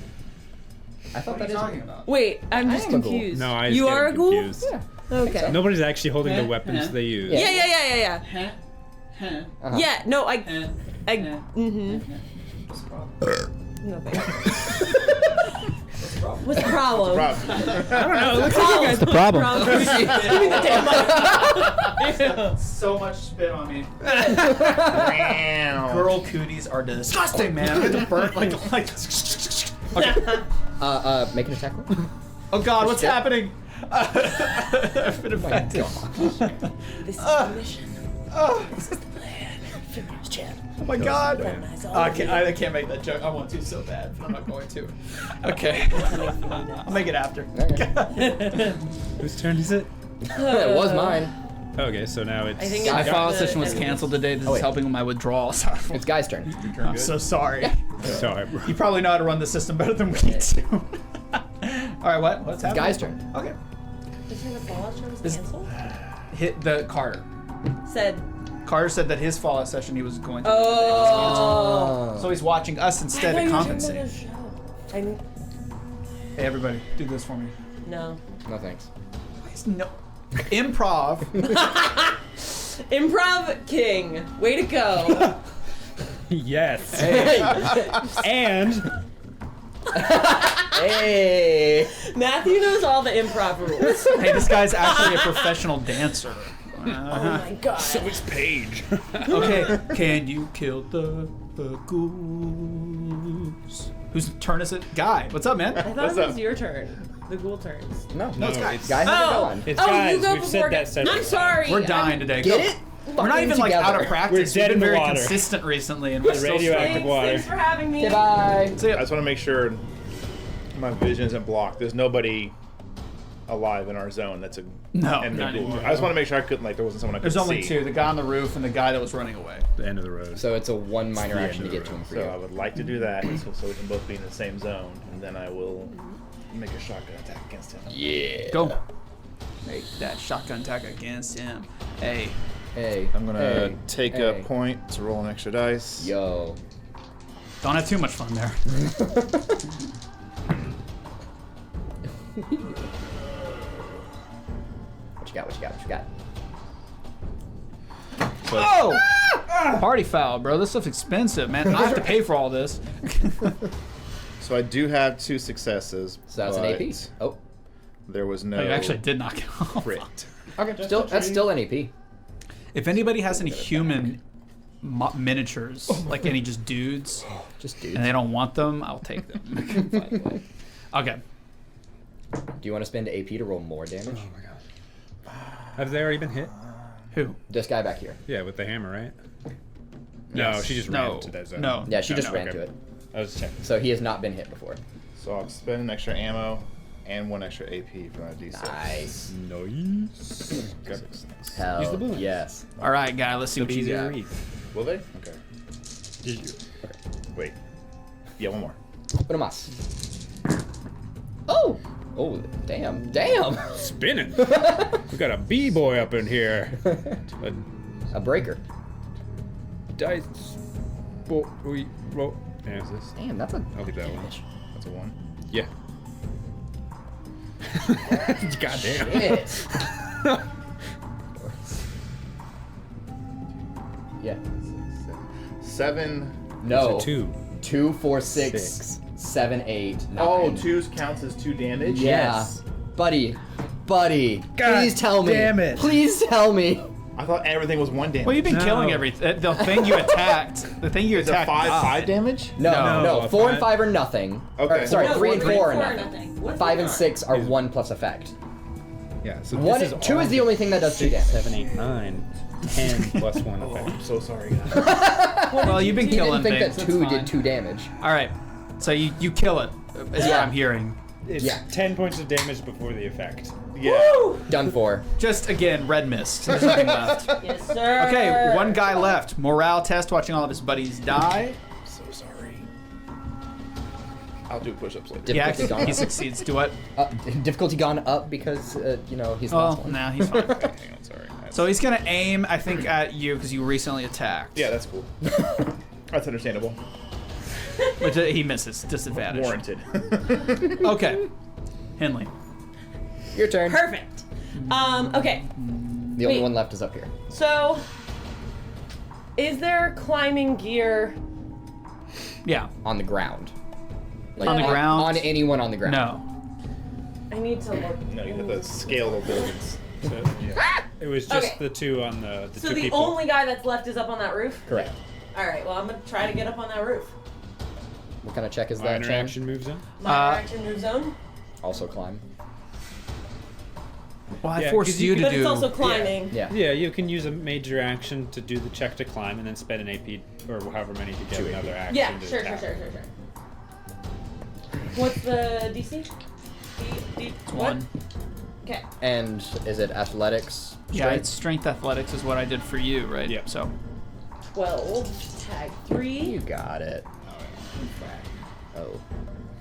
I thought that is. about? Wait, I'm just am a ghoul. confused. No, I was You are a getting ghoul? confused. Yeah. Okay. Nobody's actually holding the weapons they use. Yeah. Yeah. Uh-huh. Yeah, no, mm-hmm. No thanks. What's the problem? I don't know. It looks like Problem. you guys. The problem. Give me the damn mic. So much spit on me. Girl cooties are disgusting, man. I get burnt like. Okay. Make an attack roll. Oh God, what's Shit. happening? I've been affected. This is the mission. Oh, Fingers champ. oh my God. Feminize all I of you. can't make that joke. I want to so bad, but I'm not going to. Okay. I'll make it after. Whose turn is it? It was mine. Okay, so now it's. I think My it's follow the session was enemies. canceled today. This Oh, is wait. helping with my withdrawal. So It's Guy's turn. I'm so sorry. Sorry, bro. You probably know how to run the system better than we do. All right, what's It's happening? Guy's turn. Okay. Did you say the Fallout show was This- canceled? Hit the Carter. Said Carter said that his fallout session he was going to. Oh. So he's watching us instead to compensate. Hey, Hey, everybody, do this for me. no. No thanks. Please, no. Improv. Improv king. Way to go. Yes. Hey. And Hey. Matthew knows all the improv rules. Hey, this guy's actually a professional dancer. Oh my god. so is Paige. Okay, can you kill the ghouls? Whose turn is it? Guy, what's up, man? I thought What's it was up? your turn. The ghoul turns. No, it's guys. it's, Guy, how's it Oh. going? it's Oh, guys. you go We've before said that several I'm times. sorry. We're dying today. Get Go. it? We're not even like out of practice. We're dead We've in been the very water. consistent recently, and we're The still radioactive struggling. water. Thanks for having me. Goodbye. So, I just want to make sure my vision isn't blocked. There's nobody alive in our zone. That's a No, enemy not ghoul. anymore. I just want to make sure I couldn't there wasn't someone I could there's only see. two: the guy on the roof and the guy that was running away. The end of the road. So it's a one minor the action to end of get the to him for So I you. would like to do that so we can both be in the same zone, and then I will make a shotgun attack against him. Yeah. Go. Make that shotgun attack against him. Hey. Hey. I'm gonna hey, take hey. a point to roll an extra dice. Yo. Don't have too much fun there. What you got? What you got? What you got? Oh! Party foul, bro. This stuff's expensive, man. I have to pay for all this. So I do have 2 successes. So that's an but AP. Oh. There was no I actually did not get off. crit. Okay. Still, that's still an AP. If anybody has any human miniatures, like any just dudes, Just dude. and they don't want them, I'll take them. Okay. Do you want to spend AP to roll more damage? Oh my god. Have they already been hit? Who? This guy back here. Yeah, with the hammer, right? No, Yes. she just No. ran to that zone. No. Yeah, she No, just no, ran okay. to it. I was checking. So he has not been hit before. So I'll spend an extra ammo and 1 extra AP for my D6. Nice. Nice. Hell Use the blue one. yes. All right, guy. Let's see It'll what be you easier to got. read. Will they? Okay. Did you? Wait. Yeah, one more. Uno más. Oh! Oh, damn. Damn! Spinning. We got a B-boy up in here. A breaker. Dice. We roll. Yeah, is this? Damn, that's a I'll leave that one. damage. That's a 1. Yeah. Goddamn. Shit. Yeah. 7. No. It's a 2. 2, 4, 6, Six. 7, 8, 9. Oh, 2 counts as 2 damage? Yeah. Yes. Buddy. God, please tell me. damn it. Please tell me. I thought everything was 1 damage. Well, you've been No. killing everything. The thing you attacked. The thing you Is it attacked. 5 damage? No, No, no. 4 and five. 5 are nothing. Okay. Or, sorry, No, 3 and 4 are are nothing. What's 5 and more? 6 are 1 plus effect. Yeah, so One, this is 2 is the only thing that does 2 damage. 7, 8, 9, 10 plus 1 Oh, effect. I'm so sorry, guys. Well, you've been He killing didn't think things. that 2 That's did fine. 2 damage. All right. So you kill it, is what Yeah. I'm hearing. It's Yeah. 10 points of damage before the effect. Yeah. Done for. Just again, red mist. There's nothing left. Yes, sir. Okay, one guy left. Morale test, watching all of his buddies die. So sorry. I'll do push-ups later. Difficulty Yeah, gone he up. succeeds. Do what? Difficulty gone up because, he's Oh, lost one. nah, he's fine. Hang on, sorry. So he's gonna aim, I think, at you because you recently attacked. Yeah, that's cool. That's understandable. Which he misses. Disadvantage. Warranted. Okay. Henley. Your turn. Perfect. Okay. The only Wait. one left is up here. So, is there climbing gear? Yeah. On the ground. Like, On the ground? On anyone on the ground. No. I need to look. No, you have to scale the buildings. So, yeah. It was just Okay. the 2 on the So 2 the people. only guy that's left is up on that roof? Correct. All right, well, I'm going to try to get up on that roof. What kind of check is that, Minor Chan? action moves in. My action move zone. Also climb. Well, I Yeah, forced 'cause you you to But do. it's also climbing. Yeah. Yeah, you can use a major action to do the check to climb and then spend an AP or however many to get 2 another action Yeah, to sure. attack. What's the DC? One. Okay. And is it athletics? Yeah, strength? it's strength athletics is what I did for you, right? Yep. So 12, tag 3, You got it. Oh.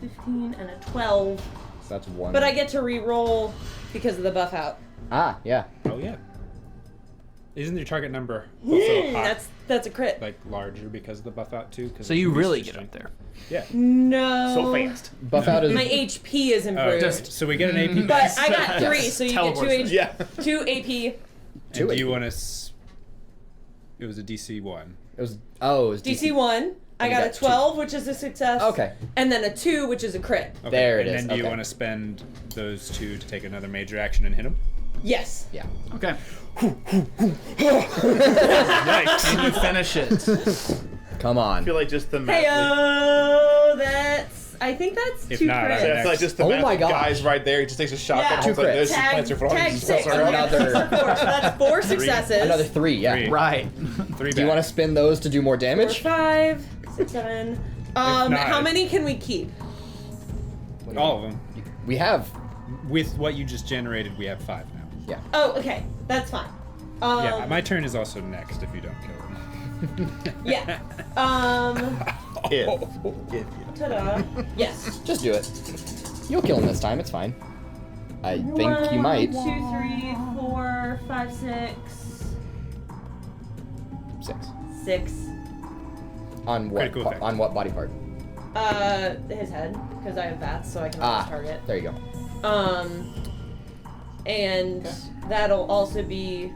15, and a 12. So that's 1. But I get to re-roll because of the buff out. Ah, yeah. Oh yeah. Isn't your target number also high, That's a crit. like larger because of the buff out too? So you really get up there. Yeah. No. So fast. Buff out is My HP is improved. So we get an AP. But I got 3, Yes. so you Teleports get 2 Yeah. 2 AP. And do you want to? It was a DC 1. it was DC 1. I You got got a two. 12, which is a success. Okay. And then a 2, which is a crit. Okay. There it and is, then do you okay. want to spend those 2 to take another major action and hit him? Yes. Yeah. Okay. Yikes! And you finish it. Come I on. feel like just the Heyo, I think that's If 2 not, crits. I I feel like just the Oh math my of gosh. guys right there. He just takes a shotgun, Yeah. holds like Two this, and Tag, plants it for all. tag Just 6. pulls it around. Another- So that's 4 successes. Another 3, yeah. 3. Right. 3 Do you want to spin those to do more 4, damage? 5, 6, 7. not- How many can we keep? All of them. We have. With what you just generated, we have 5 now. Yeah. Oh, okay. That's fine. Yeah, my turn is also next if you don't kill him. Yeah. If Ta-da. Yes. Just do it. You'll kill him this time. It's fine. I think you might. 1, 2, 3, 4, 5, 6. 6. 6. On what? Critical effect. On what body part? His head, because I have bats, so I can always target. There you go. And that'll also be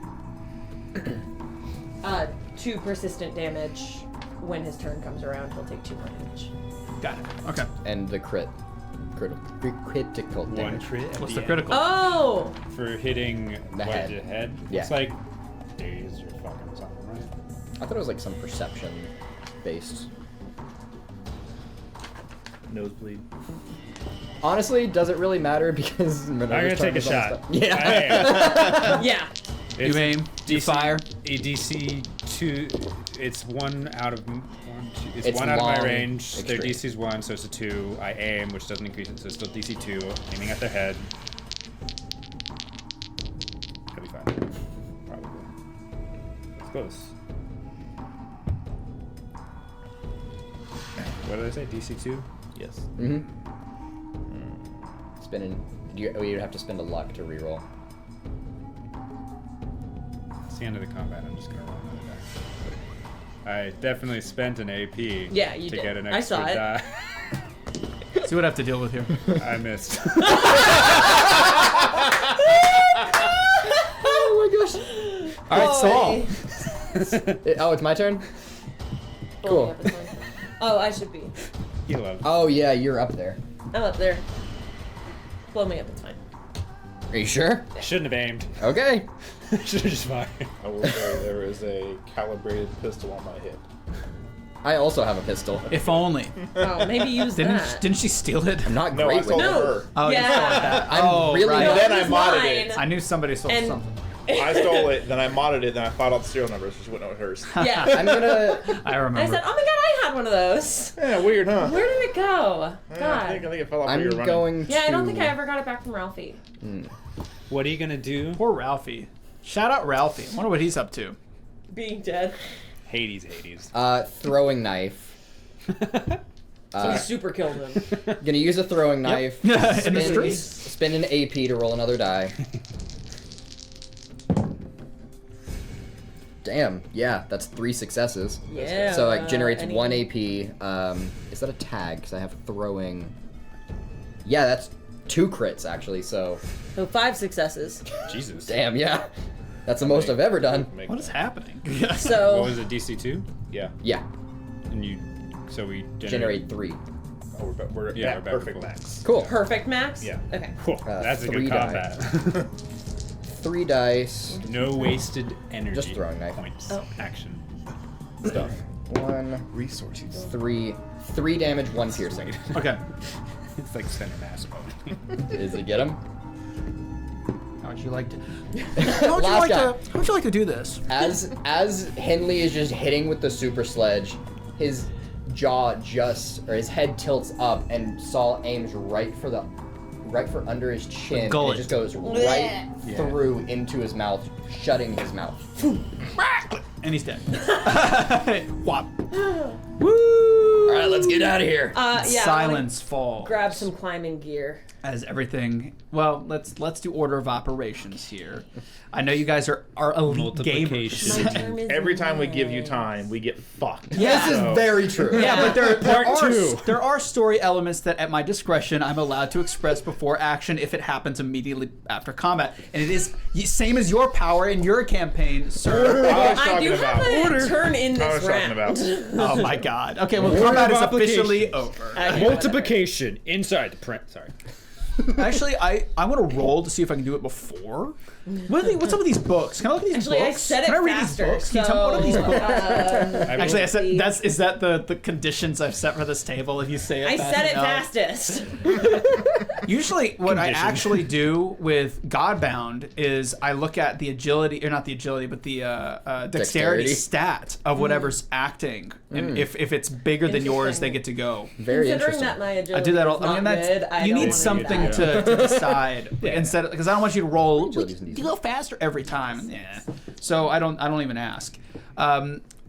2 persistent damage when his turn comes around. He'll take 2 more damage. Got it. Okay. And the critical One damage. crit. at What's the Oh! the critical? For hitting The head. the head. Yeah. It's like days or fucking something, right? I thought it was like some perception based. nosebleed. Honestly, does it really matter because I'm gonna take a shot. Yeah. Yeah. You aim, you fire. A DC 2. It's 1 out of 1. It's It's 1 out of my long, range. Their extreme. DC is 1, so it's a 2. I aim, which doesn't increase it, so it's still DC 2. Aiming at their head. That'll be fine. Probably. It's close. What did I say? DC 2? Yes. Mm-hmm. Spinning. You'd have to spend a luck to reroll. It's the end of the combat. I'm just gonna roll another die. I definitely spent an AP. Yeah, you to did. get an I extra saw it. die. See what I have to deal with here. I missed. Oh my gosh. All right, Saul. Oh, it's my turn? Cool. Oh, I should be. You love. Oh yeah, you're up there. I'm up there. Blow me up, it's fine. Are you sure? Shouldn't have aimed. Okay. Should have just fired. I will say there is a calibrated pistol on my hip. I also have a pistol. If only. Oh, maybe use that. Didn't she steal it? I'm not No, I great stole with it. her. Oh, you stole Yeah. that. I'm Oh, really right. No, Then it I was modded mine. it. I knew somebody stole And- something. I stole it, then I modded it, then I thought out the serial numbers, so she wouldn't know it was hers. Yeah. I'm gonna. I I remember. said, oh my god, I had one of those. Yeah, weird, huh? Where did it go? I God. think it fell off I'm where you were running. going to. Yeah, I don't think I ever got it back from Ralphie. What are you gonna do? Poor Ralphie. Shout out Ralphie. Wonder what he's up to. Being dead. Hades. Throwing knife. So he super killed him. Gonna use a throwing knife. In the spin- streets. Spin an AP to roll another die. Damn, yeah, that's 3 successes. Yeah. So it generates any- 1 AP. Is that a tag? Because I have throwing. Yeah, that's 2 crits actually. So So 5 successes. Jesus. damn, yeah, that's the most I've ever done. Make- What is happening? So What was it? DC 2? Yeah. Yeah, And you. So we generate 3. Oh, we're Yeah, at we're back perfect to full. max. Cool. perfect max? Yeah. Okay. Cool. That's a 3 good die. combat. 3 dice. No wasted energy. Just throwing knife. Points. Oh. Action. Stuff. 1, Resources. 3 damage, 1 piercing. Okay. It's like center mass. Does it get him? How would you like to? How would Last guy. How would you like to do this? As Henley is just hitting with the super sledge, his jaw his head tilts up, and Saul aims right for under his chin. And gullet. it just goes right through into his mouth, shutting his mouth. And he's dead. Whop. Woo! All right, let's get out of here. Silence falls. Grab some climbing gear. As everything. Well, let's do order of operations here. I know you guys are elite gamers. My term is Every time we give you nice. time, we get fucked. This is very true. Yeah, but two. there are story elements that, at my discretion, I'm allowed to express before action if it happens immediately after combat, and it is same as your power in your campaign, sir. I do have a turn in I this was talking round. about. Oh my God. Okay, well, Order combat of is officially obligations. over. Multiplication inside the print. Sorry. Actually, I want to roll to see if I can do it before. What's up with these books? Can I look at these Actually, books? I said it Can I read faster. these books? Can you tell me what are these books? Actually, I said is that the conditions I've set for this table? If you say it, I fast said it enough. fastest. Usually, what I actually do with Godbound is I look at the agility, or not the agility, but the dexterity stat of whatever's acting, and if it's bigger than yours, they get to go. Very Considering interesting. that my agility I do that all. is not I mean, that's good, I you don't need wanna do something that. to decide instead of, because I don't want you to roll. Agility's an easy You go faster every time. Yeah. So I don't even ask.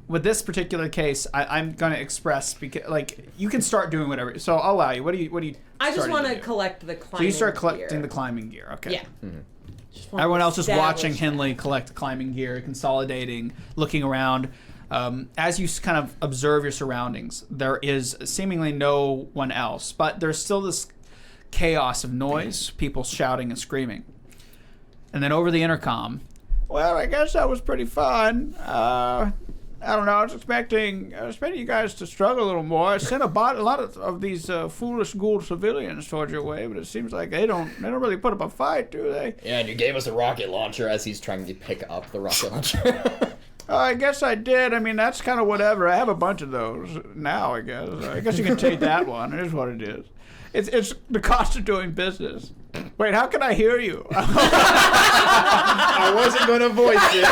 With this particular case, I'm gonna express because you can start doing whatever. So I'll allow you. What do you? I just want to do? collect the climbing So you start gear. collecting the climbing gear. Okay. Yeah. Just wanna Everyone else is watching establish Henley collect climbing gear, consolidating, looking around. As you kind of observe your surroundings, there is seemingly no one else, but there's still this chaos of noise, people shouting and screaming. And then over the intercom, well, I guess that was pretty fun. I don't know. I was expecting you guys to struggle a little more. I sent a lot of these foolish ghoul civilians towards your way, but it seems like they don't really put up a fight, do they? Yeah, and you gave us a rocket launcher as he's trying to pick up the rocket launcher. I guess I did. I mean, that's kind of whatever. I have a bunch of those now, I guess. I guess you can take that one. It is what it is. It's the cost of doing business. Wait, how can I hear you? I wasn't going to voice it.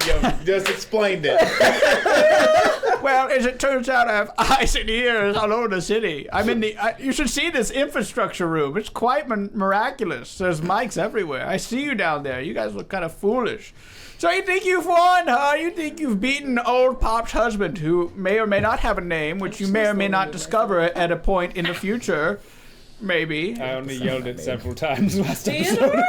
You just explained it. Well, as it turns out, I have eyes and ears all over the city. I'm in you should see this infrastructure room. It's quite miraculous. There's mics everywhere. I see you down there. You guys look kind of foolish. So you think you've won, huh? You think you've beaten old Pop's husband, who may or may not have a name, which you may or may not discover at a point in the future. Maybe. I only yelled it several times last Theodore? episode.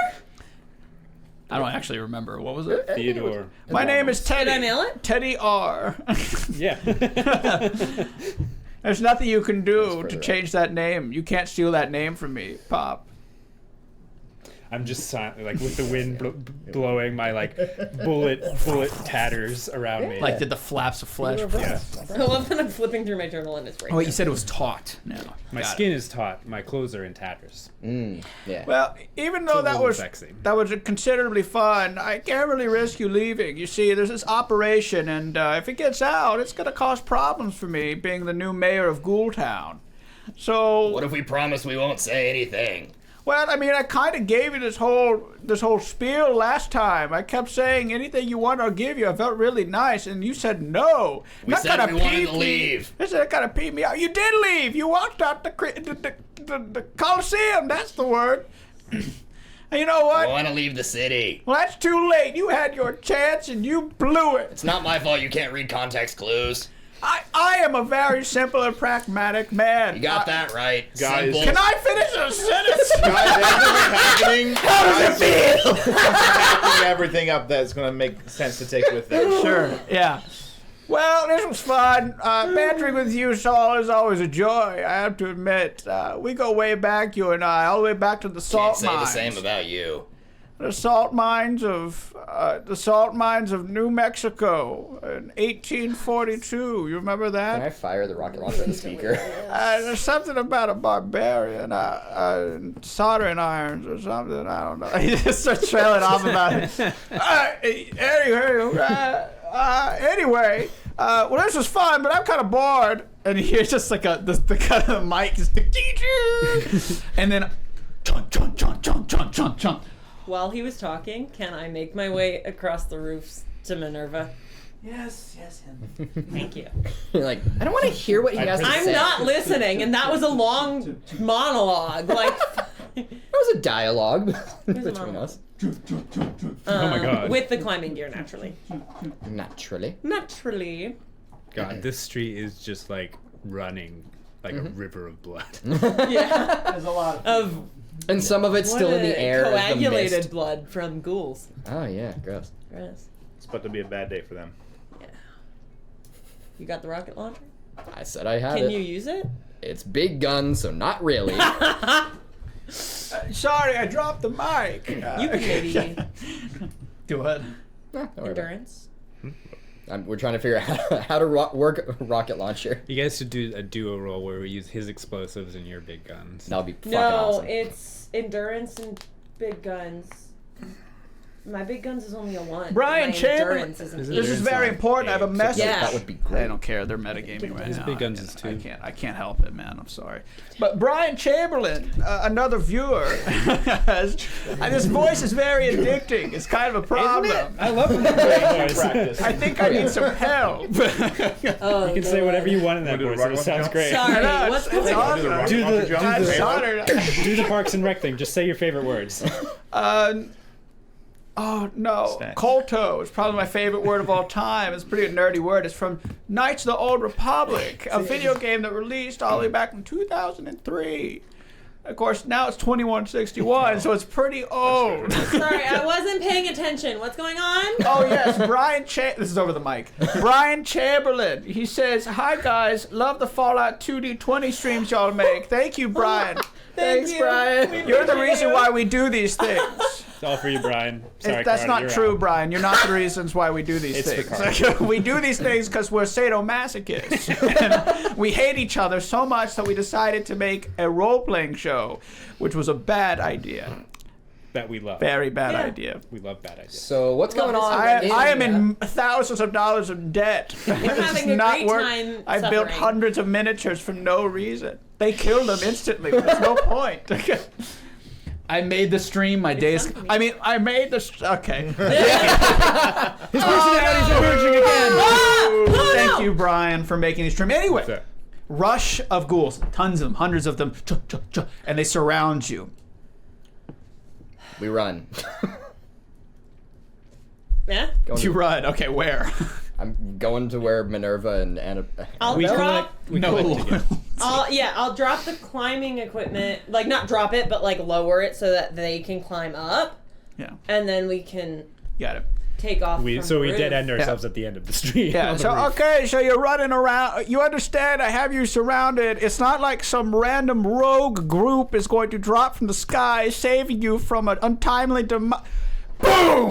I don't actually remember. What was it? Theodore. My name is Teddy. Did I nail it? Teddy R. Yeah. There's nothing you can do to change that name. You can't steal that name from me, Pop. I'm just silent, with the wind blowing my bullet tatters around me. Did the flaps of flesh. Yeah. I love that I'm flipping through my journal and it's right Oh, wait, there. you said it was taut. No. My Got skin is taut. My clothes are in tatters. Yeah. Well, even though It's a that little was sexy. considerably fun, I can't really risk you leaving. You see, there's this operation, and if it gets out, it's going to cause problems for me, being the new mayor of Ghoultown. So, What if we promise we won't say anything? well, I mean, I kind of gave you this whole spiel last time. I kept saying anything you want, I'll give you. I felt really nice, and you said no. We said we wanted to leave. This kind of peed me out. You did leave. You walked out the Coliseum. That's the word. And you know what? I want to leave the city. Well, that's too late. You had your chance and you blew it. It's not my fault you can't read context clues. I am a very simple and pragmatic man. You got that right. Guys. Simple. Can I finish a sentence? Guys, everything's happening. How does it feel? Packing everything up that's going to make sense to take with them. Sure, yeah. Well, this was fun. Bantering with you, Saul, is always a joy, I have to admit. We go way back, you and I, all the way back to the Can't salt say mines. the same about you. The salt mines of New Mexico in 1842. You remember Can that? I fire the rocket launcher at the speaker? There's something about a barbarian, soldering irons or something. I don't know. He just starts trailing off about it. Anyway, well, this was fun, but I'm kind of bored. And you hear just the kind of mic just and then chunk. While he was talking, can I make my way across the roofs to Minerva? Yes. Thank you. You're like, I don't want to hear what he has to say. I'm not listening, and that was a long monologue. That was a dialogue a between monologue. us. Oh my god. With the climbing gear, naturally. Naturally. Naturally. God, this street is just like running like a river of blood. Yeah. There's a lot Of And some of it's still in the air. as the coagulated mist. blood from ghouls. Oh yeah, gross. Gross. It's about to be a bad day for them. Yeah. You got the rocket launcher? I said I had Can it. you use it? It's big gun, so not really. Sorry, I dropped the mic. You can maybe Do it. Don't worry about it. endurance. We're trying to figure out how to work a rocket launcher. You guys should do a duo roll where we use his explosives and your big guns. That'll be fucking No, awesome. it's endurance and big guns. My big guns is only a 1. Brian My Chamberlain. endurance is an This This is 8. very important. I have a message. Yeah. That would be great. I don't care. They're metagaming right His now. big guns I is can't- too. I can't help it, man. I'm sorry. But Brian Chamberlain, another viewer, this voice is very addicting. It's kind of a problem. I love when you voice. Practice. I think I need some help. Oh, You can say whatever you want in that Wanna do voice. the It rocket sounds jump? great. Sorry, I know, what's it's going on? awesome. Do the- I'm do the- sorry. Do the Parks and Rec thing. Just say your favorite words. Oh no, Snatch. Kolto is probably my favorite word of all time. It's a pretty nerdy word. It's from Knights of the Old Republic, a video game that released all the way back in 2003. Of course, now it's 2161, so it's pretty old. Sorry, I wasn't paying attention. What's going on? Oh yes, this is over the mic. Brian Chamberlain. He says, "Hi guys, love the Fallout 2D20 streams y'all make. Thank you, Brian. Thanks, you. Brian. You're the reason why we do these things." It's all for you, Brian. Sorry, That's Carter, not you're true, out. Brian. You're not the reasons why we do these It's the things. We do these things because we're sadomasochists. And we hate each other so much that we decided to make a role-playing show, which was a bad idea. That we love. Very bad Yeah. idea. We love bad ideas. So what's Love going this. on? I am in thousands of dollars of debt. We're having a great time I built suffering. hundreds of miniatures for no reason. They killed them instantly. There's no point. I made the stream. My days. I mean, I made the. Okay. His personality's emerging again. Thank you, Brian, for making the stream. Anyway, So, rush of ghouls, tons of them, hundreds of them, and they surround you. We run. Yeah? Going You to- run. Okay, where? I'm going to where Minerva and Anna. I'll we drop. collect together. I'll drop the climbing equipment. Like, not drop it, but like lower it so that they can climb up, Yeah, and then we can got it. take off. We from the dead roof. end ourselves at the end of the street. Yeah, on the so roof. okay, so you're running around. You understand? I have you surrounded. It's not like some random rogue group is going to drop from the sky, saving you from an untimely demise. Boom!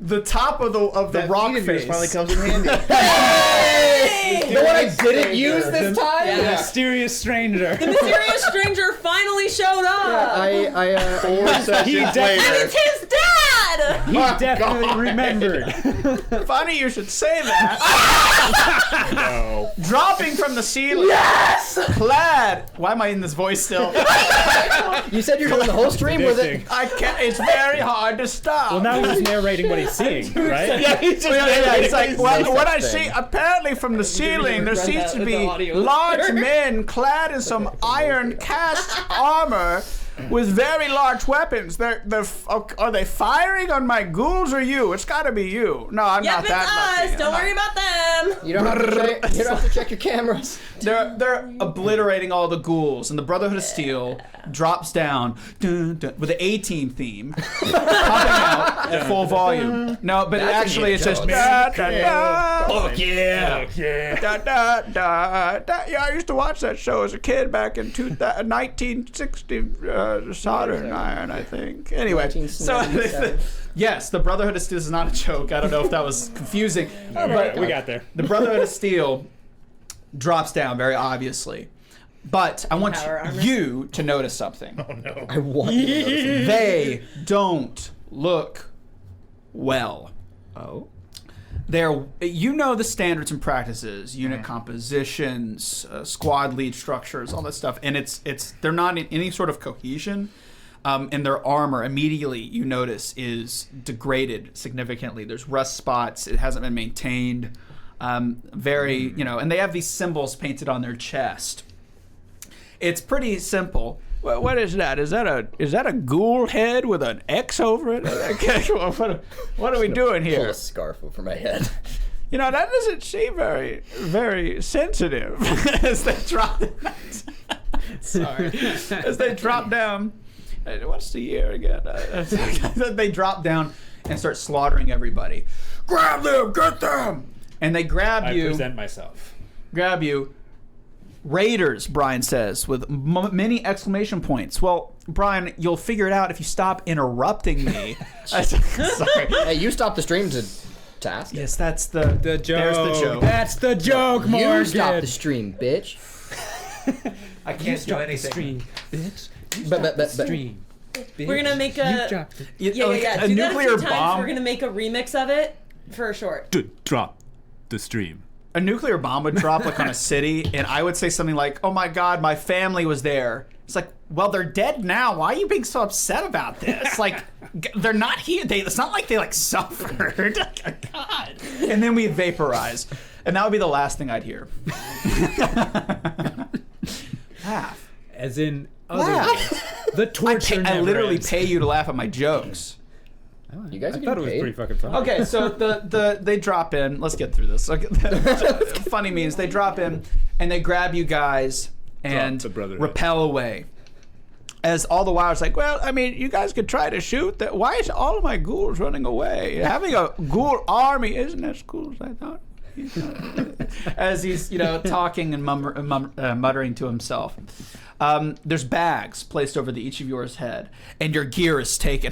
The top of the That rock Phoenix face. finally comes in handy. The one I didn't use this time. Yeah. Mysterious stranger. Mysterious stranger finally showed up. 4 sessions and later. it's his dad. He definitely remembered. Funny you should say that. No. Dropping from the ceiling. Yes! Clad. Why am I in this voice still? You said you're doing the whole stream with it. Addicting. I can't. It's very hard to stop. Well, now he's narrating what he's seeing, right? Yeah, it's like Well, what I thing. see. Apparently, from the ceiling, there run seems that to with be the audio. large men clad in some iron cast armor with very large weapons. Are they firing on my ghouls or you? It's got to be you. No, I'm Yep, not it's that lucky. us. Don't worry about them. You don't have to check, you don't have to check your cameras. They're obliterating all the ghouls, and the Brotherhood of Steel drops down dun, dun, with the A-Team theme pumping out at full volume. No, but That's actually a it's hit, just Joe. da, da, da, Fuck yeah. Yeah. da, da, da, da. Yeah, I used to watch that show as a kid back in 1960. Soldering Iron, I think. Anyway, so 1977. yes, the Brotherhood of Steel is not a joke. I don't know if that was confusing, but We got there. the Brotherhood of Steel drops down very obviously. But I want Power armor? you to notice something. Oh no. I want you to notice. They don't look well. Oh. They're, you know, the standards and practices, unit compositions, squad lead structures, all that stuff, and they're not in any sort of cohesion. And their armor immediately, you notice, is degraded significantly. There's rust spots. It hasn't been maintained. And they have these symbols painted on their chest. It's pretty simple. What is that? Is that a ghoul head with an X over it? What are we doing Pull here? a scarf over my head. You know, that doesn't seem very, very sensitive. As they drop as they drop down. What's the year again? They drop down and start slaughtering everybody. Grab them! Get them! And they grab you. I present myself. Grab you. Raiders, Brian says, with many exclamation points. Well, Brian, you'll figure it out if you stop interrupting me. Sorry. Hey, you stopped the stream to ask it. Yes, that's the joke. There's the joke. That's the joke, Morgan. You stopped the stream, bitch. I can't do anything. Stream, bitch. But Stream. Bitch. We're gonna make a A Do nuclear that a few times. bomb. We're gonna make a remix of it for a short. Drop the stream. A nuclear bomb would drop like on a city, and I would say something like, "Oh my God, my family was there." It's like, well, they're dead now. Why are you being so upset about this? Like, they're not here. It's not like they like suffered. God. And then we vaporize, and that would be the last thing I'd hear. Laugh. As in Laugh. the torture. I never literally ends. pay you to laugh at my jokes. You guys I are thought it getting was paid? pretty fucking fun. Okay, so they drop in. Let's get through this. Okay, funny means they drop in and they grab you guys and the brotherhood. repel away. As all the while it's like, well, I mean, you guys could try to shoot. That. Why is all of my ghouls running away? Having a ghoul army isn't as cool as I thought. As he's talking and muttering to himself. There's bags placed over each of yours head, and your gear is taken.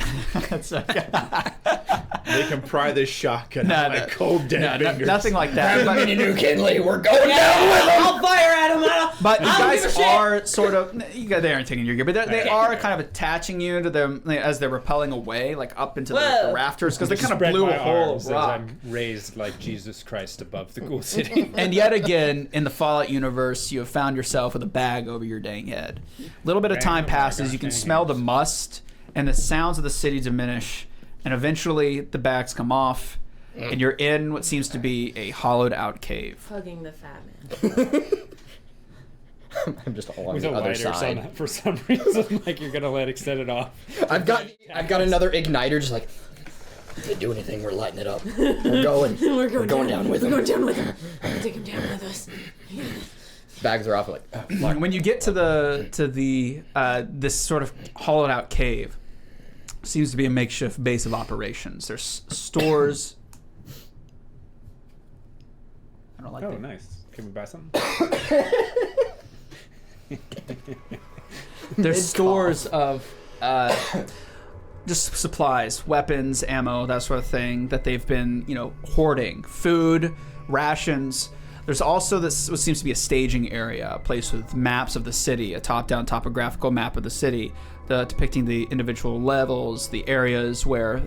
They can pry this shotgun out of my cold dead fingers. Nothing like that. But, McKinley, we're going down with them. I'll fire at him. but you I don't give a guys shit. are sort of, they aren't taking your gear, but they are kind of attaching you to them as they're repelling away, like up into the Whoa. rafters, because they kind of Spread blew my a hole arms of as rock. I'm raised like Jesus Christ above the ghoul city. And yet again, in the Fallout universe, you have found yourself with a bag over your dang head. A little bit of time passes. You can smell the must, and the sounds of the city diminish, and eventually the bags come off, and you're in what seems to be a hollowed-out cave. Hugging the fat man. I'm just along With the a other lighter side. for some reason, like you're gonna let it set it off. I've got another igniter, just like. If they do anything, we're lighting it up. We're going. We're going down with them. We're going down with him. Take him down with us. Bags are off. Like, oh, fuck. When you get to the this sort of hollowed out cave, seems to be a makeshift base of operations. There's stores. I don't like Oh, that. nice. Can we buy something? There's stores of just supplies, weapons, ammo, that sort of thing that they've been, hoarding. Food, rations. There's also this what seems to be a staging area, a place with maps of the city, a top-down topographical map of the city, depicting the individual levels, the areas where,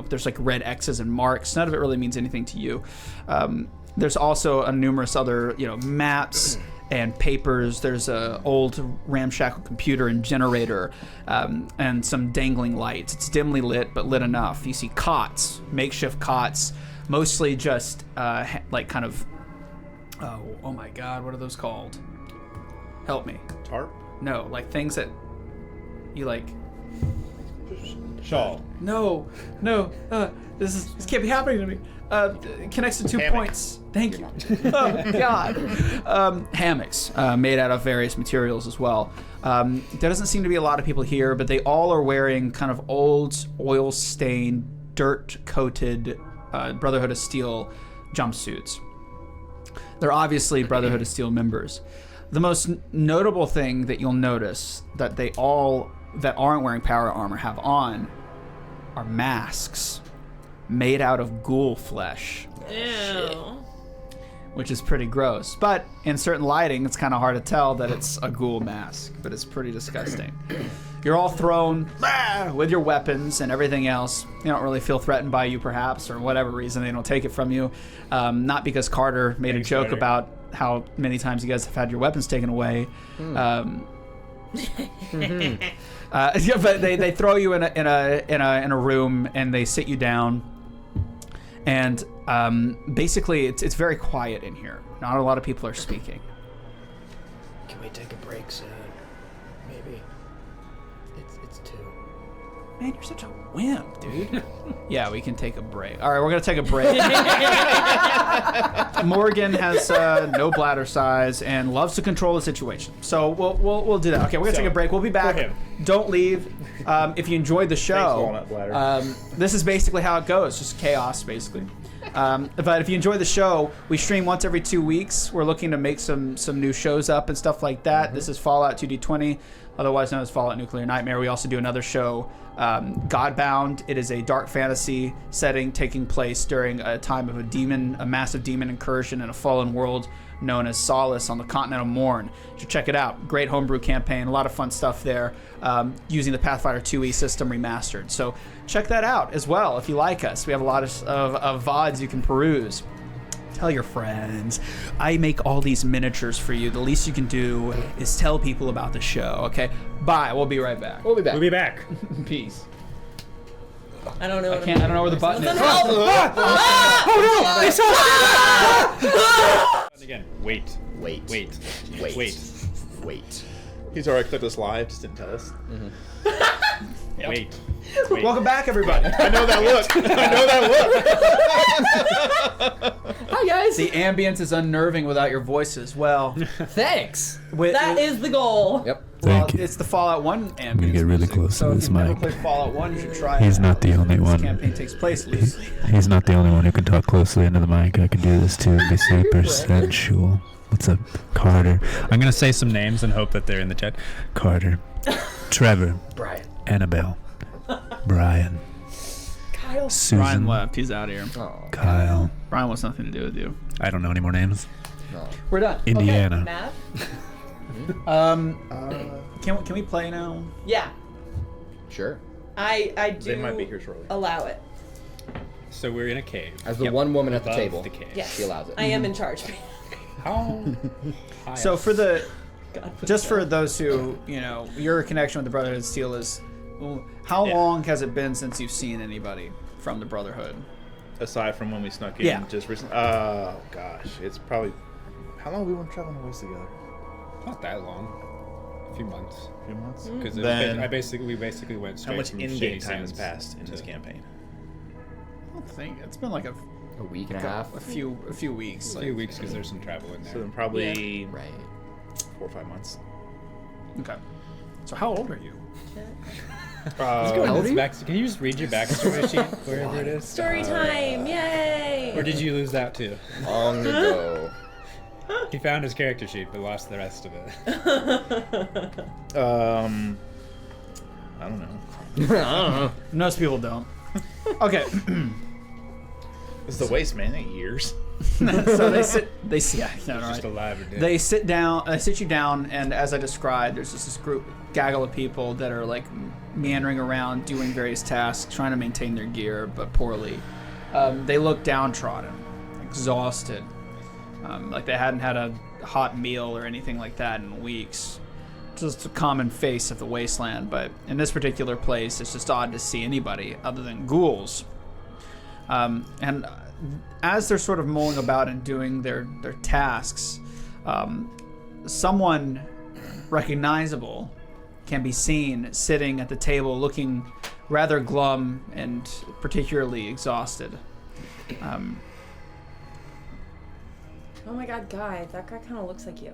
there's like red X's and marks. None of it really means anything to you. There's also numerous other, maps and papers. There's a old ramshackle computer and generator, and some dangling lights. It's dimly lit, but lit enough. You see cots, makeshift cots, mostly just like kind of. Oh my God! What are those called? Help me. Tarp? No, like things that you like. Shawl. No. This can't be happening to me. Connects to 2 Hammock. points. Thank you. Oh God. Hammocks made out of various materials as well. There doesn't seem to be a lot of people here, but they all are wearing kind of old, oil-stained, dirt-coated Brotherhood of Steel jumpsuits. They're obviously Brotherhood of Steel members. The most notable thing that you'll notice that they all that aren't wearing power armor have on are masks made out of ghoul flesh, Ew. which is pretty gross. But in certain lighting, it's kind of hard to tell that it's a ghoul mask, but it's pretty disgusting. You're all thrown with your weapons and everything else. They don't really feel threatened by you, perhaps, or whatever reason they don't take it from you. Not because Carter made a joke Carter. about how many times you guys have had your weapons taken away. Yeah, but they throw you in a room and they sit you down, and basically it's very quiet in here. Not a lot of people are speaking. Can we take a break soon? Maybe. It's 2. Man, you're such a wimp, dude. Yeah, we can take a break. All right, we're gonna take a break. Morgan has no bladder size and loves to control the situation, so we'll do that. Okay, we're gonna take a break. We'll be back. Don't leave. If you enjoyed the show, Thanks, Walnut Bladder. this is basically how it goes, just chaos, basically. But if you enjoy the show, we stream once every 2 weeks. We're looking to make some new shows up and stuff like that. This is Fallout 2D20, otherwise known as Fallout Nuclear Nightmare. We also do another show, Godbound. It is a dark fantasy setting taking place during a time of a massive demon incursion in a fallen world known as Solace on the Continental Morn. You should check it out. Great homebrew campaign, a lot of fun stuff there, using the Pathfinder 2e system remastered. So check that out as well if you like us. We have a lot of VODs you can peruse. Tell your friends. I make all these miniatures for you. The least you can do is tell people about the show, okay? Bye. We'll be right back. We'll be back. We'll be back. Peace. I don't know. I don't know where the button is. Oh no! They saw it! Again. Wait. He's already clicked us live, just didn't tell us. Yep. Wait. Welcome back, everybody. I know that look. Hi guys. The ambience is unnerving without your voices. Well, Thanks. That is the goal. Yep. well, Thank you. it's the Fallout 1 ambience. I'm gonna get really music. close So to if this you've never mic. played Fallout 1, you should try He's it. not the only This one. campaign takes place loosely. He's not the only one who can talk closely into the mic. I can do this too and be super sensual. What's up, Carter? I'm gonna say some names and hope that they're in the chat. Carter, Trevor, Brian. Annabelle, Brian, Kyle. Susan, Brian left. He's out of here. Oh. Kyle. Brian wants nothing to do with you. I don't know any more names. No. We're done. Indiana. Matt? Can we play now? Yeah. Sure. I do They might be here shortly. allow it. So we're in a cave. As the one woman at the Above table, the cave. Yes. she allows it. I am in charge. How? So for the God, just for those who your connection with the Brotherhood of Steel is, how long has it been since you've seen anybody from the Brotherhood? Aside from when we snuck in just recently. Oh, gosh. It's probably... How long have we been traveling away together? Not that long. A few months. A few months? Because Then- we basically went straight How much from in-game Shady time has Sands passed in this to- campaign? I don't think it's been like A week and a half. a few weeks. A few weeks because there's some travel in So there. then probably Right. 4 or 5 months. Okay. So how old are you? Let's go How into old are this you? back. Can you just read your backstory sheet wherever it is? Story time! Yay! Or did you lose that too? Long ago. He found his character sheet but lost the rest of it. I don't know. I don't know. Most people don't. Okay. It's the waste, man. Ain't years. So they sit. Yeah, no, Just right. alive or dead. They sit down. Sit you down, and as I described, there's just this gaggle of people that are like meandering around, doing various tasks, trying to maintain their gear, but poorly. They look downtrodden, exhausted, like they hadn't had a hot meal or anything like that in weeks. Just a common face of the wasteland, but in this particular place, it's just odd to see anybody other than ghouls. And as they're sort of mulling about and doing their tasks, someone recognizable can be seen sitting at the table looking rather glum and particularly exhausted. Oh my god, Guy, that guy kind of looks like you.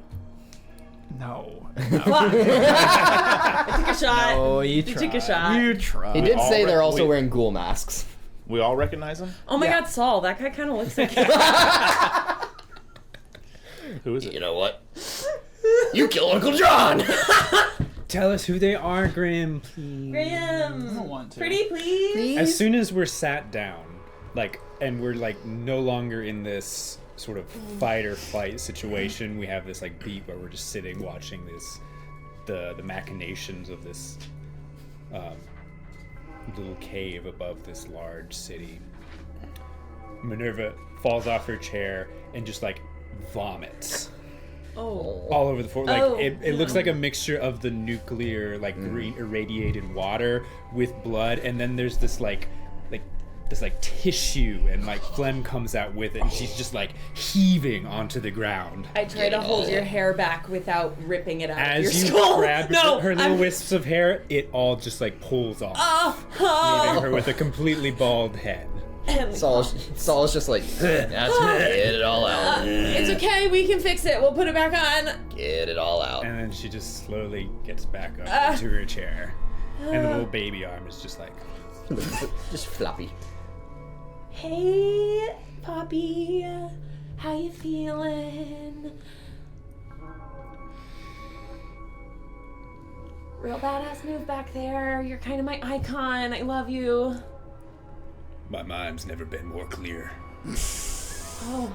No. Fuck! I took a shot. Oh, you took a shot. You tried. He did all say re- they're also we- wearing ghoul masks. We all recognize him? Oh my Yeah. god, Saul, that guy kind of looks like you. Who is it? You know what? You killed Uncle John! Tell us who they are, Grim, please. Graham! don't want to. Pretty please? As soon as we're sat down, and we're no longer in this sort of fight or flight situation, we have this beat where we're just sitting watching the machinations of this little cave above this large city. Minerva falls off her chair and just vomits Oh. all over the floor. Oh. It looks like a mixture of the nuclear green irradiated water with blood, and then there's this this like tissue and like phlegm comes out with it, and she's just like heaving onto the ground. I try to hold your hair back without ripping it out of your As you skull. grab her little wisps of hair, it all just like pulls off, leaving her with a completely bald head. Saul's just like, that's get it all out. It's okay, we can fix it. We'll put it back on. Get it all out. And then she just slowly gets back up into her chair. And the little baby arm is just like... just floppy. Hey, Poppy. How you feeling? Real badass move back there. You're kind of my icon. I love you. My mind's never been more clear. Oh,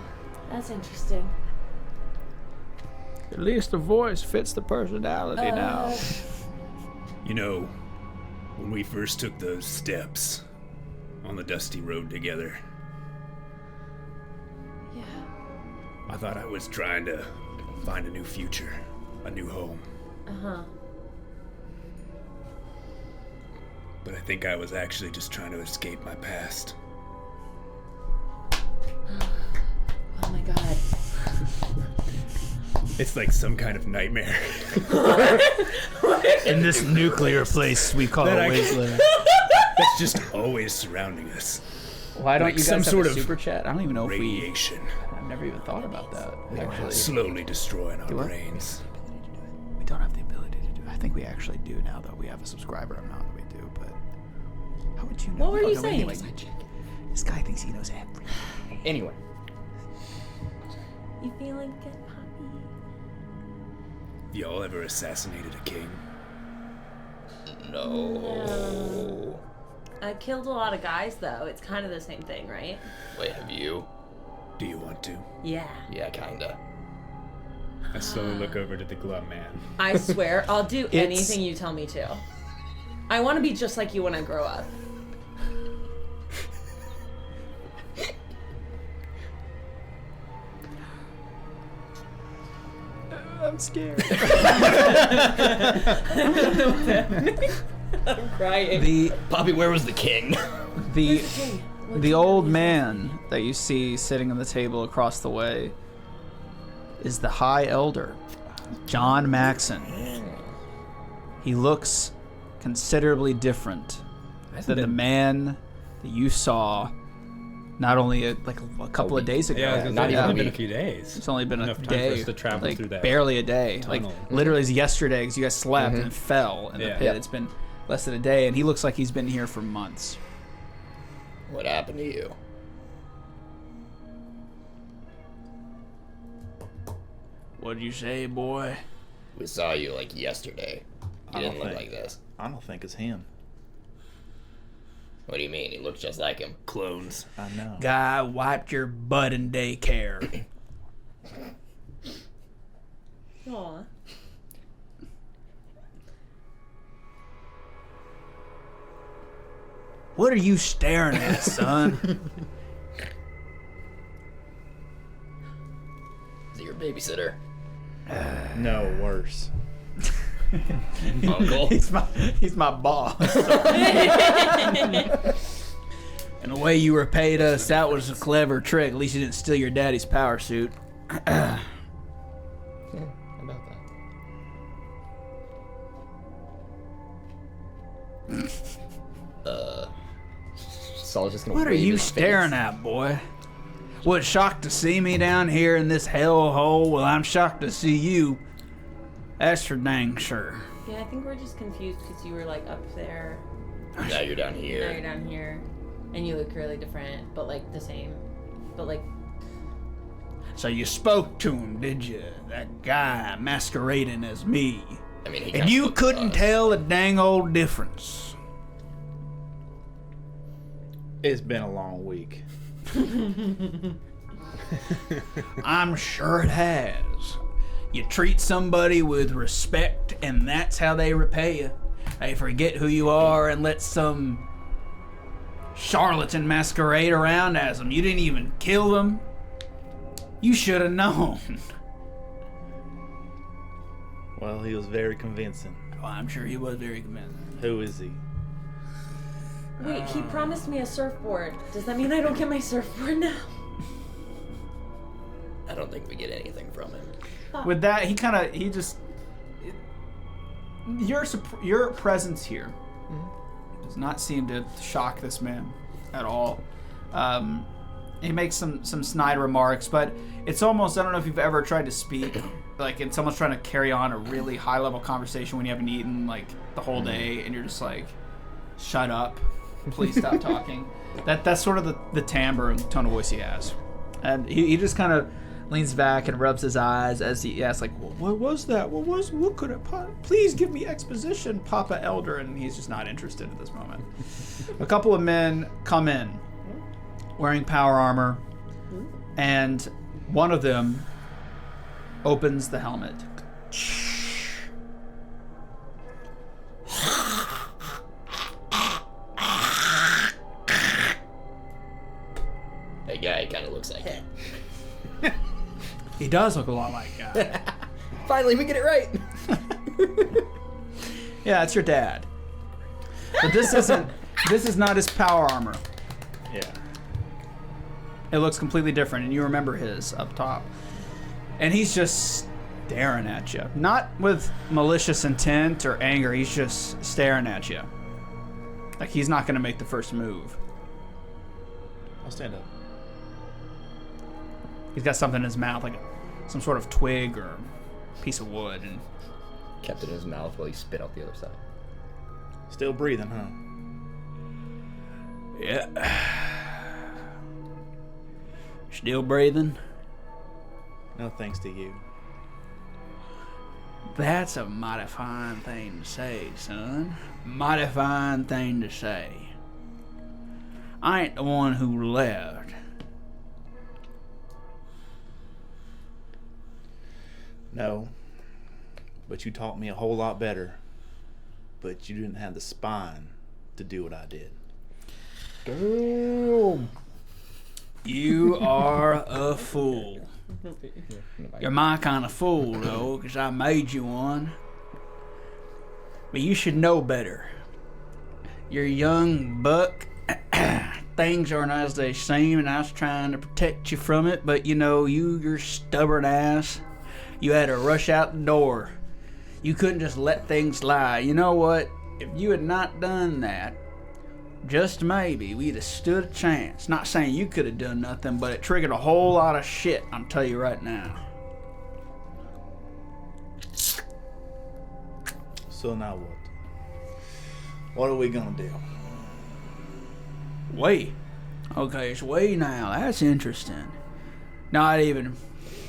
that's interesting. At least the voice fits the personality now. You know, when we first took those steps on the dusty road together, Yeah. I thought I was trying to find a new future, a new home. Uh-huh. But I think I was actually just trying to escape my past. Oh my god. It's like some kind of nightmare. In this nuclear place we call That a wasteland. That's just always surrounding us. Why don't like you guys some have sort a of super chat? I don't even know if we... Radiation. I've never even thought about that, actually. Slowly destroying our Do what? brains. We don't have the ability to do it. I think we actually do now, though. We have a subscriber amount that we do, but... How would you know? What were don't you know saying? anything. This guy thinks he knows everything. Anyway. You feeling good, Poppy? Y'all ever assassinated a king? No. I killed a lot of guys, though. It's kind of the same thing, right? Wait, have you? Do you want to? Yeah. Yeah, kinda. I slowly look over to the glove man. I swear, I'll do anything you tell me to. I want to be just like you when I grow up. I'm scared. I'm crying. Poppy, where was the king? The old man that you see sitting on the table across the way is the High Elder, John Maxon. He looks considerably different than the man that you saw not only a couple of days ago. Yeah, not it's only even been a a few days. It's only been Enough a time day, for us to travel like through that barely a day. tunnel. Like literally, it's yesterday because you guys slept and fell in the Yeah. pit. Yep. It's been less than a day, and he looks like he's been here for months. What happened to you? What'd you say, boy? We saw you like yesterday. You didn't look like this. I don't think it's him. What do you mean? He looks just like him. Clones. I know. Guy wiped your butt in daycare. Aw. What are you staring at, son? Is he your babysitter? No, worse. Uncle? he's my boss. And the way you repaid us, that was a clever trick. At least you didn't steal your daddy's power suit. Yeah, about that. Saul's just gonna What are wave you his staring face. at, boy? What, shocked to see me down here in this hellhole? Well, I'm shocked to see you. That's for dang sure. Yeah, I think we're just confused because you were like up there, Now you're down now here. you're down here, and you look really different, but like the same. But like, So you spoke to him, did you? That guy masquerading as me. I mean, he And kinda you looked couldn't us. tell a dang old difference. It's been a long week. I'm sure it has. You treat somebody with respect, and that's how they repay you. They forget who you are and let some charlatan masquerade around as them. You didn't even kill them. You should have known. Well, he was very convincing. Well, I'm sure he was very convincing. Who is he? Wait, he promised me a surfboard. Does that mean I don't get my surfboard now? I don't think we get anything from him. With that, your presence here does not seem to shock this man at all. He makes some snide remarks, but it's almost, I don't know if you've ever tried to speak, like, and someone's trying to carry on a really high-level conversation when you haven't eaten, like, the whole day, and you're just like, shut up, please stop talking. That's sort of the timbre and tone of voice he has. And he just kind of leans back and rubs his eyes as he asks, like, what was that? What could it please give me exposition, Papa Elder. And he's just not interested at this moment. A couple of men come in wearing power armor, and one of them opens the helmet. That guy kind of looks like him. He does look a lot like God. Finally, we get it right. Yeah, it's your dad. But this is not his power armor. Yeah. It looks completely different, and you remember his up top. And he's just staring at you. Not with malicious intent or anger, he's just staring at you. Like he's not going to make the first move. I'll stand up. He's got something in his mouth, like some sort of twig or piece of wood, and Kept it in his mouth while he spit out the other side. Still breathing, huh? yeah. Still breathing? No thanks to you. That's a mighty fine thing to say, son. Mighty fine thing to say. I ain't the one who left. No. But you taught me a whole lot better. But you didn't have the spine to do what I did. Damn. You are a fool. You're my kind of fool, though, because I made you one. But you should know better. You're a young buck. Things aren't as they seem, and I was trying to protect you from it, but you know, your stubborn ass, you had to rush out the door. You couldn't just let things lie. You know what? If you had not done that, just maybe we'd have stood a chance. Not saying you could have done nothing, but it triggered a whole lot of shit, I'll tell you right now. So now what? What are we gonna do? Way. Okay, it's way now. That's interesting. Not even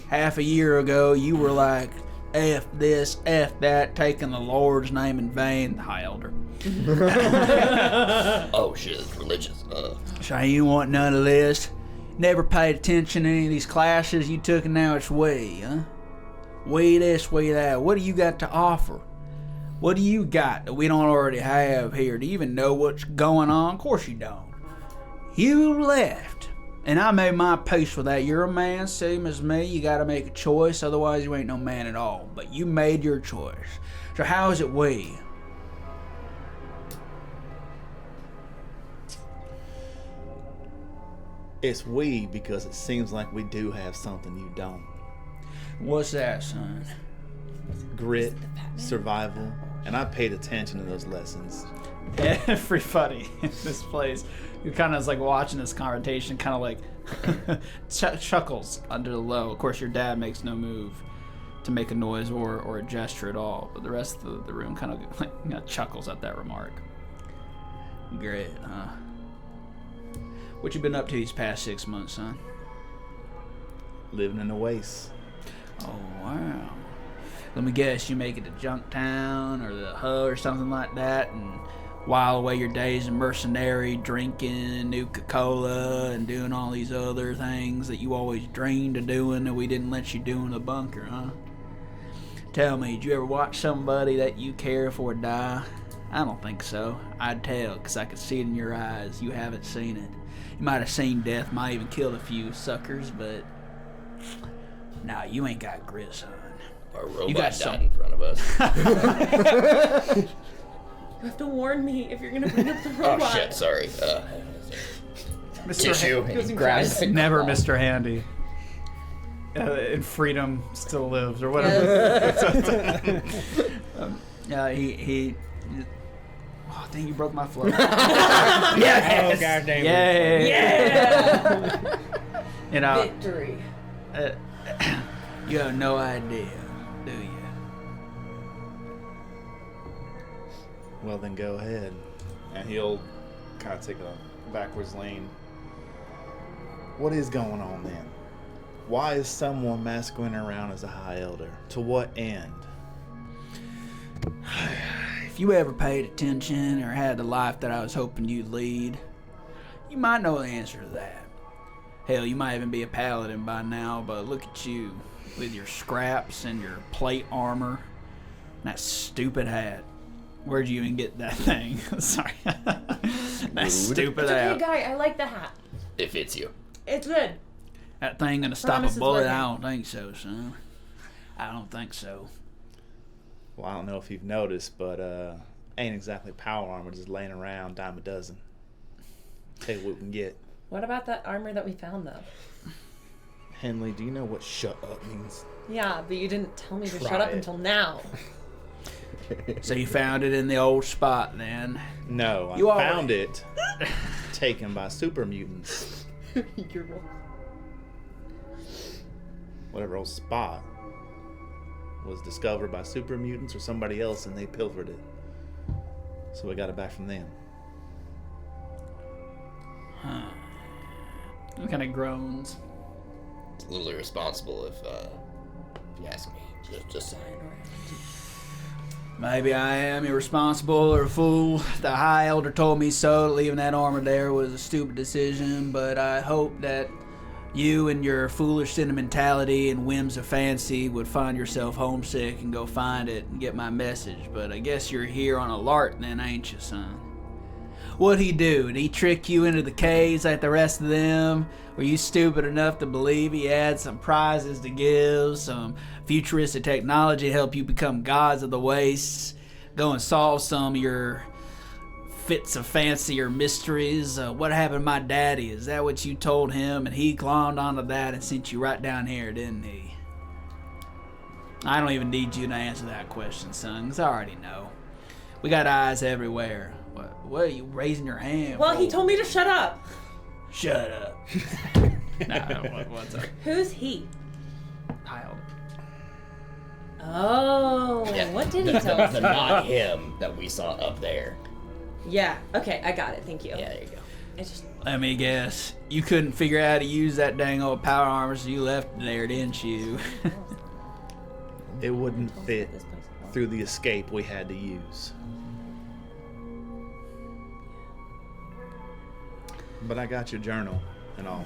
half a year ago, you were like, F this, F that, taking the Lord's name in vain. High Elder. Oh shit, it's religious. So you want none of this? Never paid attention to any of these classes you took, and now it's way, huh? Way this, way that. What do you got to offer? What do you got that we don't already have here? Do you even know what's going on? Of course you don't. You left, and I made my peace with that. You're a man, same as me. You got to make a choice, otherwise you ain't no man at all. But you made your choice. So how is it we? It's we because it seems like we do have something you don't. What's that, son? Grit, survival, and I paid attention to those lessons. Everybody in this place who kind of is like watching this conversation kind of like chuckles under the low. Of course, your dad makes no move to make a noise or a gesture at all, but the rest of the room kind of like, chuckles at that remark. Great, huh? What you been up to these past 6 months, son? Living in the waste. Oh, wow. Let me guess, you make it to Junktown or the Hub or something like that and while away your days in mercenary, drinking Nuka-Cola and doing all these other things that you always dreamed of doing that we didn't let you do in the bunker, huh? Tell me, did you ever watch somebody that you care for die? I don't think so. I'd tell, because I could see it in your eyes. You haven't seen it. You might have seen death, might even killed a few suckers, but nah, you ain't got grit, son. Our robot You got died in front of us. You have to warn me if you're gonna bring up the robot. Oh shit, sorry. Mr. Tissue. Goes And he and grabs cries. it. Never Mr. Handy. And freedom still lives, or whatever. He. Oh, dang! You broke my flow. Yeah. Oh goddamn. Yay! Yeah. You know, Victory. you have no idea, do you? Well, then go ahead. And he'll kind of take a backwards lane. What is going on then? Why is someone masquerading around as a High Elder? To what end? If you ever paid attention or had the life that I was hoping you'd lead, you might know the answer to that. Hell, you might even be a paladin by now, but look at you with your scraps and your plate armor and that stupid hat. Where'd you even get that thing? Sorry. That stupid It's hat. okay, guy. I like the hat. It fits you. It's good. That thing gonna stop Promise a it's bullet? working. I don't think so, son. I don't think so. Well, I don't know if you've noticed, but ain't exactly power armor just laying around dime a dozen. Tell you what we can get. What about that armor that we found, though? Henley, do you know what shut up means? Yeah, but you didn't tell me to Try shut up it. until now. So you found it in the old spot then? No, I You already- found it taken by super mutants. You're welcome. Whatever old spot was discovered by super mutants or somebody else, and they pilfered it. So we got it back from them. What kind of groans? It's a little irresponsible if you ask me. Just saying. Maybe I am irresponsible or a fool. The High Elder told me so. Leaving that armor there was a stupid decision, but I hope that you and your foolish sentimentality and whims of fancy would find yourself homesick and go find it and get my message. But I guess you're here on a lark then, ain't you, son? What'd he do? Did he trick you into the caves like the rest of them? Were you stupid enough to believe he had some prizes to give, some futuristic technology to help you become gods of the wastes? Go and solve some of your fits of fancy or mysteries? What happened to my daddy? Is that what you told him? And he glommed onto that and sent you right down here, didn't he? I don't even need you to answer that question, son, because I already know. We got eyes everywhere. What are you raising your hand Well, for? he told me to shut up. Shut up. What's up? Who's he? Kyle. Oh, Yeah, what did he tell us? the not him that we saw up there. Yeah, okay, I got it. Thank you. Yeah, there you go. It's just Let me guess. You couldn't figure out how to use that dang old power armor, so you left it there, didn't you? It wouldn't fit this place. through the escape we had to use. But I got your journal and all.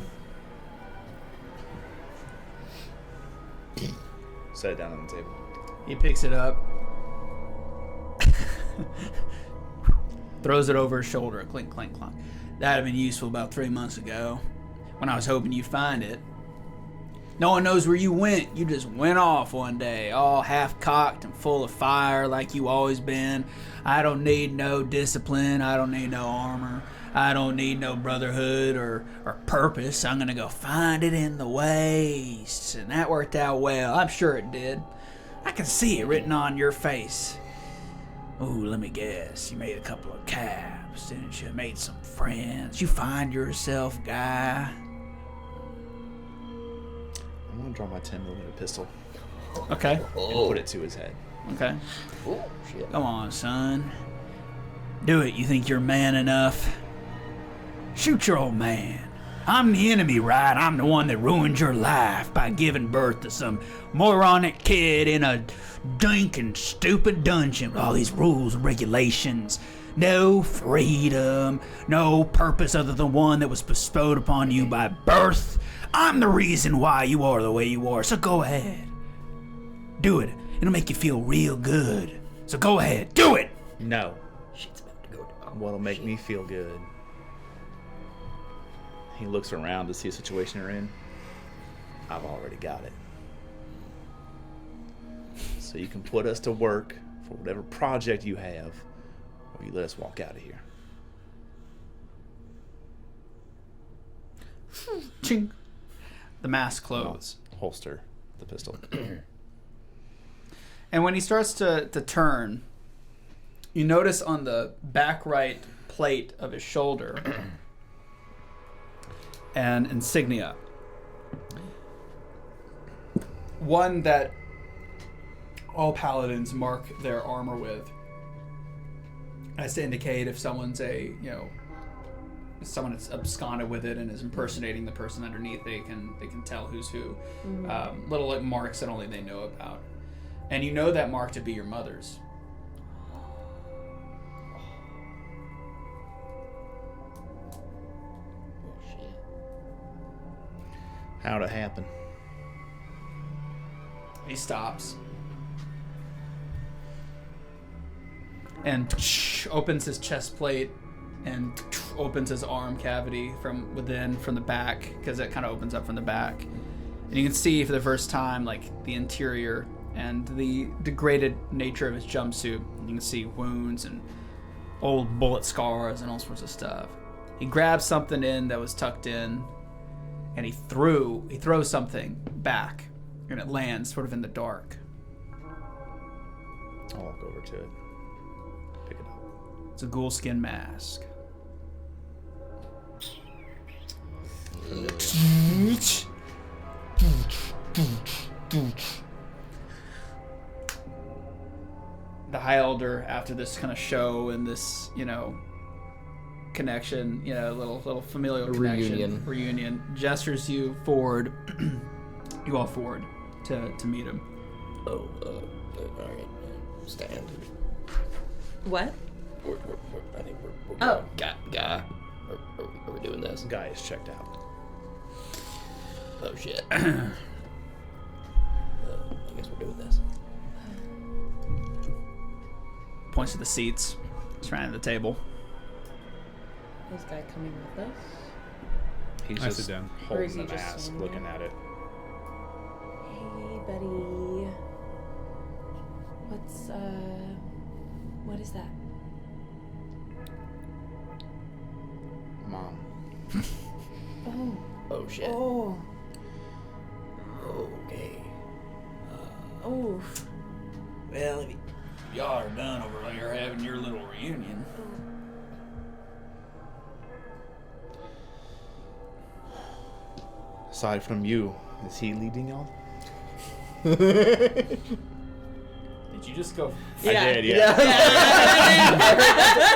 Set it down on the table. He picks it up. Throws it over his shoulder. Clink, clink, clunk. That'd have been useful about 3 months ago, when I was hoping you'd find it. No one knows where you went. You just went off one day, all half-cocked and full of fire like you always been. I don't need no discipline. I don't need no armor. I don't need no brotherhood or purpose. I'm gonna go find it in the wastes. And that worked out well. I'm sure it did. I can see it written on your face. Ooh, let me guess. You made a couple of caps, didn't you? Made some friends. You find yourself, guy. I'm gonna draw my 10mm pistol Okay. and put it to his head. Okay. Oh, shit. Come on, son. Do it. You think you're man enough? Shoot your old man. I'm the enemy, right? I'm the one that ruined your life by giving birth to some moronic kid in a dink and stupid dungeon with all these rules and regulations. No freedom, no purpose other than one that was bestowed upon you by birth. I'm the reason why you are the way you are, so go ahead. Do it. It'll make you feel real good. So go ahead, do it! No. Shit's about to go down. What'll make me feel good? He looks around to see a situation you're in. I've already got it. So you can put us to work for whatever project you have, Or you let us walk out of here. Ching. The mask closes. Holster the pistol. And when he starts to turn, you notice on the back right plate of his shoulder an insignia. One that all paladins mark their armor with, as to indicate if someone's someone that's absconded with it and is impersonating the person underneath, they can tell who's who. Little like marks that only they know about. And you know that mark to be your mother's. How'd it happen? He stops and opens his chest plate and opens his arm cavity from within, from the back, because it kind of opens up from the back. And you can see for the first time like the interior and the degraded nature of his jumpsuit. You can see wounds and old bullet scars and all sorts of stuff. He grabs something in that was tucked in, and he throws something back, and it lands sort of in the dark. I'll walk over to it. Pick it up. It's a ghoul skin mask. The High Elder, after this kind of show and this, connection, little familial connection, reunion, gestures you forward, you all forward to meet him. Oh, all right. Stand. What? I think we're Oh. Guy. Are we doing this? Guy is checked out. Oh, shit. I guess we're doing this. Points to the seats surrounding the table. Is guy coming with us? He's I just sit down. Or is holding he the just mask, standing looking there? at it. Hey, buddy. What is that? Mom. Oh. Oh, shit. Oh. Okay. Oh. Well, if y'all are done over there having your little reunion. Aside from you, is he leading y'all? Did you just go? Yeah. I did, yeah.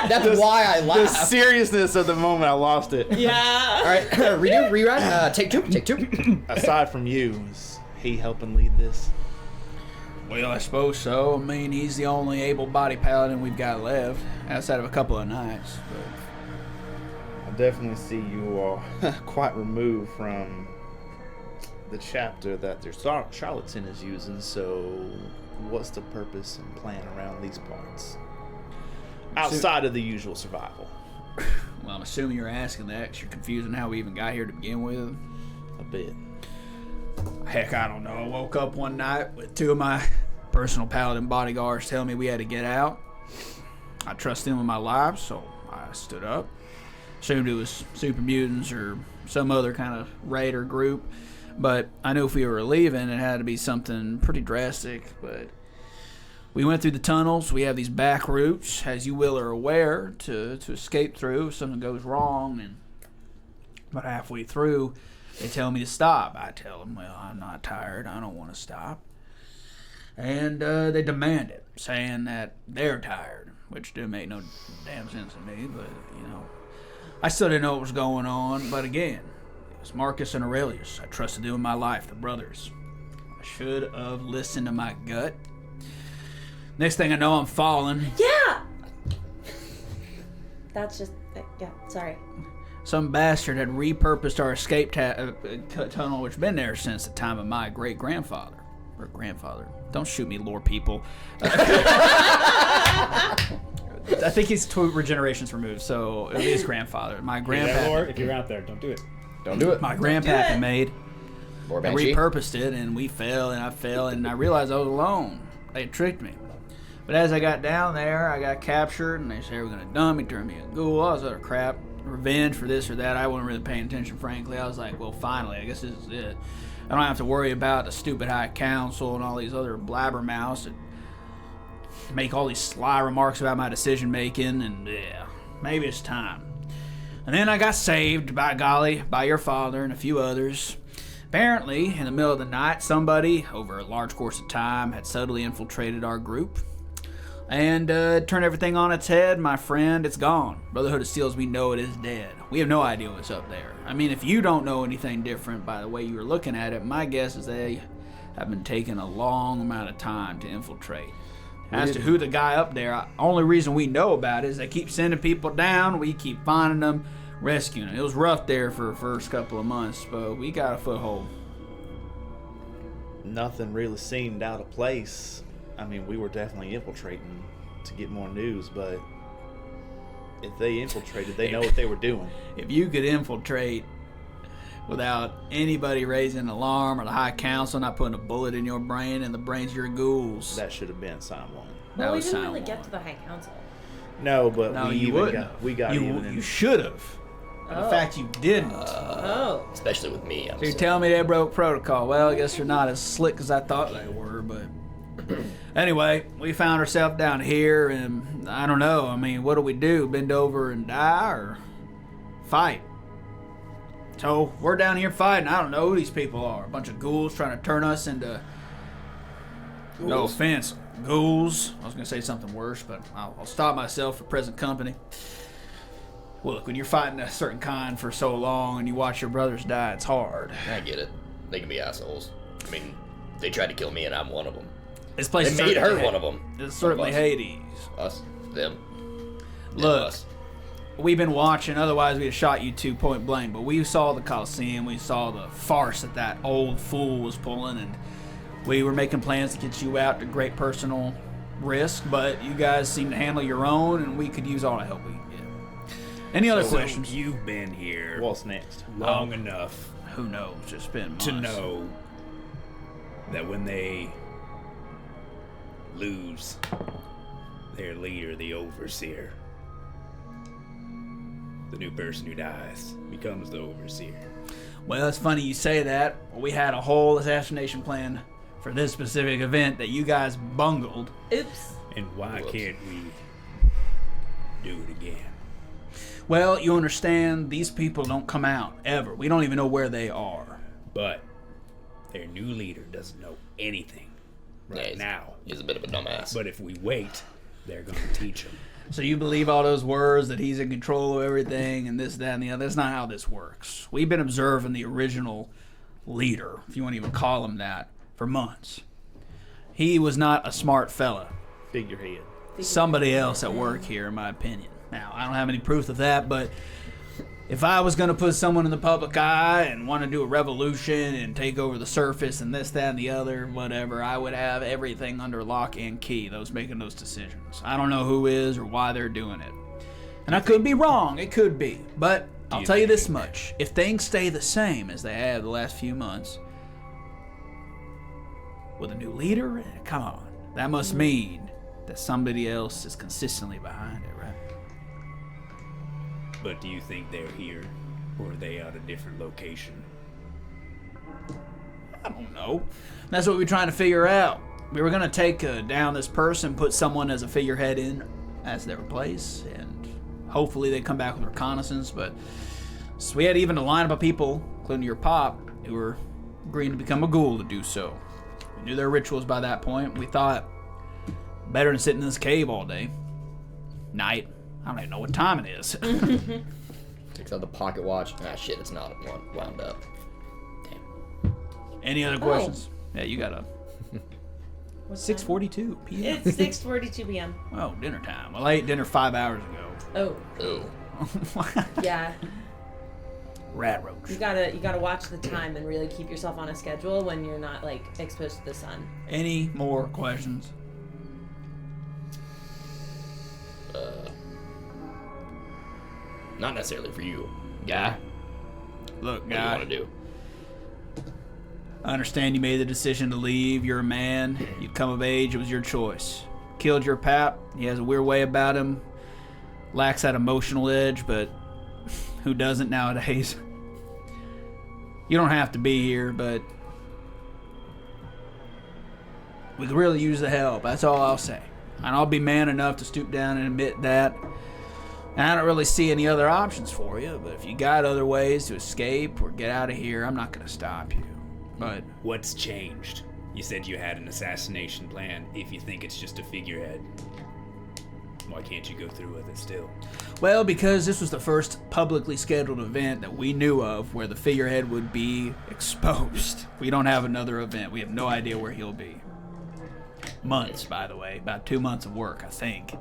That's why I The laughed. seriousness of the moment, I lost it. Yeah. All right, rewrite. Take two. Aside from you, is he helping lead this? Well, I suppose so. I mean, he's the only able-bodied paladin we've got left, outside of a couple of knights. But I definitely see you are quite removed from the chapter that their charlatan is using, so what's the purpose and plan around these parts? Outside of the usual survival. well, I'm assuming you're asking that because you're confusing how we even got here to begin with. A bit. Heck, I don't know. I woke up one night with two of my personal paladin bodyguards telling me we had to get out. I trusted them with my life, so I stood up. Assumed it was super mutants or some other kind of raid or group. But I knew if we were leaving, it had to be something pretty drastic. But we went through the tunnels. We have these back routes, as you will are aware, to escape through if something goes wrong. And about halfway through, they tell me to stop. I tell them, well, I'm not tired. I don't want to stop. And they demand it, saying that they're tired, which didn't make no damn sense to me. But, I still didn't know what was going on. But again, it was Marcus and Aurelius. I trusted them with my life, the brothers. I should have listened to my gut. Next thing I know, I'm falling. Yeah. That's just yeah. Sorry. Some bastard had repurposed our escape tunnel, which has been there since the time of my great-grandfather. Or grandfather. Don't shoot me, lore people. I think he's 2 generations removed, so it is grandfather. My grandpa. Lore, if you're out there, don't do it. Don't do it. My grandpa had made. More I banshee. repurposed it, and we fell, and I fell, and I realized I was alone. They had tricked me. But as I got down there, I got captured, and they said they were going to dump me, turn me a ghoul, all this other crap. Revenge for this or that. I wasn't really paying attention, frankly. I was like, well, finally, I guess this is it. I don't have to worry about the stupid High Council and all these other blabbermouths that make all these sly remarks about my decision making, and yeah, maybe it's time. And then I got saved, by golly, by your father and a few others. Apparently, in the middle of the night, somebody, over a large course of time, had subtly infiltrated our group and turned everything on its head. My friend, it's gone. Brotherhood of Steel as we know it is dead. We have no idea what's up there. I mean, if you don't know anything different by the way you were looking at it, my guess is they have been taking a long amount of time to infiltrate. As to who the guy up there, only reason we know about it is they keep sending people down, we keep finding them, rescuing them. It was rough there for the first couple of months, but we got a foothold. Nothing really seemed out of place. I mean, we were definitely infiltrating to get more news, but if they infiltrated, they know what they were doing. If you could infiltrate without anybody raising an alarm or the High Council not putting a bullet in your brain and the brains of your ghouls. That should have been sign one. Well, we didn't really get to the High Council. No, but No, we you even wouldn't. got You should have. The fact you didn't. Oh. Especially with me. So you're telling me they broke protocol. Well, I guess you're not as slick as I thought they were, but anyway, we found ourselves down here, and I don't know. I mean, what do? Bend over and die or fight? So we're down here fighting. I don't know who these people are. A bunch of ghouls trying to turn us into... Ghouls. No offense, ghouls. I was going to say something worse, but I'll stop myself for present company. Well, look, when you're fighting a certain kind for so long and you watch your brothers die, it's hard. I get it. They can be assholes. I mean, they tried to kill me and I'm one of them. This place They made her one of them. It's certainly Hades. Us. Them. Look, us. we've been watching, otherwise we'd have shot you two point blank, but we saw the Coliseum, we saw the farce that old fool was pulling, and we were making plans to get you out to great personal risk, but you guys seem to handle your own, and we could use all the help we can get. Any other questions? You've been here What's next? long enough Who knows? It's been months. to know that when they lose their leader, the overseer, the new person who dies becomes the overseer. Well, it's funny you say that. We had a whole assassination plan for this specific event that you guys bungled. Oops. And why can't we do it again? Well, you understand, these people don't come out, ever. We don't even know where they are. But their new leader doesn't know anything right now. He's a bit of a dumbass. But if we wait, they're going to teach him. So you believe all those words that he's in control of everything and this, that, and the other. That's not how this works. We've been observing the original leader, if you want to even call him that, for months. He was not a smart fella. Figurehead. Somebody else at work here, in my opinion. Now, I don't have any proof of that, but if I was going to put someone in the public eye and want to do a revolution and take over the surface and this, that, and the other, whatever, I would have everything under lock and key, those making those decisions. I don't know who is or why they're doing it. And I could be wrong. It could be. But I'll tell you this much. If things stay the same as they have the last few months, with a new leader, come on. That must mean that somebody else is consistently behind it, right? But do you think they're here, or are they at a different location? I don't know. That's what we're trying to figure out. We were going to take down this person, put someone as a figurehead in as their place, and hopefully they come back with reconnaissance. But so we had even a lineup of people, including your pop, who were agreeing to become a ghoul to do so. We knew their rituals by that point. We thought, better than sitting in this cave all day. Night. I don't even know what time it is. Takes out the pocket watch. Ah, shit, it's not wound up. Damn. Any other questions? Yeah, you got a 6:42 p.m. It's 6:42 p.m. Oh, dinner time. Well, I ate dinner 5 hours ago. Oh. Ooh. Yeah. Rat roach. You gotta watch the time and really keep yourself on a schedule when you're not like exposed to the sun. Any more questions? Not necessarily for you, guy. Look, What do you guy, want to do? I understand you made the decision to leave. You're a man. You'd come of age. It was your choice. killed your pap. He has a weird way about him. Lacks that emotional edge, but who doesn't nowadays? You don't have to be here, but we could really use the help. That's all I'll say. And I'll be man enough to stoop down and admit that. And I don't really see any other options for you, but if you got other ways to escape or get out of here, I'm not going to stop you. But what's changed? You said you had an assassination plan. If you think it's just a figurehead, why can't you go through with it still? Well, because this was the first publicly scheduled event that we knew of where the figurehead would be exposed. We don't have another event. We have no idea where he'll be. Months, by the way. About 2 months of work, I think.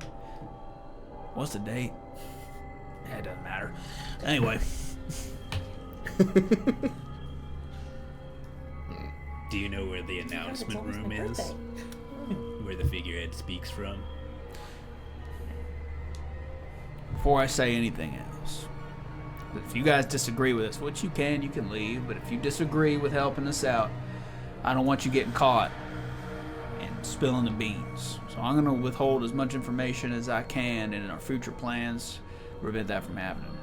What's the date? Yeah, it doesn't matter. Anyway. Do you know where the announcement room is? Where the figurehead speaks from? Before I say anything else, if you guys disagree with us, which you can leave, but if you disagree with helping us out, I don't want you getting caught and spilling the beans. So I'm going to withhold as much information as I can, and in our future plans, prevent that from happening.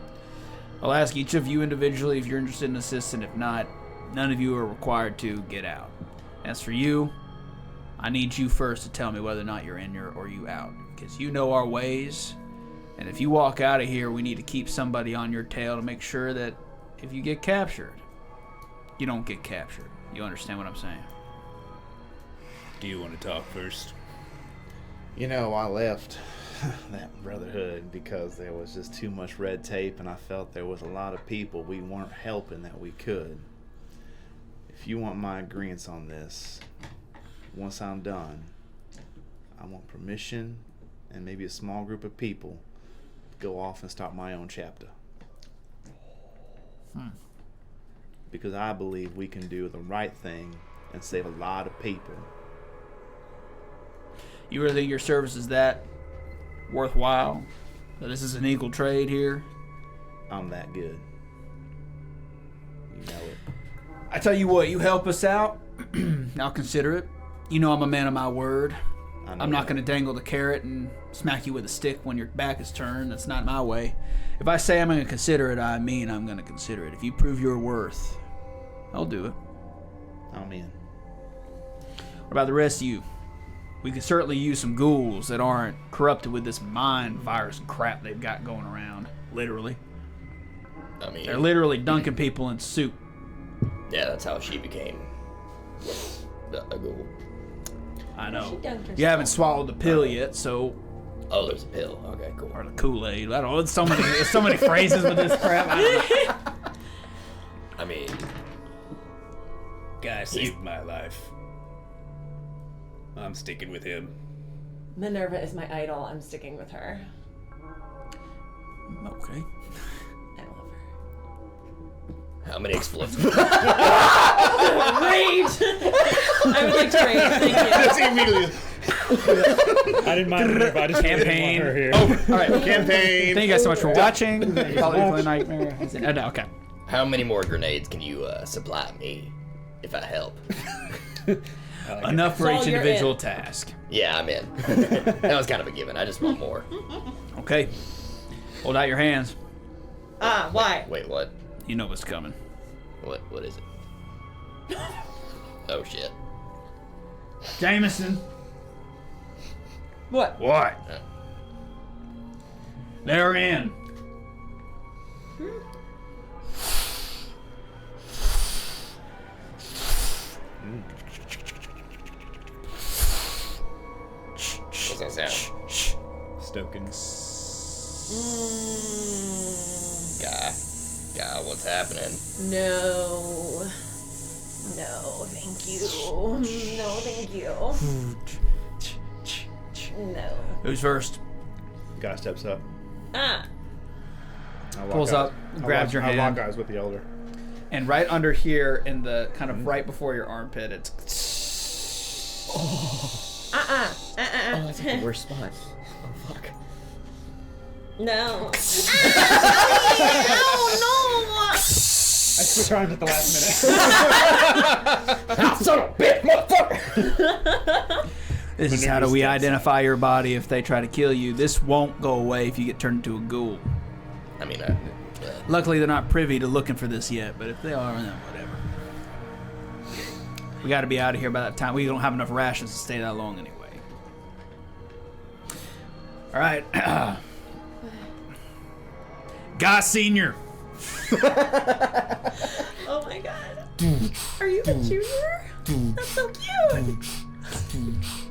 I'll ask each of you individually if you're interested in assisting. If not, none of you are required to get out. As for you, I need you first to tell me whether or not you're in or you out, because you know our ways. And if you walk out of here, we need to keep somebody on your tail to make sure that if you get captured, you don't get captured. You understand what I'm saying? Do you want to talk first? You know, I left that brotherhood because there was just too much red tape, and I felt there was a lot of people we weren't helping that we could. If you want my agreement on this, once I'm done, I want permission and maybe a small group of people go off and start my own chapter. Because I believe we can do the right thing and save a lot of people. You really think your service is that worthwhile? That this is an equal trade here? I'm that good. You know it. I tell you what, you help us out, I'll consider it. You know I'm a man of my word. I'm not going to dangle the carrot and smack you with a stick when your back is turned. That's not my way. If I say I'm going to consider it, I mean I'm going to consider it. If you prove your worth, I'll do it. I'm in. What about the rest of you? We could certainly use some ghouls that aren't corrupted with this mind virus and crap they've got going around. Literally. I mean, They're literally dunking people in soup. yeah, that's how she became a ghoul. I know. She dunked herself. You haven't swallowed the pill yet, so... Oh, there's a pill. Okay, cool. Or the Kool-Aid. I don't know. There's so many phrases with this crap. I don't know. I mean, Guy saved my life. I'm sticking with him. Minerva is my idol. I'm sticking with her. Okay. I love her. how many explosives? Rage! I would like to rage, thank you. Just immediately. I didn't mind her, but I just Campaign. didn't want her here. Oh, all right. Campaign. Thank you guys so much for watching. Probably Nightmare. No, okay. How many more grenades can you supply me if I help? Enough for So each you're individual in. task. Yeah, I'm in. That was kind of a given. I just want more. Okay. Hold out your hands. Why? Wait, what? You know what's coming. What is it? Oh shit. Jameson. What? What? They're in. What's that sound? Stoking. Guy, what's happening? No. No, thank you. No, thank you. No. Who's first? Guy steps up. Ah. I lock Pulls eyes- up, I grabs lock- your I hand. lock eyes with the elder. And right under here, in the kind of right before your armpit, it's. Oh, that's like the worst spot. Oh fuck. No. I switch arms at the last minute. Ah, son of a bitch, motherfucker! This is how do we identify your body if they try to kill you. This won't go away if you get turned into a ghoul. I mean, Luckily, they're not privy to looking for this yet, but if they are, then whatever. We got to be out of here by that time. We don't have enough rations to stay that long anyway. All right. Guy Senior. Oh my god. Are you a junior? That's so cute.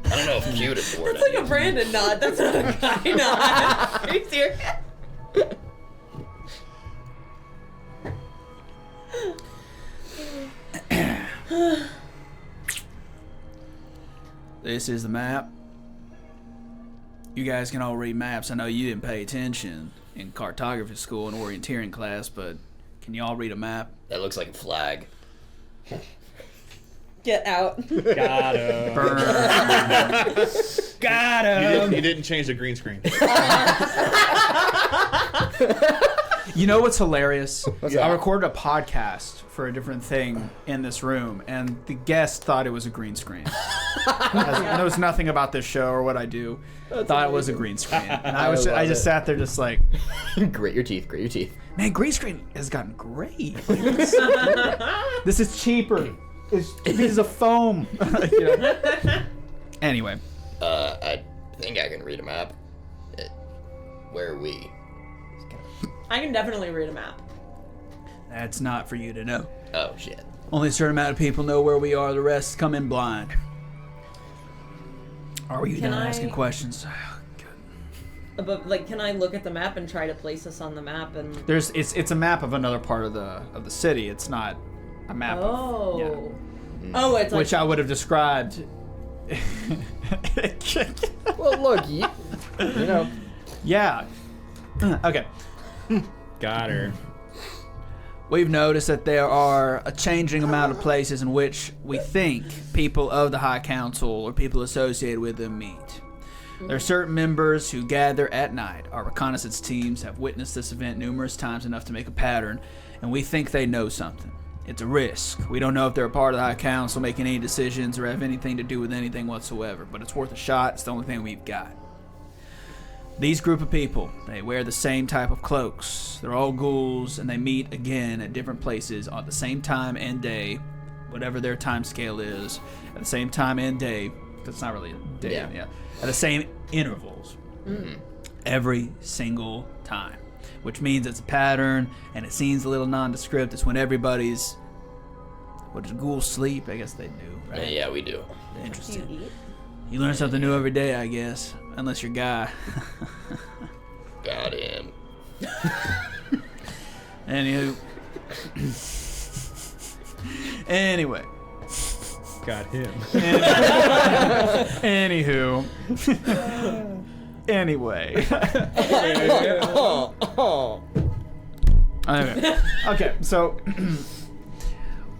I don't know if cute is the word. That's like a Brandon nod. That's not a guy nod. Are you serious? This is the map. You guys can all read maps. I know you didn't pay attention in cartography school and orienteering class, but can you all read a map? That looks like a flag. Get out. Got him. Burn. Got him. You didn't change the green screen. You know what's hilarious? What's I that? recorded a podcast for a different thing in this room, and the guest thought it was a green screen. Knows nothing about this show or what I do. Thought it was a green screen, and I just sat there just like, Grit your teeth. Grit your teeth. man, green screen has gotten great. This is cheaper. It's pieces of foam. You know? Anyway, I think I can read a map. Where are we? I can definitely read a map. that's not for you to know. Oh shit. Only a certain amount of people know where we are. The rest come in blind. Are you Can done I- asking questions? But like, can I look at the map and try to place us on the map? And It's a map of another part of the city. It's not a map. oh, Of, oh, it's like which I would have described. Well, look, you know. Yeah. Okay. Got her. We've noticed that there are a changing amount of places in which we think people of the High Council or people associated with them meet. There are certain members who gather at night. Our reconnaissance teams have witnessed this event numerous times enough to make a pattern, and we think they know something. It's a risk. We don't know if they're a part of the High Council making any decisions or have anything to do with anything whatsoever, but it's worth a shot. It's the only thing we've got. These group of people, they wear the same type of cloaks. They're all ghouls, and they meet again at different places at the same time and day, whatever their time scale is, at the same time and day. That's not really a day, Yeah. at the same intervals. Every single time. Which means it's a pattern, and it seems a little nondescript. It's when everybody's... What, does ghouls sleep? I guess they do, right? Yeah, we do. do Interesting. you eat? You learn something new every day, I guess. Unless you're Guy. Got him. Anywho. Anyway. Got him. Anywho. Anyway. Okay, so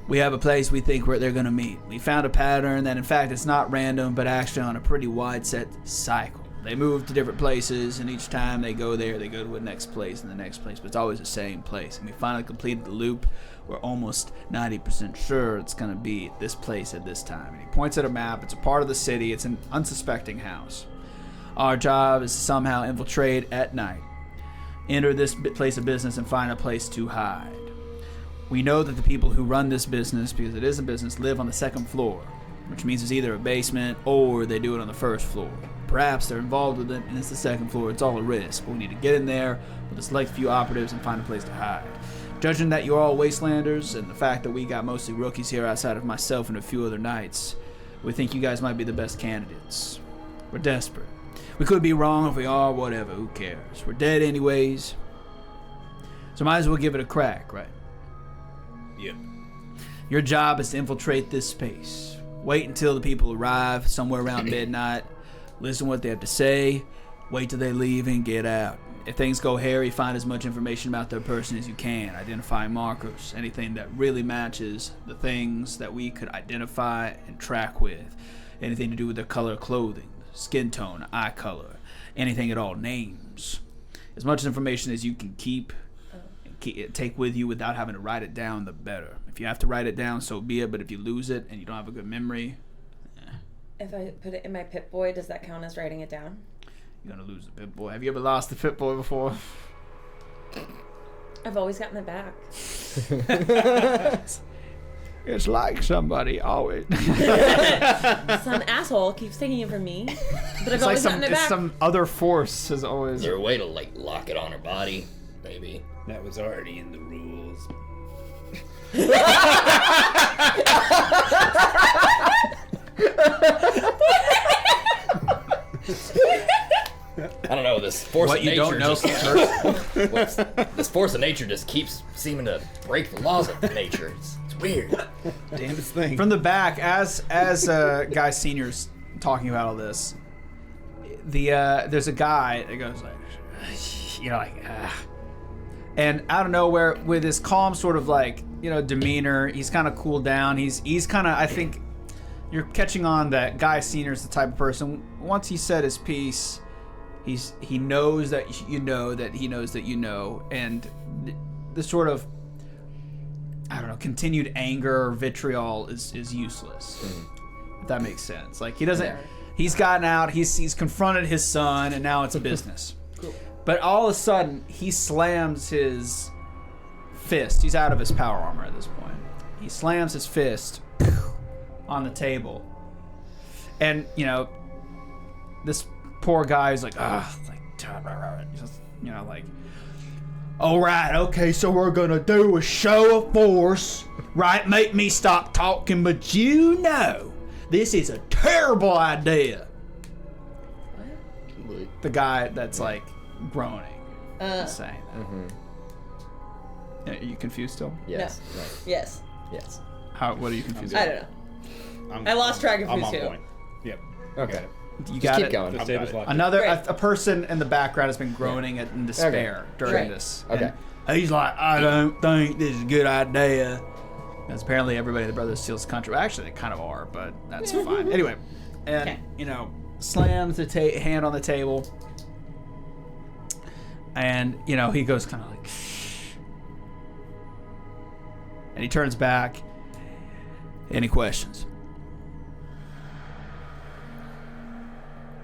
we have a place we think where they're going to meet. We found a pattern that, in fact, it's not random, but actually on a pretty wide set cycle. They move to different places, and each time they go there, they go to the next place and the next place, but it's always the same place. And we finally completed the loop. We're almost 90% sure it's going to be at this place at this time. And he points at a map. It's a part of the city. It's an unsuspecting house. Our job is to somehow infiltrate at night, enter this place of business, and find a place to hide. We know that the people who run this business, because it is a business, live on the second floor, which means it's either a basement or they do it on the first floor. Perhaps they're involved with it and it's the second floor. It's all a risk, but we need to get in there with a select few operatives and find a place to hide. Judging that you're all wastelanders and the fact that we got mostly rookies here outside of myself and a few other knights, we think you guys might be the best candidates. We're desperate. We could be wrong. If we are, whatever, who cares? We're dead anyways. So might as well give it a crack, right? Yep. Your job is to infiltrate this space. Wait until the people arrive somewhere around midnight. Listen to what they have to say. Wait till they leave and get out. If things go hairy, find as much information about their person as you can. Identify markers. Anything that really matches the things that we could identify and track with. Anything to do with their color of clothing, skin tone, eye color. Anything at all. Names. As much information as you can keep and take with you without having to write it down, the better. If you have to write it down, so be it. But if you lose it and you don't have a good memory, If I put it in my Pip-Boy, does that count as writing it down? You're gonna lose the Pip-Boy. Have you ever lost the Pip-Boy before? I've always gotten it back. It's like somebody always. Some asshole keeps taking it from me, but I've It's like always gotten it back. some other force has always. Is there a way to like lock it on her body? Maybe. That was already in the rules. I don't know. This force What of you nature don't know this force of nature just keeps seeming to break the laws of nature. It's weird. Damnedest thing. From the back, as Guy Senior's talking about all this, there's a guy that goes like, and out of nowhere with his calm sort of like demeanor, he's kind of cooled down. He's kind of, I think you're catching on that Guy Senior's the type of person. Once he said his piece, he knows that you know that he knows that you know, and the sort of continued anger or vitriol is useless. If that makes sense. Like he doesn't. He's gotten out. He's confronted his son, and now it's a business. Cool. But all of a sudden, he slams his fist. He's out of his power armor at this point. He slams his fist on the table, and this poor guy is like, all right, okay, so we're gonna do a show of force, right? Make me stop talking, but this is a terrible idea. What? The guy that's like groaning, is saying that. Mm-hmm. Are you confused still? Yes. No. No. Yes. Yes. What are you confused I about? don't know. I lost track of I'm who's on who. point. Yep. Okay. You Just got keep it. going. The I've table's got it. locked. Another Great. a person in the background has been groaning in despair during Right. this. Okay. And he's like, I don't think this is a good idea. Because apparently everybody in the Brothers steals the country. Well, actually, they kind of are, but that's fine. Anyway, and Okay. slams the hand on the table, and he goes kind of like, and he turns back. Any questions?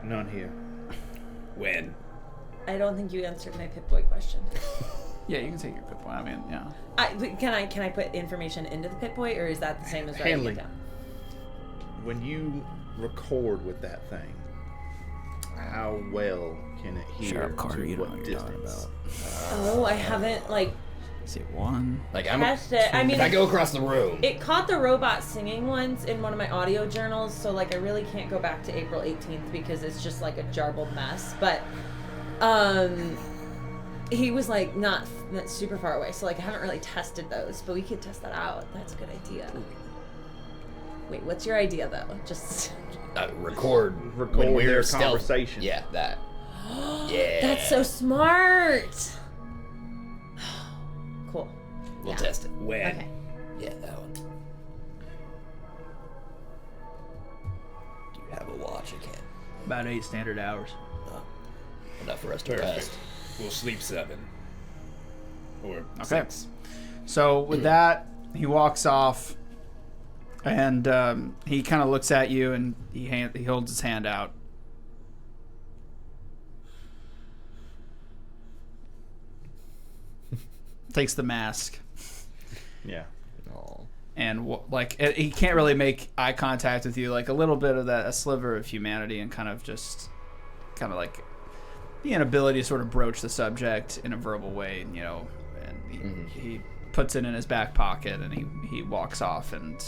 None here. When? I don't think you answered my Pip-Boy question. Yeah, you can take your good point. I mean, yeah. Can I put information into the Pip-Boy, or is that the same as writing Handling. it down? When you record with that thing, how well can it hear? Shut up, Carter. to You don't what know what you're talking distance? Oh, I haven't Is it one? Like tested it. I mean, if I go across the room. it caught the robot singing once in one of my audio journals, so I really can't go back to April 18th because it's just like a jarbled mess. But he was not super far away, so I haven't really tested those, but we could test that out. That's a good idea. Wait, what's your idea though? Just Record when we're their stealth. conversation. Yeah, that. Yeah. that's so smart. Cool. We'll Yeah. test it. When? Okay. Yeah, that one. Do you have a watch? I can't. About 8 standard hours. Enough for us to Perfect. rest. We'll sleep 7. Or Okay. 6. So with that, he walks off, and he kind of looks at you, and he holds his hand out. Takes the mask, Yeah. Oh. and he can't really make eye contact with you. Like a little bit of a sliver of humanity, and kind of like the inability to sort of broach the subject in a verbal way, and he puts it in his back pocket, and he walks off and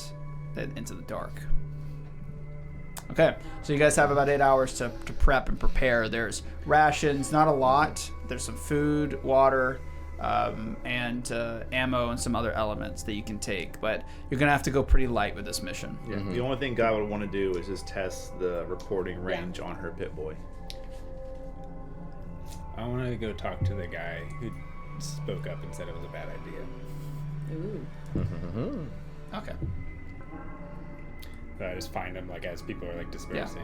into the dark. Okay, so you guys have about 8 hours to prep and prepare. There's rations, not a lot. There's some food, water, and ammo and some other elements that you can take. But you're going to have to go pretty light with this mission. Yeah. The only thing Guy would want to do is just test the recording range on her Pip-Boy. I want to go talk to the guy who spoke up and said it was a bad idea. Ooh. Okay. So I just find him as people are dispersing.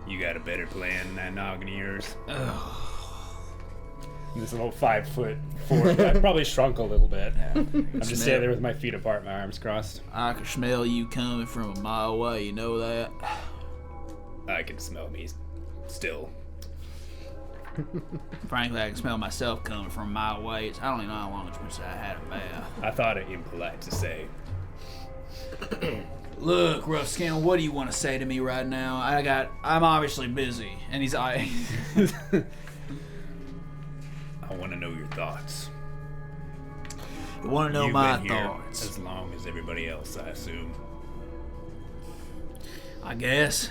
You got a better playing that noggin of yours. This little 5'4", I probably shrunk a little bit. I'm just standing there with my feet apart, my arms crossed. I can smell you coming from a mile away, you know that? I can smell me still. Frankly, I can smell myself coming from a mile away. I don't even know how long it's been since I had a bath. I thought it impolite to say. Look, Rough Skin, what do you want to say to me right now? I'm obviously busy. And he's I want to know your thoughts. You want to know You've my been here thoughts? as long as everybody else, I assume. I guess.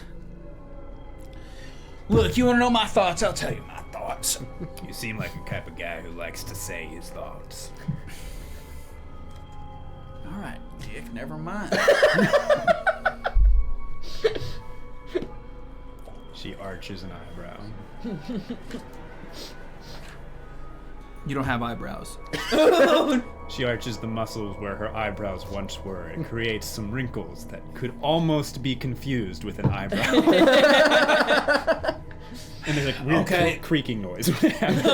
Look, you want to know my thoughts? I'll tell you my thoughts. You seem like a type of guy who likes to say his thoughts. All right, Dick, never mind. She arches an eyebrow. You don't have eyebrows. She arches the muscles where her eyebrows once were and creates some wrinkles that could almost be confused with an eyebrow. And there's like weird creaking noise when it happens.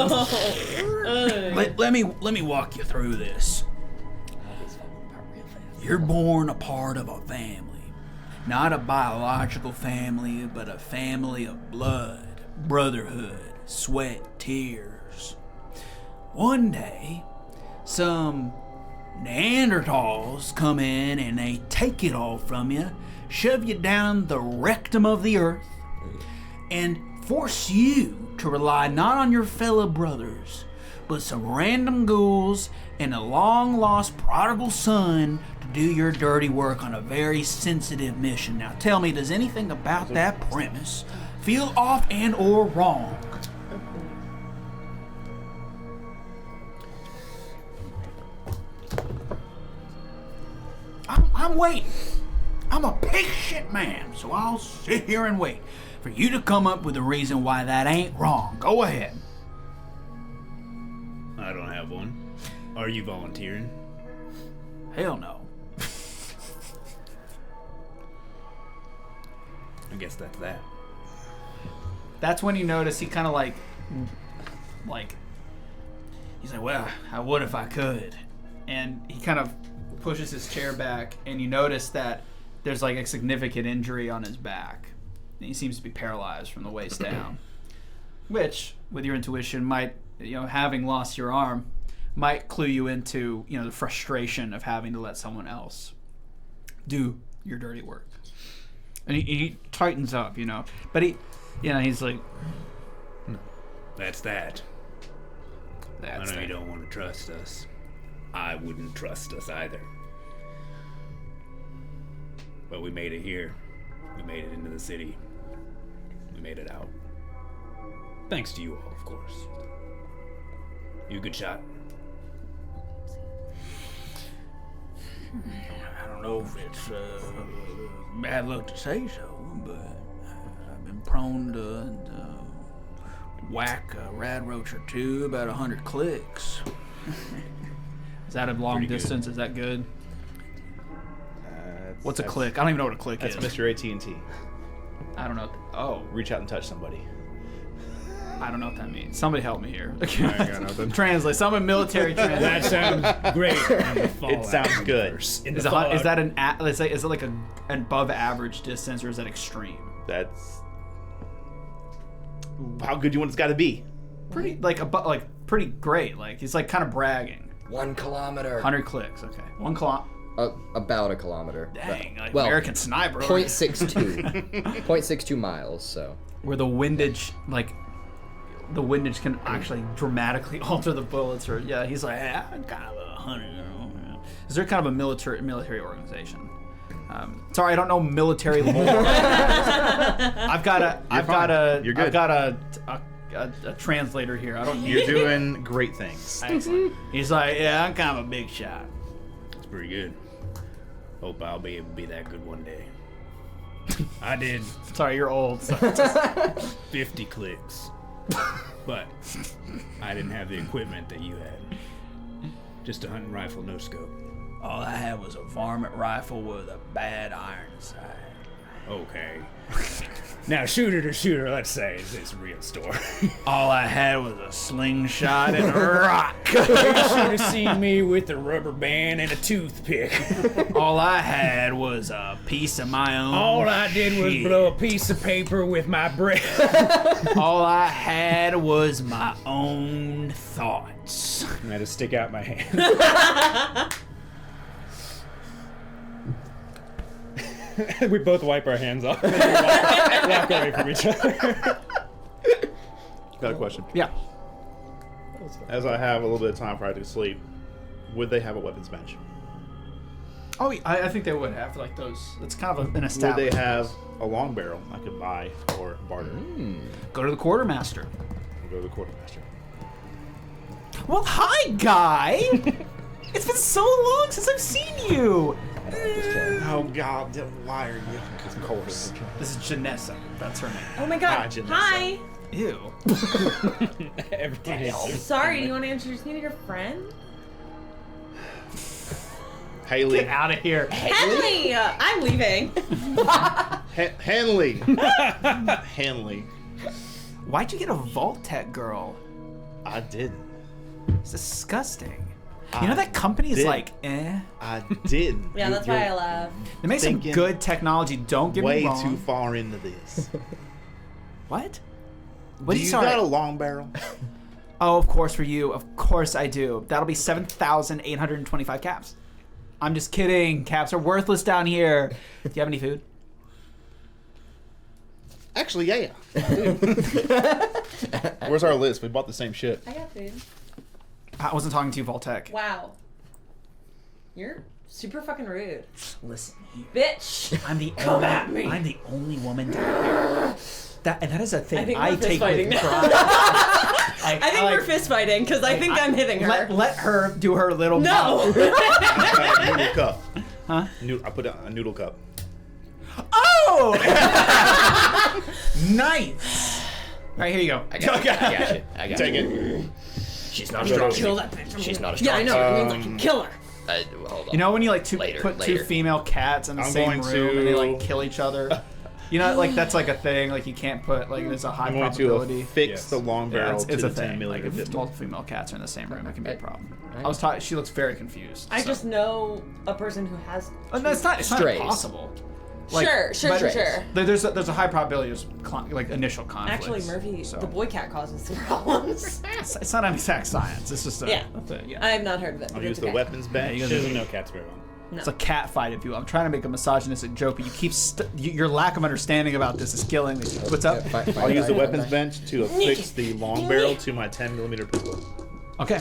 Let me walk you through this. You're born a part of a family. Not a biological family, but a family of blood, brotherhood, sweat, tears. One day, some Neanderthals come in and they take it all from you, shove you down the rectum of the earth, and force you to rely not on your fellow brothers, but some random ghouls and a long-lost prodigal son to do your dirty work on a very sensitive mission. Now tell me, does anything about that premise feel off and or wrong? I'm waiting. I'm a patient man, so I'll sit here and wait for you to come up with a reason why that ain't wrong. Go ahead. I don't have one. Are you volunteering? Hell no. I guess that's that. That's when you notice he kind of like, he's like, well, I would if I could. And he kind of pushes his chair back, and you notice that there's like a significant injury on his back. And he seems to be paralyzed from the waist down. Which, with your intuition, might, having lost your arm, might clue you into, the frustration of having to let someone else do your dirty work. And he tightens up, But he's like, That's that. that's I know that. you don't want to trust us. I wouldn't trust us either. But we made it here. We made it into the city. We made it out. Thanks to you all, of course. You a good shot? I don't know if it's bad luck to say so, but I've been prone to whack a rad roach or two about 100 clicks. Is that a long Pretty good. distance? Is that good? What's a click? I don't even know what a click That's is. Mr. AT&T. I don't know. Oh, Reach out and touch somebody. I don't know what that means. Somebody help me here. I got nothing. Translate. Someone military translate. That sounds great. It sounds good. Is that is it like an above average distance, or is that extreme? That's how good you want it's got to be. Pretty pretty great. Like he's like kind of bragging. 1 kilometer. 100 clicks. Okay, 1 kilometer. About a kilometer. Dang, like well, American Sniper. 0.62. 0.62 miles, so. Where the windage can actually dramatically alter the bullets. Or yeah, he's like, I'm kind of 100. Is there kind of a military organization? Sorry, I don't know military lore. I've got a translator here. I don't need. You're doing great things. Excellent. He's like, yeah, I'm kind of a big shot. It's pretty good. Hope I'll be able to be that good one day. I did Sorry, you're old. So 50 clicks. But I didn't have the equipment that you had. Just a hunting rifle, no scope. all I had was a varmint rifle with a bad iron sight. Okay. Now, shooter to shooter, let's say, is this real story? All I had was a slingshot and a rock. You should have seen me with a rubber band and a toothpick. All I had was a piece of my own. All I did was shit. blow a piece of paper with my breath. All I had was my own thoughts. I had to stick out my hand. We both wipe our hands off and walk away from each other. Got a question. Yeah. As I have a little bit of time prior to sleep, would they have a weapons bench? Oh, I think they would have like those. It's kind of an Would established. they have a long barrel I could buy or barter? Go to the quartermaster. I'll go to the quartermaster. Well, hi, guy. It's been so long since I've seen you. Oh God, why are you? Of course. This is Janessa. That's her name. Oh my god. Janessa. Hi. Ew. Everyone hates you. Sorry, do you want to introduce me to your friend? Haley. Get out of here. Henley! I'm leaving. Hanley. Hanley. Why'd you get a Vault Tech girl? I didn't. It's disgusting. You know that company is did. like, eh? I didn't. Yeah, that's why I left. They make some Thinking good technology. Don't get way me wrong. too far into this. What? What Do you you sorry? got a long barrel? Oh, of course for you. Of course I do. That'll be 7,825 caps. I'm just kidding. Caps are worthless down here. Do you have any food? Actually, yeah. Where's our list? We bought the same shit. I got food. I wasn't talking to you, Vault-Tech. Wow. You're super fucking rude. Listen, Bitch! I'm the Come at me. I'm the only woman down here. That is a thing I think I we're take fist-fighting with now. pride. I think we're fist fighting because I think I'm hitting her. Let her do her little. No! Noodle cup. Huh? I put a noodle cup. Oh! Nice. All right, here you go. I got you. I got Take you. it. She's not a strong. Kill that bitch. She's not a Yeah, strong. I know. It means I can kill her. Hold on. You know when you like Later, put later. two female cats in the I'm same going room and they like to- kill each other? You know, like that's like a thing. Like you can't put like there's a high I'm going probability. to fix Yes. the long Yeah, barrel it's to a the thing. 10 Like millimeter if pistol. multiple female cats are in the same room, it can be a problem. Right. I was taught. She looks very confused. I so. just know a person who has. Oh, no, it's not. It's not Strays. impossible. Sure. but there's a high probability of like initial conflicts. Actually, Murphy, so. the boy cat causes the problems. It's not an exact science. It's just a Yeah. thing. Yeah. I have not heard of it. I'll but use it's the okay. weapons bench. you She doesn't know cats very well. No. It's a cat fight, if you will. I'm trying to make a misogynistic joke, but you keep your lack of understanding about this is killing me. What's up? I'll use the weapons bench to affix the long barrel to my 10 millimeter pistol. Okay.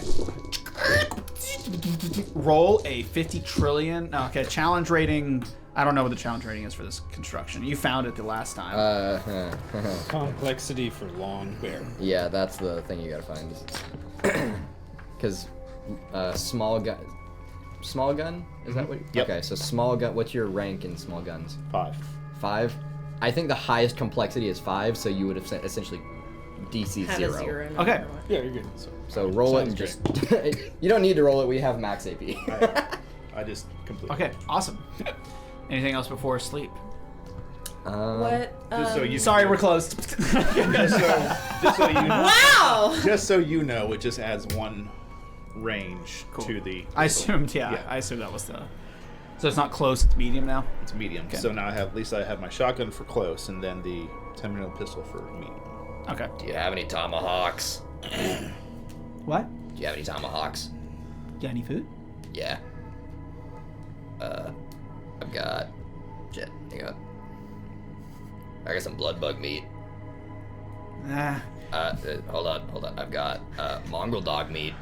Roll a 50 trillion. No, okay, challenge rating. I don't know what the challenge rating is for this construction. You found it the last time. Complexity for long bear. Yeah, that's the thing you gotta find. Because small gun. Small gun? Is that what? Yep. Okay, so small gun. What's your rank in small guns? 5. 5. I think the highest complexity is 5, so you would have essentially DC Have 0. a 0. no Okay. matter what. Yeah, you're good. So roll it and Sounds just. You don't need to roll it. We have max AP. I just completely. Okay, awesome. Anything else before sleep? What? Just so you Sorry, we're closed. just so you know. Wow! Just so you know, it just adds 1 range Cool. to the. I assumed, yeah, Yeah. I assumed that was the. So it's not close, it's medium now? It's medium. Okay. So now at least I have my shotgun for close, and then the 10 millimeter pistol for medium. Okay. Do you have any tomahawks? What? Do you have any tomahawks? Got any food? Yeah. I've got. Shit. Hang on. I got some blood bug meat. Nah. Hold on. I've got mongrel dog meat.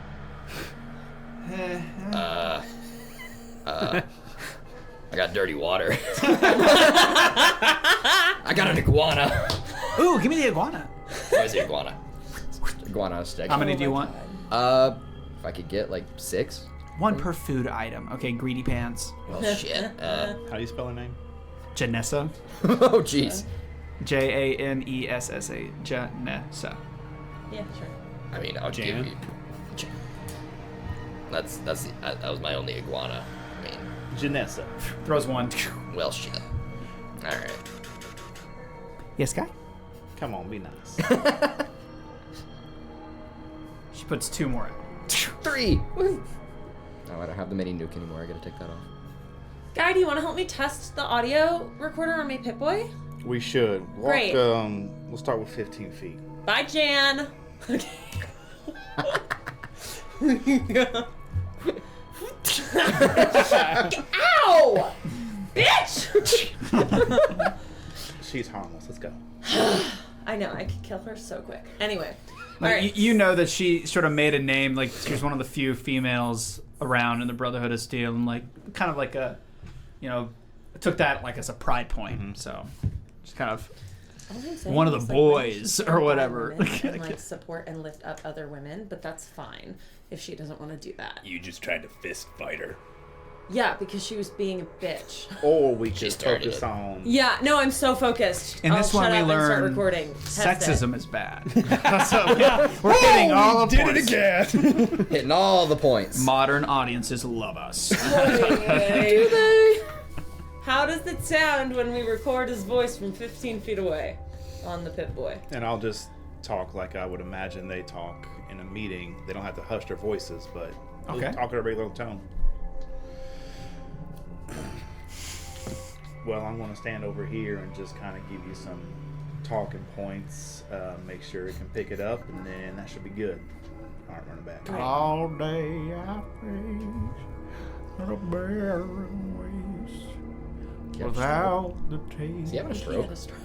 I got dirty water. I got an iguana. Ooh, give me the iguana. Where's the iguana? Iguana stick. How many do you want? If I could get like 6. One per food item. Okay, greedy pants. Well, shit. How do you spell her name? Janessa. Oh, jeez. Janessa. Janessa. Yeah, sure. I mean, I'll give Jan? you. That was my only iguana. I mean, Janessa. Throws one. well, shit. All right. Yes, Guy? Come on, be nice. She puts 2 more in. 3. Woo. Oh, I don't have the mini nuke anymore. I gotta take that off. Guy, do you want to help me test the audio recorder on my Pip-Boy? We should. Great. We'll start with 15 feet. Bye, Jan. Okay. Ow! Bitch! She's harmless. Let's go. I know, I could kill her so quick. Anyway. Like, Alright. you know that she sort of made a name, like she was one of the few females around in the Brotherhood of Steel, and like kind of like a, took that like as a pride point. So, just kind of one of the boys or whatever. And like support and lift up other women, but that's fine if she doesn't want to do that. You just tried to fist fight her. Yeah, because she was being a bitch. Or we just started focus it. on. Yeah, no, I'm so focused. In this I'll one, shut we up and start learn recording. Test sexism it. is bad. So, we're hitting all the Did points. it again. Hitting all the points. Modern audiences love us. Do they? How does it sound when we record his voice from 15 feet away on the Pip-Boy? And I'll just talk like I would imagine they talk in a meeting. They don't have to hush their voices, but Okay. they'll talk at a regular tone. Well, I'm going to stand over here and just kind of give you some talking points. Make sure it can pick it up, and then that should be good. All right, running back. All day I face the barren waste without the Is he having a taste stroke?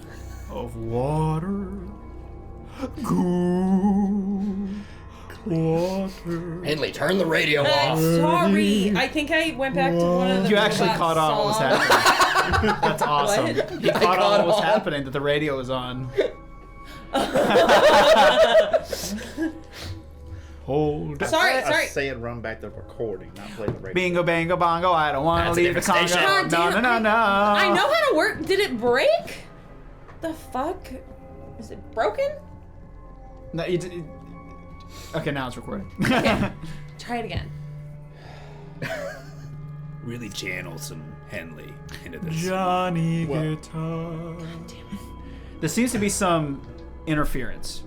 of water. Cool water. Henley, turn the radio off. Sorry, I think I went back to one of the You actually robot caught on what was songs. happening. That's awesome. What? You caught on what was on. happening, that the radio was on. Hold up. Sorry, I sorry. said run back the recording, not play the radio. Bingo, bango, bongo, I don't want to That's a leave the different Congo. station. No, no, no, no. I know how to work. Did it break? The fuck? Is it broken? No, okay, now it's recording. Okay. Try it again. Really channel some Henley into this. Johnny Guitar. There seems to be some interference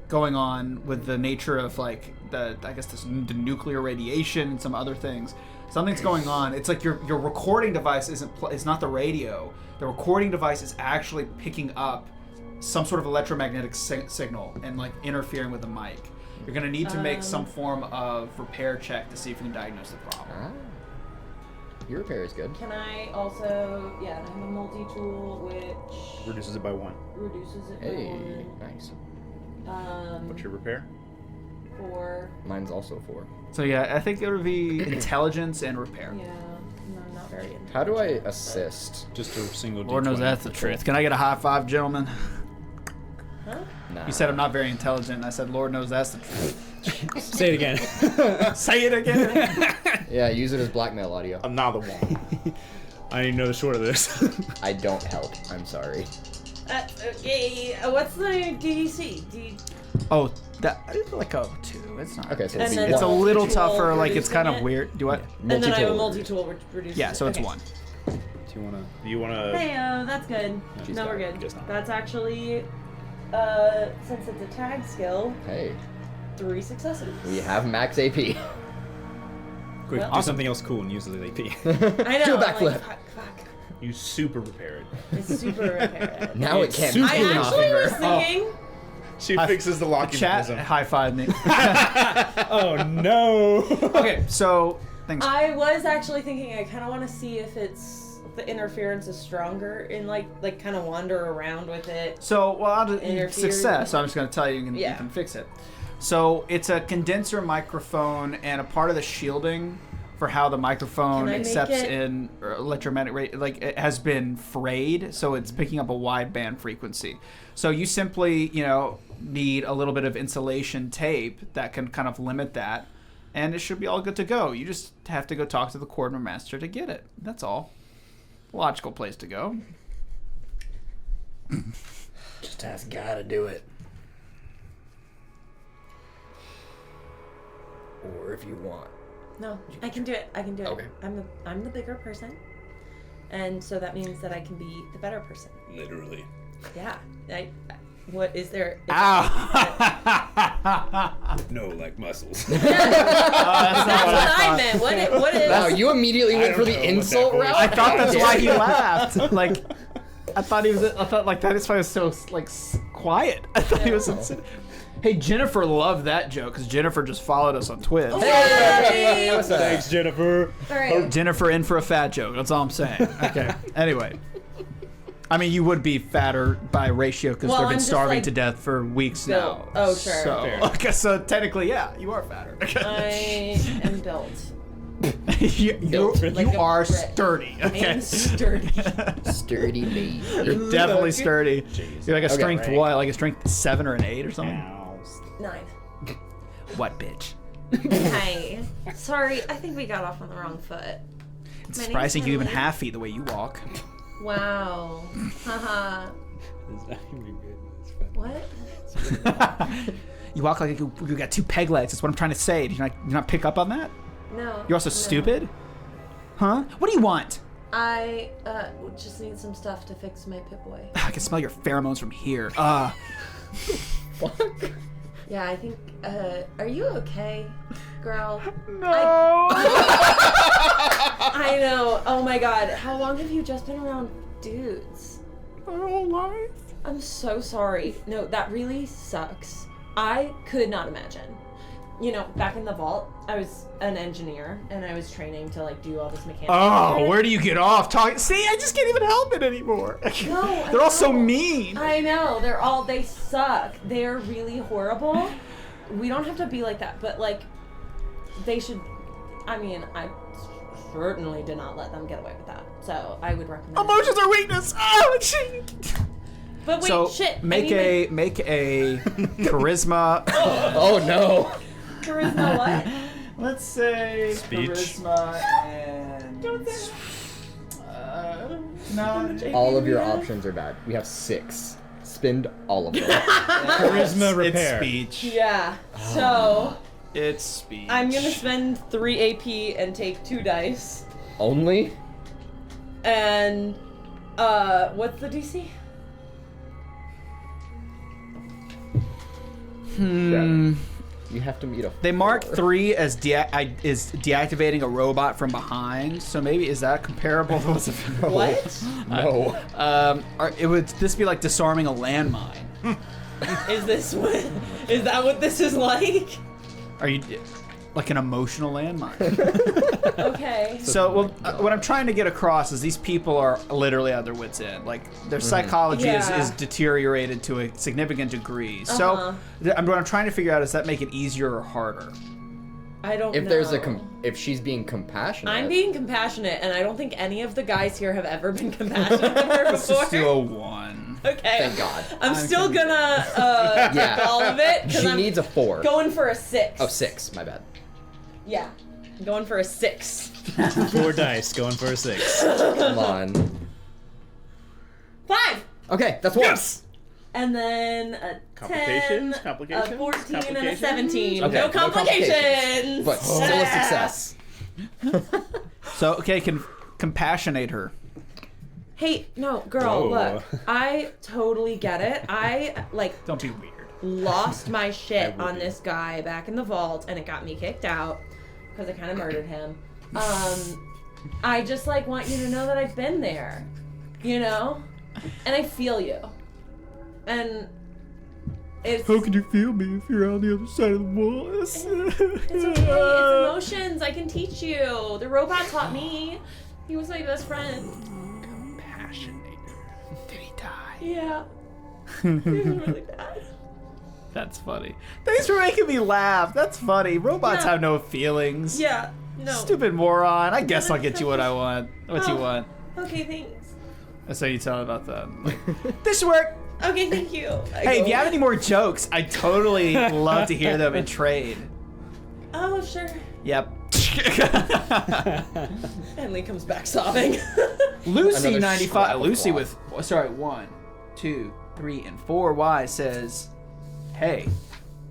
going on with the nature of like the nuclear radiation and some other things. Something's going on. It's like your recording device is not the radio. The recording device is actually picking up some sort of electromagnetic signal and like interfering with the mic. You're gonna need to make some form of repair check to see if you can diagnose the problem. Ah. Your repair is good. Can I also, I have a multi-tool which Reduces it by 1. reduces it Hey, by nice. 1. What's your repair? 4. Mine's also 4. So yeah, I think it would be intelligence and repair. Yeah, no, I'm not very intelligent. How do I assist? Just a single Lord knows D20. that's the truth. Can I get a high five, gentlemen? Huh? Nah. You said I'm not very intelligent, and I said, Lord knows that's the truth. Say it again. Say it again. Yeah, use it as blackmail audio. Another one. I didn't know the short of this. I don't help. I'm sorry. Okay, what's the DDC? Oh, that is like a 2. It's not. Okay, so And it'd then be It's a one. little multi-tool tougher. Like it's kind of reducing it? weird. Do what? And then I have a Multi-tool. multi-tool which reduces Yeah. So it's okay. 1. Do you wanna? Do you want to... Hey, that's good. She's No, got we're it. good. Guess not. That's actually, since it's a tag skill, Hey, 3 successes. we have max AP. Quick, Well- do something else cool and use the AP. I know. Do a I'm backflip. Like, fuck. You super repaired. It's super repaired. Now it can't. Super I be actually was off. thinking. She I- fixes the locking Chat mechanism. high five me. Oh no! Okay, so things. I was actually thinking. I kind of want to see if the interference is stronger and like kind of wander around with it. So well, I'll do Interfere. success. So I'm just going to tell you, you Yeah. can fix it. So it's a condenser microphone, and a part of the shielding for how the microphone Can I make accepts it- in electromagnetic rate, like it has been frayed, so it's picking up a wide band frequency. So you simply, need a little bit of insulation tape that can kind of limit that, and it should be all good to go. You just have to go talk to the quartermaster to get it. That's all. Logical place to go. Just ask God to do it. Or if you want. No, I can do it. I can do it. Okay. I'm the bigger person, and so that means that I can be the better person. Literally. Yeah. What is there? Ow! No, like muscles. That's what I meant. What is? Wow, you immediately went for don't the know what insult that route. I thought that's why he laughed. Like, I thought like that is why he was so like quiet. I thought he was. Hey, Jennifer loved that joke because Jennifer just followed us on Twitch. Yay! What's that? Thanks, Jennifer. All right. Jennifer in for a fat joke. That's all I'm saying. Okay. Anyway. I mean, you would be fatter by ratio because Well, they've I'm been just, starving like, to death for weeks built. now. Oh, sure. So, Fair. okay, so technically, yeah, you are fatter. I am built. you Like a are brick. sturdy. I Okay. am sturdy. Sturdy baby. You're definitely sturdy. You're like a Okay. strength Right. what? Like a strength 7 or an 8 or something? 9. What, bitch? Hi. Sorry, I think we got off on the wrong foot. It's My name's surprising you even Emily. half feet the way you walk. Wow. Haha. It's not even good. It's fun. What? You walk like you got 2 peg legs. That's what I'm trying to say. Did you not pick up on that? No. You're also no. stupid? Huh? What do you want? I just need some stuff to fix my Pip-Boy. I can smell your pheromones from here. Fuck. Yeah, I think, are you okay, girl? No. I know. Oh my god. How long have you just been around dudes? My whole life. I'm so sorry. No, that really sucks. I could not imagine. You know, back in the vault, I was an engineer and I was training to like do all this mechanical Oh, shit. where do you get off talking? See, I just can't even help it anymore. No, They're all so know. mean. I know. They suck. They're really horrible. We don't have to be like that, but like, they should. I mean, I certainly did not let them get away with that. So I would recommend. Emotions are weakness. Oh, gee. But wait, So shit. make a charisma. Oh no. charisma what? Let's say Speech. charisma and. No. All of your options are bad. We have 6. Spend all of them. Charisma repair. It's speech. Yeah. So It's speech. I'm gonna spend 3 AP and take 2 dice. Only? And what's the DC? You have to meet a They mark 4. 3 as is deactivating a robot from behind. So maybe is that comparable to what's What? No. would this be like disarming a landmine? Is that what this is like? Are you like an emotional landmine? Okay. So, well, what I'm trying to get across is these people are literally at their wits' end. Like their psychology Yeah. is deteriorated to a significant degree. Uh-huh. So, what I'm trying to figure out is that make it easier or harder? I don't If know. there's if she's being compassionate. I'm being compassionate, and I don't think any of the guys here have ever been compassionate to her Let's before. just do a 1. Okay. Thank God. I'm still gonna Yeah. take all of it because She I'm needs a 4. going for a 6. Oh, 6. My bad. Yeah, I'm going for a 6. 4 dice, going for a 6. Come on. 5. Okay, that's 1. Yes! And then a 10, Complications? Complications? a 14, and a Complications? 17. Okay, No no complications. But still a success. So, okay, can compassionate her. Hey, no, girl, Whoa. look. I totally get it. I, like, Don't be weird. lost my shit would on be. this guy back in the vault, and it got me kicked out because I kind of murdered him. I just, like, want you to know that I've been there, you know? And I feel you. And it's... How can you feel me if you're on the other side of the wall? It's okay. It's emotions. I can teach you. The robot taught me. He was my best friend. Compassionate. Did he die? Yeah. He was really bad. That's funny. Thanks for making me laugh. That's funny. Robots Yeah. have no feelings. Yeah. No. Stupid moron. I guess I'll get you what I want. What you Oh. want? Okay, thanks. That's how you tell about that. This should work. Okay, thank you. Hey, if you have any more jokes, I'd totally love to hear them in trade. Oh, sure. Yep. Emily comes back sobbing. Lucy Another 95. scrap of Lucy cloth. with 1, 2, 3, and 4 Y says, "Hey,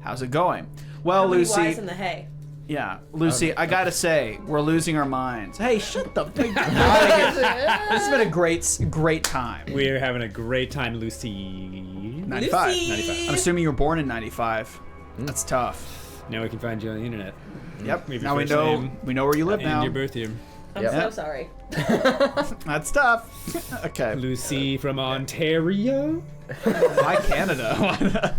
how's it going?well, How many Lucy Y's in the hay? Yeah, Lucy, I gotta say, we're losing our minds. Hey, shut the fuck out of here. This has been a great time. We're having a great time, Lucy. 95. Lucy! 95. I'm assuming you were born in 95. That's tough. Now we can find you on the internet. Yep. Maybe Now we first know name where you live and now. your birth year. I'm Yep. so sorry. That's tough. Okay. Lucy from Ontario. Why Canada?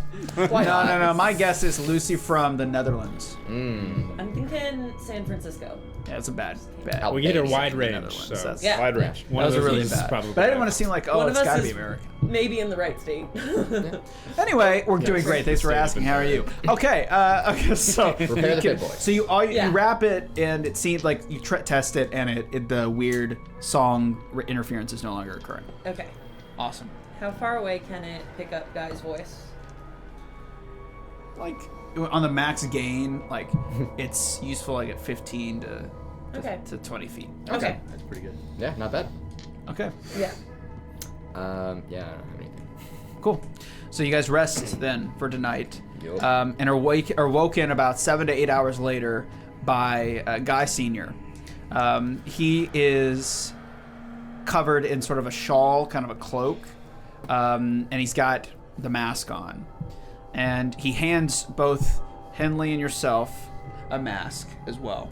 Why not? No. My guess is Lucy from the Netherlands. I'm thinking San Francisco. Yeah, it's a bad. Out We get a Thanks. wide The range. Netherlands, So that's- Yeah. Wide range. one That of was those really is bad. probably But I didn't bad. want to seem like, One it's of us gotta be is- American. Maybe in the right state. Anyway, we're doing great. Thanks for asking. How are you? Okay. Okay. So Repair the pit boy. So you Yeah. wrap it, and it seemed like you test it, and the weird song interference is no longer occurring. Okay. Awesome. How far away can it pick up Guy's voice? Like on the max gain, like it's useful like at 15 to 20 feet. Okay. That's pretty good. Yeah, not bad. Okay. Yeah. Yeah, I don't have anything. Cool. So you guys rest then for tonight, Yup. and are woken about 7 to 8 hours later by Guy Senior. He is covered in sort of a shawl, kind of a cloak, and he's got the mask on. And he hands both Henley and yourself a mask as well.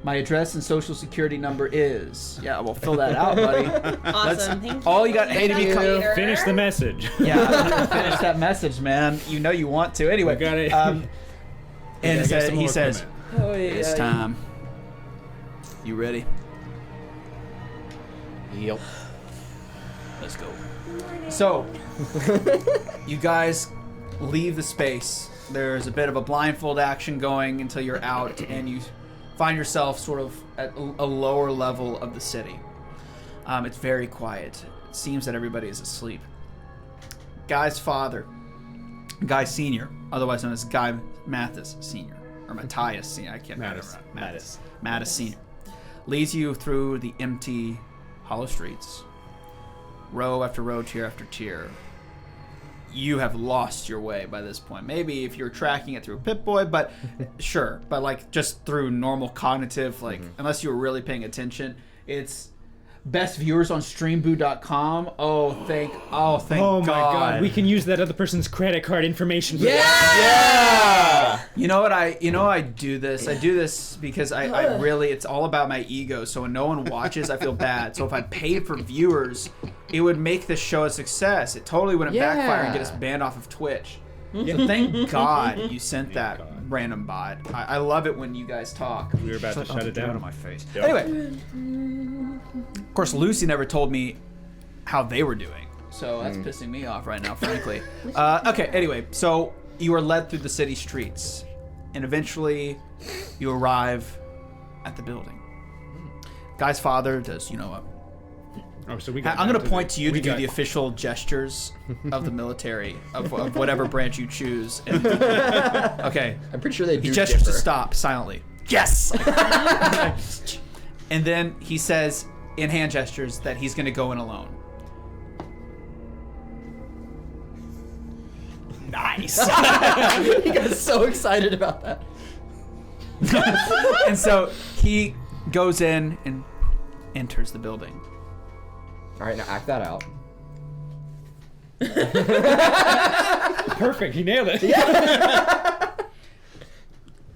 My address and social security number is. Yeah, well, fill that out, buddy. Awesome. Thank you. all you got- hey, to be Later. Finish the message. Yeah, finish that message, man. You know you want to. Anyway, We got it. and gotta get some he more says, equipment. Oh, yeah. "It's time. You ready? Yep. Let's go." So, you guys leave the space. There's a bit of a blindfold action going until you're out, and you find yourself sort of at a lower level of the city. It's very quiet. It seems that everybody is asleep. Guy's father, Guy Senior, otherwise known as Guy Mathis Senior, or Matthias Senior, I can't remember. Mattis Senior, leads you through the empty, hollow streets, row after row, tier after tier. You have lost your way by this point. Maybe if you're tracking it through Pip-Boy, but sure. But like just through normal cognitive, like unless you were really paying attention, it's best viewers on streamboo.com. Oh, thank Oh my god, we can use that other person's credit card information. For You know what I do this. I do this because I really, it's all about my ego. So when no one watches, I feel bad. So if I paid for viewers, it would make this show a success. It totally wouldn't backfire and get us banned off of Twitch. So thank God you sent that random bot. I love it when you guys talk. We were about to shut it down. Out of my face. Yep. Anyway, of course, Lucy never told me how they were doing. So that's pissing me off right now, frankly. Okay, anyway, so you are led through the city streets, and eventually you arrive at the building. Guy's father does, Oh, so we got I'm going down to point to you to we do got- the official gestures of the military, of whatever branch you choose. And, okay. I'm pretty sure they do He gestures to differ. stop silently. Yes! And then he says, in hand gestures, that he's going to go in alone. Nice! He got so excited about that. And so he goes in and enters the building. All right, now act that out. Perfect, he nailed it. A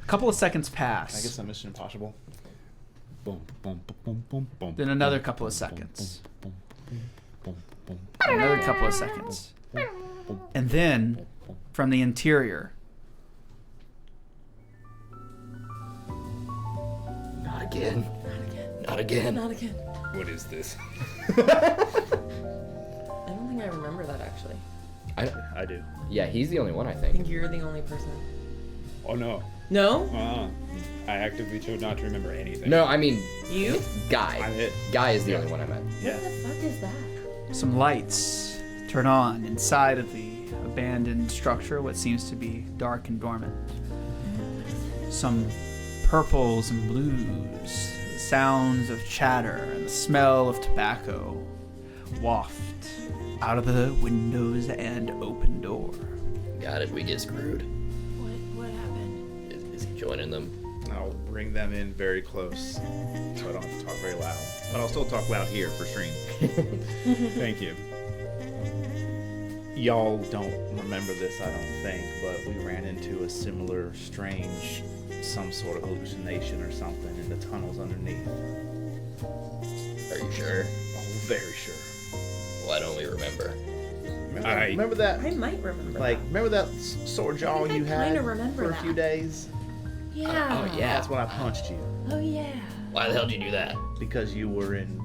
couple of seconds pass. I guess I'm Mission Impossible. Boom, boom, boom, boom, boom. Then another couple of seconds. Boom, boom, boom. Another couple of seconds. And then, from the interior, Not again. Not again. Not again. What is this? I don't think I remember that actually. I do. Yeah, he's the only one, I I think. think you're the only person. Oh no. No? I actively chose not to remember anything. No, I mean, You? Guy. I'm it. Guy is the only one I met. Yeah. What the fuck is that? some lights turn on inside of the abandoned structure, what seems to be dark and dormant. Some purples and blues, the sounds of chatter and the smell of tobacco waft out of the windows and open door. God, if we get screwed. What happened? Is he joining them? I'll bring them in very close, so I don't have to talk very loud. But I'll still talk loud here for stream. Thank you. Y'all don't remember this, I don't think, but we ran into a similar strange, some sort of hallucination or something in the tunnels underneath. Are you sure? Oh, very sure. Why don't we remember? Remember that? I might remember. Like, remember that sore jaw I you had kinda remember for a few that. days? Yeah. Oh, yeah. That's when I punched you. Oh yeah. Why the hell did you do that? Because you were in.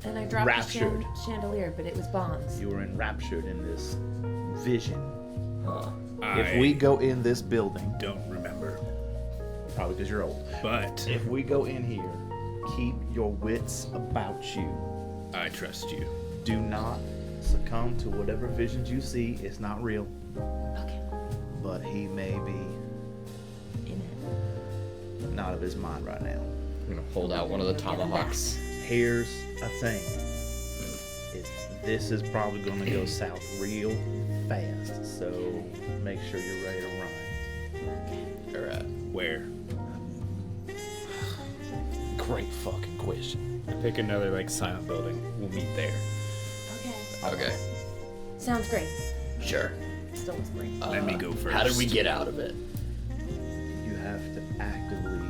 And I dropped Raptured. the chandelier, but it was bombs. You were enraptured in this vision. Huh. If we go in this building, don't remember, probably because you're old. but If we go in here, keep your wits about you. I trust you. Do not succumb to whatever visions you see. It's not real. Okay. But he may be In it. not of his mind right now. I'm gonna hold out one of the tomahawks. Here's a thing. This is probably going to go south real fast. So make sure you're ready to run. Alright. Where? Great fucking question. I pick another like silent building. We'll meet there. Okay. Okay. Sounds great. Sure. Still whispering. Let me go first. How did we get out of it? You have to actively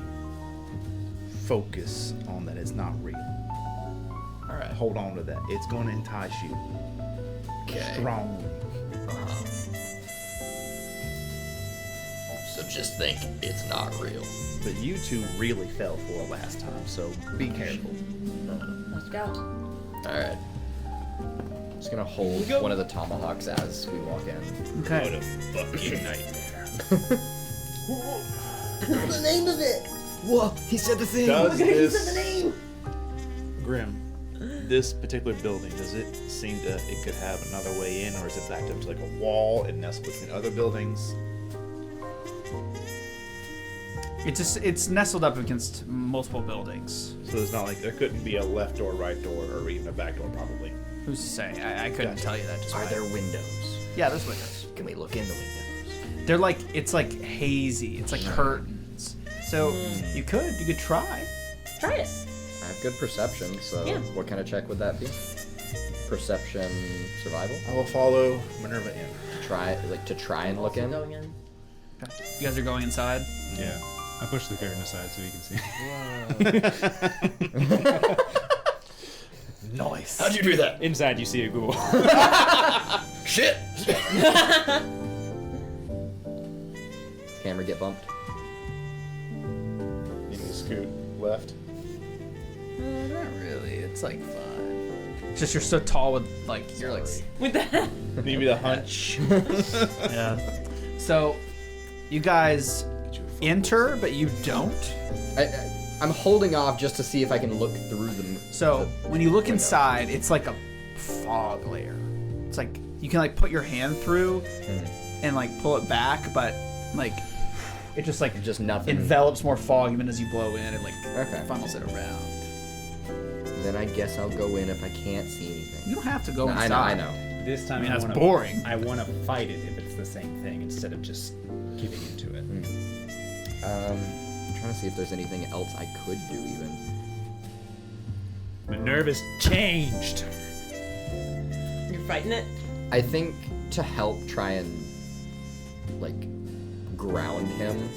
focus on that it's not real. Alright. Hold on to that. It's going to entice you Okay. strongly. So just think it's not real. But you two really fell for it last time, so be careful. Let's go. Alright. Just gonna hold one of the tomahawks as we walk in. What Okay. a fucking nightmare. What's the name of it? Whoa, he said the thing. Does this, name. Grim, this particular building, does it seem to, it could have another way in, or is it backed up to like a wall and nestled between other buildings? It's nestled up against multiple buildings. So there's not like, there couldn't be a left door, right door, or even a back door probably. Who's to say? I couldn't tell you that just Are right. there windows? Yeah, there's windows. Can we look in the windows? They're like, it's like hazy. It's like curtains. So you could try. Try it. I have good perception, so Yeah. what kind of check would that be? Perception, survival? I will follow Minerva in. Try and look in. Going in. You guys are going inside. Yeah. I push the curtain aside so you can see. Nice. How'd you do that? Inside you see a ghoul. Shit! Camera get bumped. You need to scoot left. Not really. It's like fine. It's just you're so tall with like you're like. With that. Maybe the hunch. Yeah. So, you guys enter, but you don't. I'm holding off just to see if I can look through them. So when you look inside, it's like a fog layer. It's like you can like put your hand through and like pull it back, but like it just like Just nothing. envelops more fog even as you blow in and like Okay. funnels it around. Then I guess I'll go in if I can't see anything. You don't have to go No, inside. I know. This time I mean, that's wanna, boring. I want to fight it if it's the same thing instead of just giving into it. I'm trying to see if there's anything else I could do even. Minerva's changed. You're fighting it? I think to help try and like ground him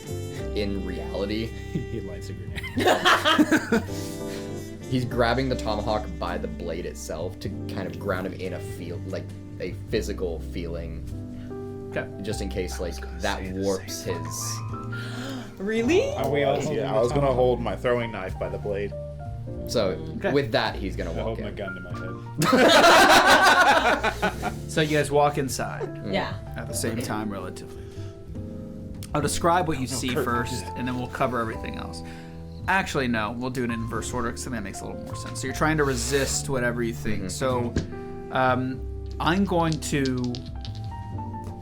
in reality, He lights a grenade. he's grabbing the tomahawk by the blade itself to kind of ground him in a a physical feeling, Okay. just in case like that warps his. Really? Are we all holding Yeah, the I was gonna tomahawk? hold my throwing knife by the blade. So Okay. with that, he's gonna I walk hold my in. gun to my head. So you guys walk inside Yeah. at the same time, relatively. I'll describe what you see first, and then we'll cover everything else. Actually, no, we'll do it in inverse order because that makes a little more sense. So you're trying to resist whatever you think. So I'm going to.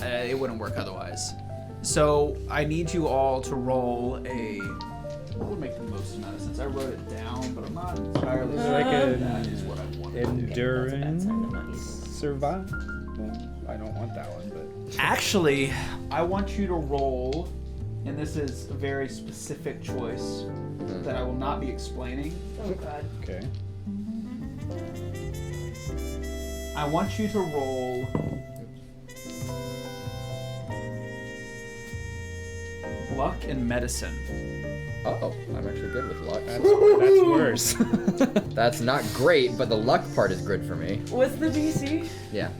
It wouldn't work otherwise. So I need you all to roll a. What would make the most amount of sense? I wrote it down, but I'm not entirely sure. Like That is what I want. Endurance. I'm not using it. Survive. I don't want that one, but Actually, I want you to roll and this is a very specific choice that I will not be explaining. Oh god. Okay. I want you to roll luck and medicine. Oh, I'm actually good with luck. That's worse. That's not great, but the luck part is good for me. What's the DC? Yeah.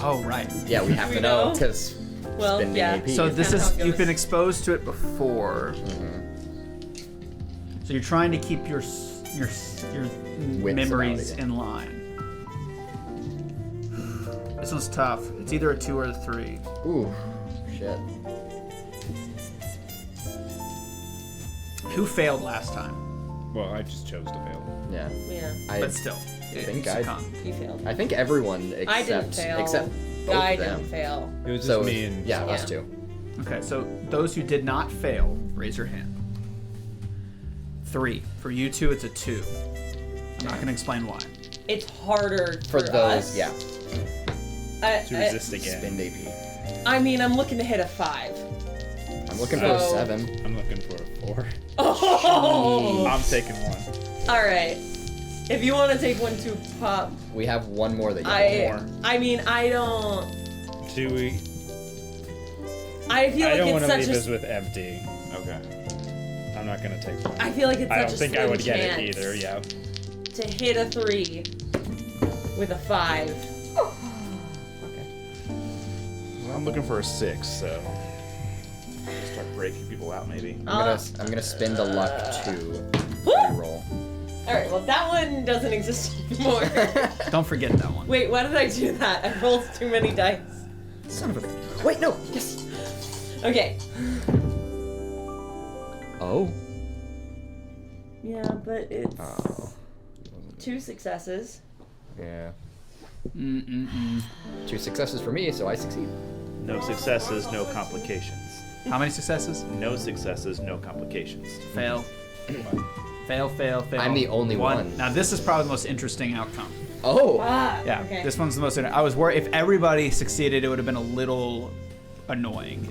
Oh, right. Yeah, we have We to know know? because Well, spending yeah. AP. So this kinda is how it you've been goes. exposed to it before. So you're trying to keep your memories about it. in line. This one's tough. It's either a 2 or a 3. Ooh, shit. Who failed last time? Well, I just chose to fail. Yeah. Yeah. But still, think you I- succumbed. You failed. I think everyone except I didn't fail. except both I of them. didn't fail. It was just So me and yeah, Yeah. us two. Okay, so those who did not fail, raise your hand. 3. For you two, it's a 2. I'm not going to explain why. It's harder For for those, us. yeah. to resist again. Spend AP. I mean, I'm looking to hit a 5. I'm looking for a So- 7. I'm looking for a 4. Oh! I'm taking 1. All right. If you want to take one to Pop, We have one more that you I mean, I don't. Do we? I feel I like don't want it's to leave such this a. with empty. Okay. I'm not gonna take one. I feel like it's I such don't a think I slim would get chance it either. Yeah. to hit a 3 with a 5. I'm looking for a 6, so start breaking people out maybe. I'm gonna spend a luck to Woo! roll. All right. Well, that one doesn't exist anymore. Don't forget that one. Wait, why did I do that? I rolled too many dice. Son of a. Wait, no. Yes. Okay. Oh. Yeah, but it's Oh. 2 successes. Yeah. Mm-mm-mm. 2 successes for me, so I succeed. No successes, no complications. How many successes? No successes, no complications. Fail. Fail, fail, fail. I'm the only one. Now this is probably the most interesting outcome. Oh. Ah, Yeah, okay. this one's the most. I was worried if everybody succeeded, it would have been a little annoying.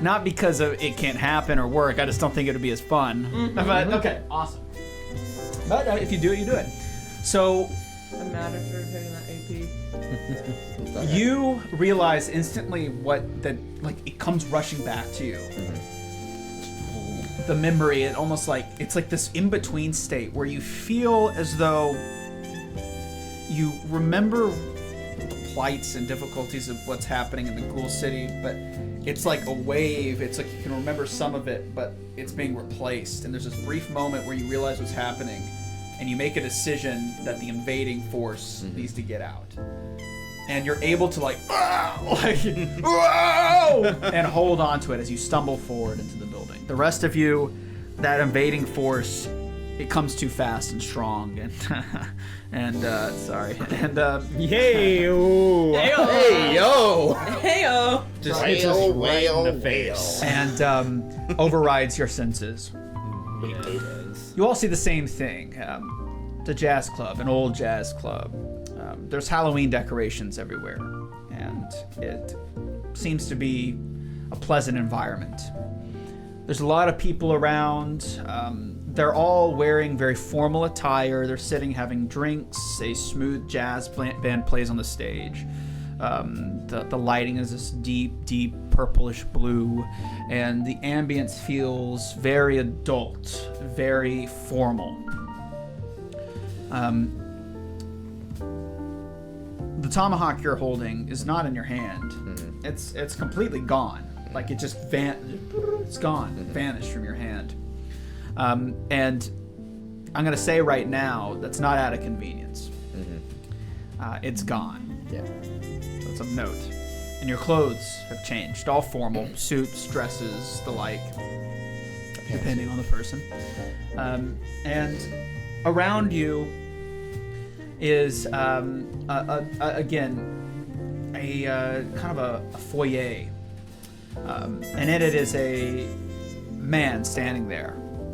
Not because of it can't happen or work. I just don't think it would be as fun. But okay, awesome. But if you do it, you do it. So I'm mad at her taking that AP. you realize instantly it comes rushing back to you. The memory, it's like this in-between state where you feel as though you remember the plights and difficulties of what's happening in the ghoul city, but it's like a wave. It's like you can remember some of it, but it's being replaced. And there's this brief moment where you realize what's happening, and you make a decision that the invading force needs to get out. And you're able to and hold on to it as you stumble forward into the building. The rest of you, that invading force, it comes too fast and strong, and Yay! Ooh. Hey, yo! Heyo! Just hits us right in the face. and overrides your senses. You all see the same thing. The jazz club, an old jazz club. There's Halloween decorations everywhere, and it seems to be a pleasant environment. There's a lot of people around. They're all wearing very formal attire. They're sitting having drinks. A smooth jazz band plays on the stage. The lighting is this deep purplish blue, and the ambience feels very adult, very formal. The tomahawk you're holding is not in your hand. It's completely gone. Like it just it's gone, vanished from your hand. And I'm gonna say right now that's not out of convenience. It's gone. Yeah. So it's of note. And your clothes have changed, all formal, suits, dresses, the like, depending on the person. And around you is again a kind of a foyer, and in it is a man standing there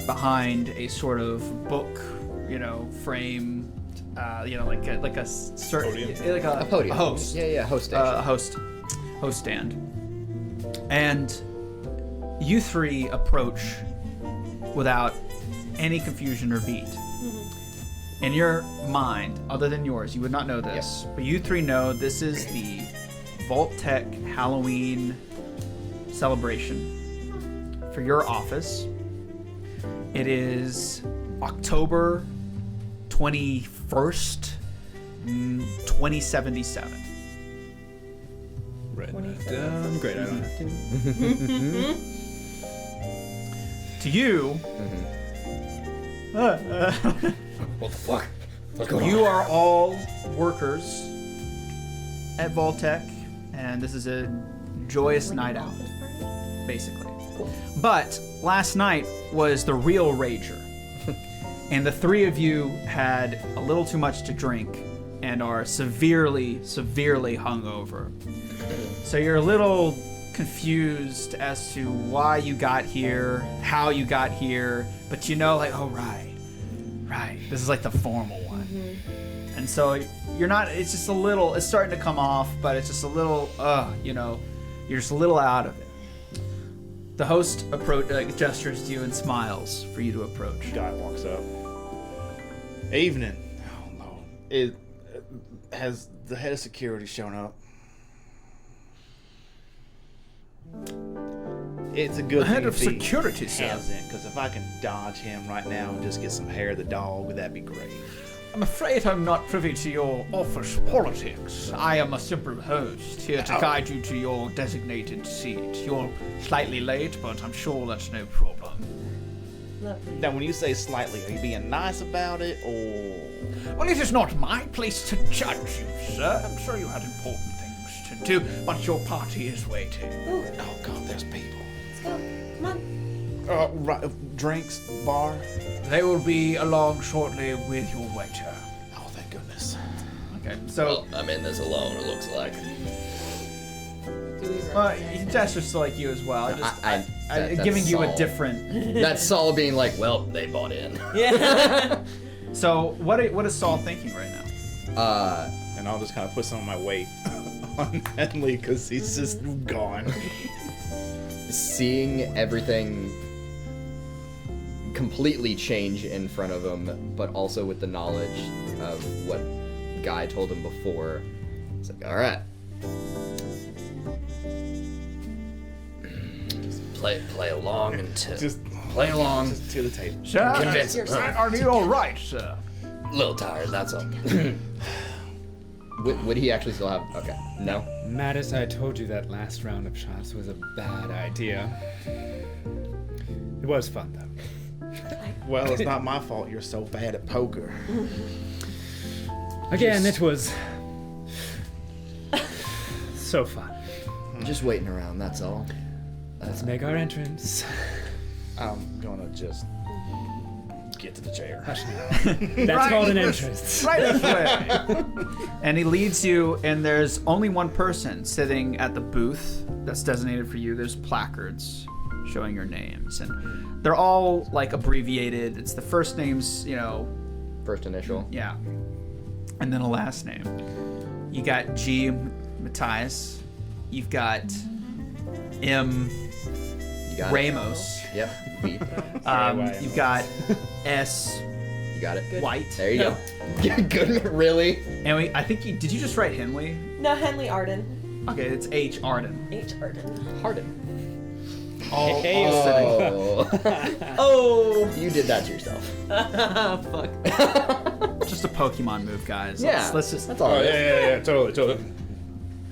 behind a sort of book, frame, like a certain like A podium. a host. Yeah, host station. Host stand. And you three approach without any confusion or beat. In your mind, other than yours, you would not know this, but you three know this is the Vault Tech Halloween celebration for your office. It is October 21st, 2077. Right. Great, I don't have to. To you, What the fuck? What's going you on? are all workers at Vault-Tec, and this is a joyous night out, basically. But last night was the real rager, and the three of you had a little too much to drink and are severely, severely hungover. So you're a little confused as to why you got here, how you got here, but you know, like, oh, right, this is like the formal one. And so you're not, it's just a little, it's starting to come off, but it's just a little, you're just a little out of it. The host gestures to you and smiles for you to approach. Guy walks up. Evening. Oh no. Has the head of security shown up? It's a good The head thing of if he security, sir. hasn't, because if I can dodge him right now and just get some hair of the dog, that'd be great. I'm afraid I'm not privy to your office politics. I am a simple host, here to guide you to your designated seat. You're slightly late, but I'm sure that's no problem. Lovely. Now, when you say slightly, are you being nice about it, or... Well, it is not my place to judge you, sir. I'm sure you had important things to do, but your party is waiting. Ooh, Oh, God, there's people. let's go. Come on. Right, drinks, bar. They will be along shortly with your waiter. Oh, thank goodness. Okay, so I'm in this alone, it looks like. Do we he gestures to like you as well. That's Giving you a Saul. different. That's Saul being like, well, they bought in. Yeah. So what is Saul thinking right now? And I'll just kind of put some of my weight on Henley because he's just gone. Seeing everything completely change in front of him, but also with the knowledge of what Guy told him before, it's like, all right, play along until Just play along. Just to the table. Sir, Convince him. are you all right, sir? A little tired, that's all. would he actually still have? Okay, no. Mattis, I told you that last round of shots was a bad idea. It was fun though. Well, it's not my fault you're so bad at poker. Again, it was so fun. Just waiting around, that's all. Let's make our entrance. I'm gonna just get to the chair. That's called an entrance. Right this way. And he leads you, and there's only one person sitting at the booth that's designated for you. There's placards showing your names, and they're all like abbreviated. It's the first names, First initial. yeah, and then a last name. You got G. Matthias. You've got M. You got Ramos. it. Yep. B. You've got S. You got it. White. There you go. Good. Really? And I think did you just write Henley? No, Henley Arden. Okay, it's H. Arden. H. Arden. Harden. All Hey, sitting. Oh. Oh. You did that to yourself. Fuck. Just a Pokemon move, guys. Yeah. Let's just. That's all right. Yeah, totally.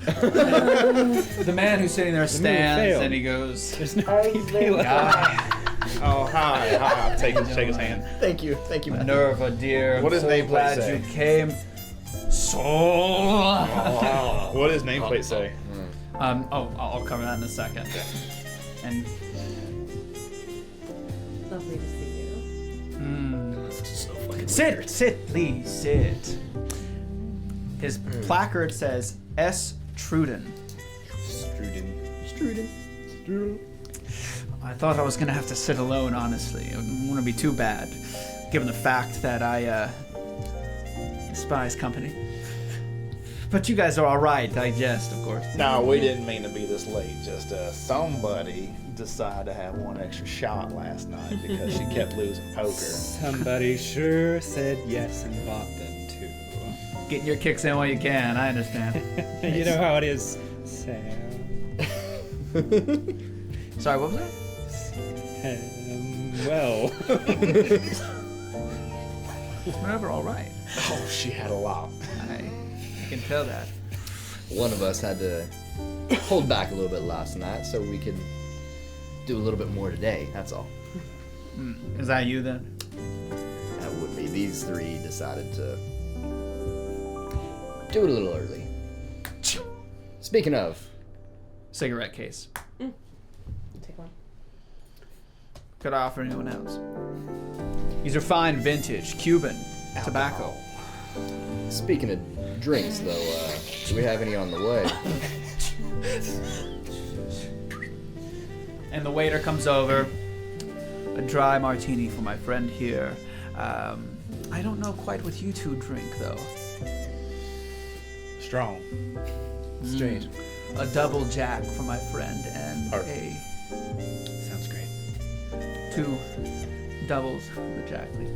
The man who's sitting there stands failed. and he goes, There's no PP left. Oh, hi. Shake his hand. Thank you, man. Minerva, dear. What does so nameplate glad say? you came. Soul. What does nameplate say? I'll cover that in a second. And Lovely to see you. So fucking sit, please, sit. His placard says S. Truden. Struden. I thought I was gonna have to sit alone, honestly. It wouldn't want to be too bad, given the fact that I despise company. But you guys are all right, I jest, of course. No, we didn't mean to be this late. Just somebody decided to have one extra shot last night because she kept losing poker. Somebody sure said yes and bought them too. Getting your kicks in while you can, I understand. You know how it is, Sam. Sorry, what was that? Well. We're never all right. Oh, she had a lot. I can tell that. One of us had to hold back a little bit last night so we could do a little bit more today. That's all. Is that you then? That would be. These three decided to do it a little early. Speaking of, Cigarette case. Take one. Could I offer anyone else? These are fine vintage Cuban tobacco. speaking of drinks, though, do we have any on the way? And the waiter comes over. A dry martini for my friend here. I don't know quite what you two drink, though. Strong. Straight. A double jack for my friend and Perfect. Sounds great. 2 doubles for the jack, please.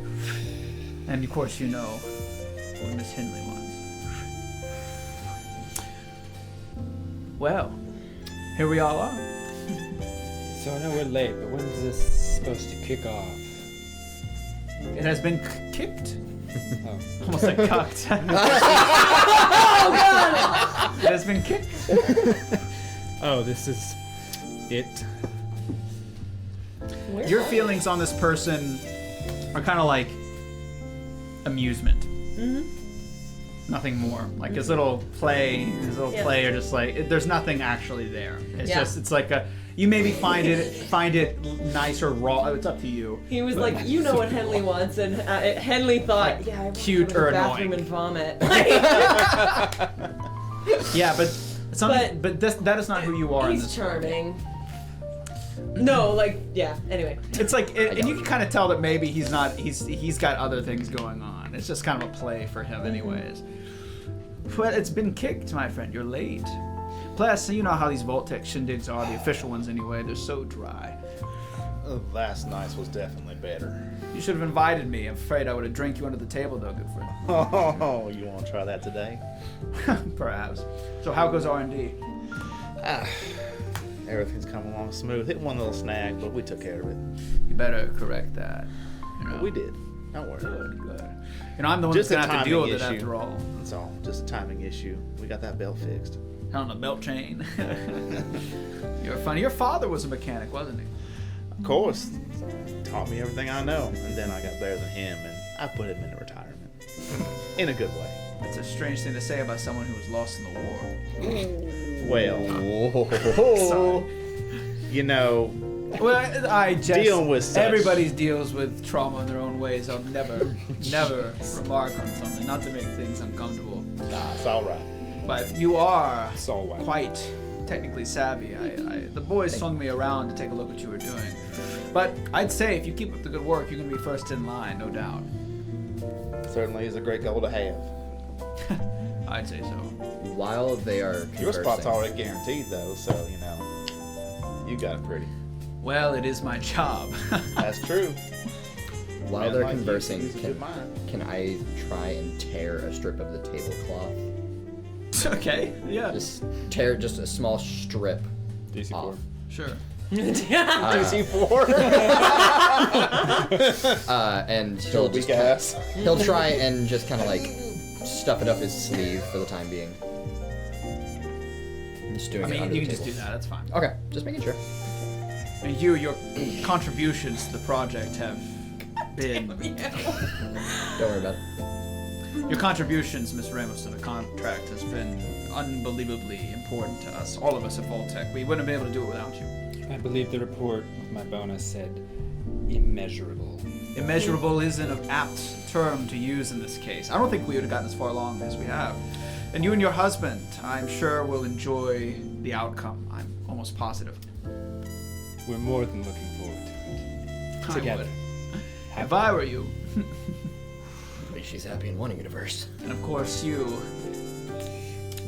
And of course, you know what Miss Henley wants. Well, here we all are. So I know we're late, but when's this supposed to kick off? It has been kicked. Oh. Almost like cucked. It has been kicked. Oh, this is it. Your feelings on this person are kind of like amusement. Mm-hmm. Nothing more. Like his little play are just like there's nothing actually there. It's just it's like a you maybe find it nice or raw. It's up to you. He was like, you know what Henley wants, and Henley thought, yeah, I want cute to go to or the bathroom annoying. and vomit. Yeah, but something. But that is not who you are. In He's this charming. No, like, yeah. Anyway, It's like, and you can kind of tell that maybe he's not. He's got other things going on. It's just kind of a play for him, anyways. But it's been kicked, my friend. You're late. Plus, you know how these Voltec shindigs are, the official ones anyway. They're so dry. Last night's was definitely better. You should have invited me. I'm afraid I would have drank you under the table, though, good friend. Oh, you want to try that today? Perhaps. So how goes R&D? Everything's coming along smooth. Hit one little snag, but we took care of it. You better correct that. You know. We did. Don't worry. Good, good. You know, I'm the one Just that's a gonna have to deal with timing it issue. after all. That's all. Just a timing issue. We got that belt fixed. On a belt chain. You're funny. Your father was a mechanic, wasn't he? Of course. Taught me everything I know. And then I got better than him, and I put him into retirement. In a good way. It's a strange thing to say about someone who was lost in the war. Well, Sorry. you know, Well, I just Dealing with such- everybody deals with trauma in their own ways. I'll never remark on something, not to make things uncomfortable. nah, it's all right. But you are It's all white. quite technically savvy. The boys swung me around to take a look at what you were doing. But I'd say if you keep up the good work, you're gonna be first in line, no doubt. Certainly is a great goal to have. I'd say so. While they are Your spot's conversing- already guaranteed, though, so, you know, you got it pretty. Well, it is my job. That's true. While Man they're like you, conversing, he's a good mind. can I try and tear a strip of the tablecloth? Okay, yeah, Just tear just a small strip DC4. off. sure. DC4? And he'll just Weak ass. he'll try and just kind of like stuff it up his sleeve for the time being. Just doing I it mean, under you the can just do table. that. That's fine. Okay, just making sure. And your contributions to the project have been Don't worry about it. your contributions, Miss Ramos, to the contract has been unbelievably important to us, all of us at Voltec. We wouldn't have been able to do it without you. I believe the report with my bonus said immeasurable. Immeasurable isn't an apt term to use in this case. I don't think we would have gotten as far along as we have. And you and your husband, I'm sure, will enjoy the outcome. I'm almost positive. We're more than looking forward to it. I Together. would. If I were you. At least she's happy in one universe. And of course, you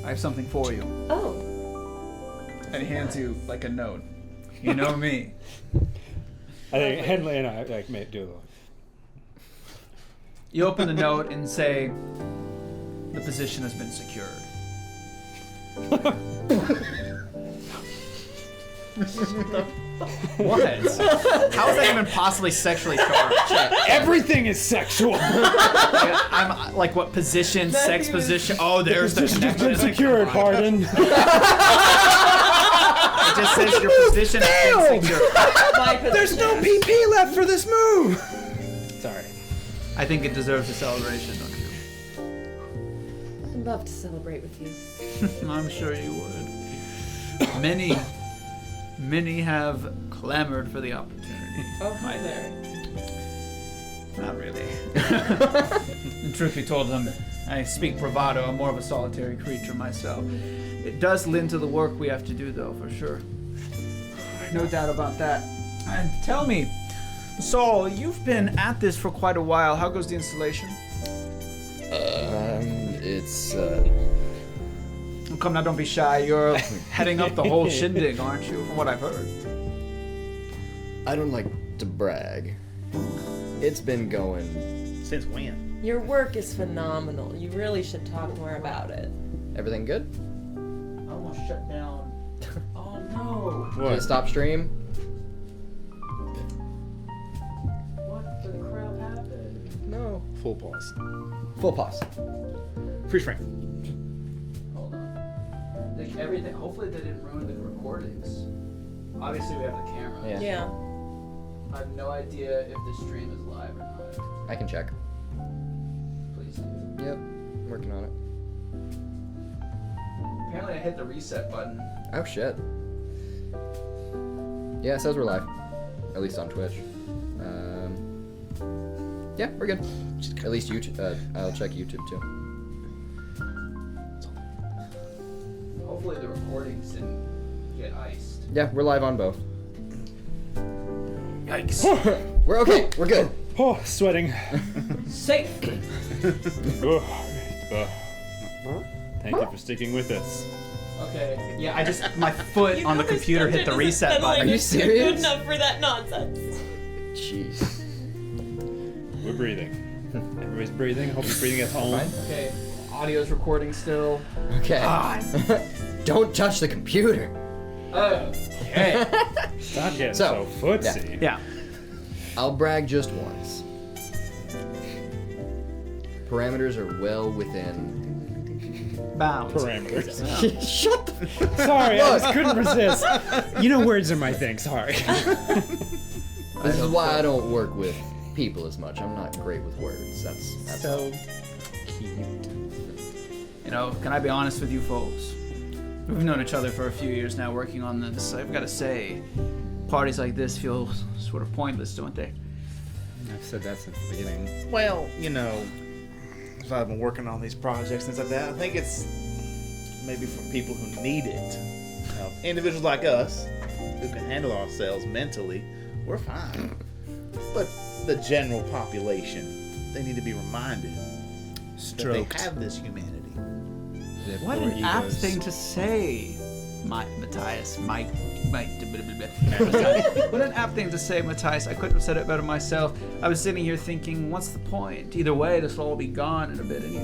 I have something for you. Oh. And he hands you like a note. You know me. I think Henley and I like may do a little. You open the note and say, the position has been secured. What? How is that even possibly sexually charged? Everything is sexual. I'm like, what position? Sex position? Oh, there's the Position has been connection. secured, pardon. It just says your position has been secured. My position. There's no PP left for this move. Sorry. I think it deserves a celebration, don't you? I'd love to celebrate with you. I'm sure you would. Many have clamored for the opportunity. Oh, hi there. Not really. And truth be told, I speak bravado. I'm more of a solitary creature myself. It does lend to the work we have to do, though, for sure. No doubt about that. And tell me, Saul, you've been at this for quite a while. How goes the installation? It's Come now, don't be shy. You're heading up the whole shindig, aren't you? From what I've heard. I don't like to brag. It's been going. Since when? Your work is phenomenal. You really should talk more about it. Everything good? I almost shut down. Oh no! Did it stop stream? What the crap happened? No. Full pause. Full pause. Freeze frame. Hold on. Like everything. Hopefully they didn't ruin the recordings. Obviously we have the camera. Yeah. Yeah. I have no idea if the stream is live or not. I can check. Please do. Yep. Working on it. Apparently I hit the reset button. Oh shit. Yeah, it says we're live. At least on Twitch. Yeah, we're good. At least YouTube. I'll check YouTube too. Hopefully the recordings didn't get iced. Yeah, we're live on both. Yikes. We're okay. We're good. Oh, sweating. Safe. Thank you for sticking with us. Okay. Yeah, I just my foot on the computer hit the reset button. Are you serious? Good enough for that nonsense. Jeez. We're breathing. Everybody's breathing. Hope you're breathing at home. Okay. Audio's recording still. Okay. Don't touch the computer. Okay. Stop getting So, so footsie. Yeah. I'll brag just once. Parameters are well within. Bounds. Parameters. Shut the. Sorry, I just couldn't resist. You know, words are my thing. Sorry. This is why I don't work with people as much. I'm not great with words. That's So cute. You know, can I be honest with you folks? We've known each other for a few years now working on this. I've got to say, parties like this feel sort of pointless, don't they? I've said that since the beginning. Well, you know, as I've been working on these projects and stuff like that, I think it's maybe for people who need it. You know, individuals like us who can handle ourselves mentally, we're fine. But the general population, they need to be reminded that they have this humanity. What an apt thing to say, Matthias. What an apt thing to say, Matthias. I couldn't have said it better myself. I was sitting here thinking, what's the point? Either way, this will all be gone in a bit, and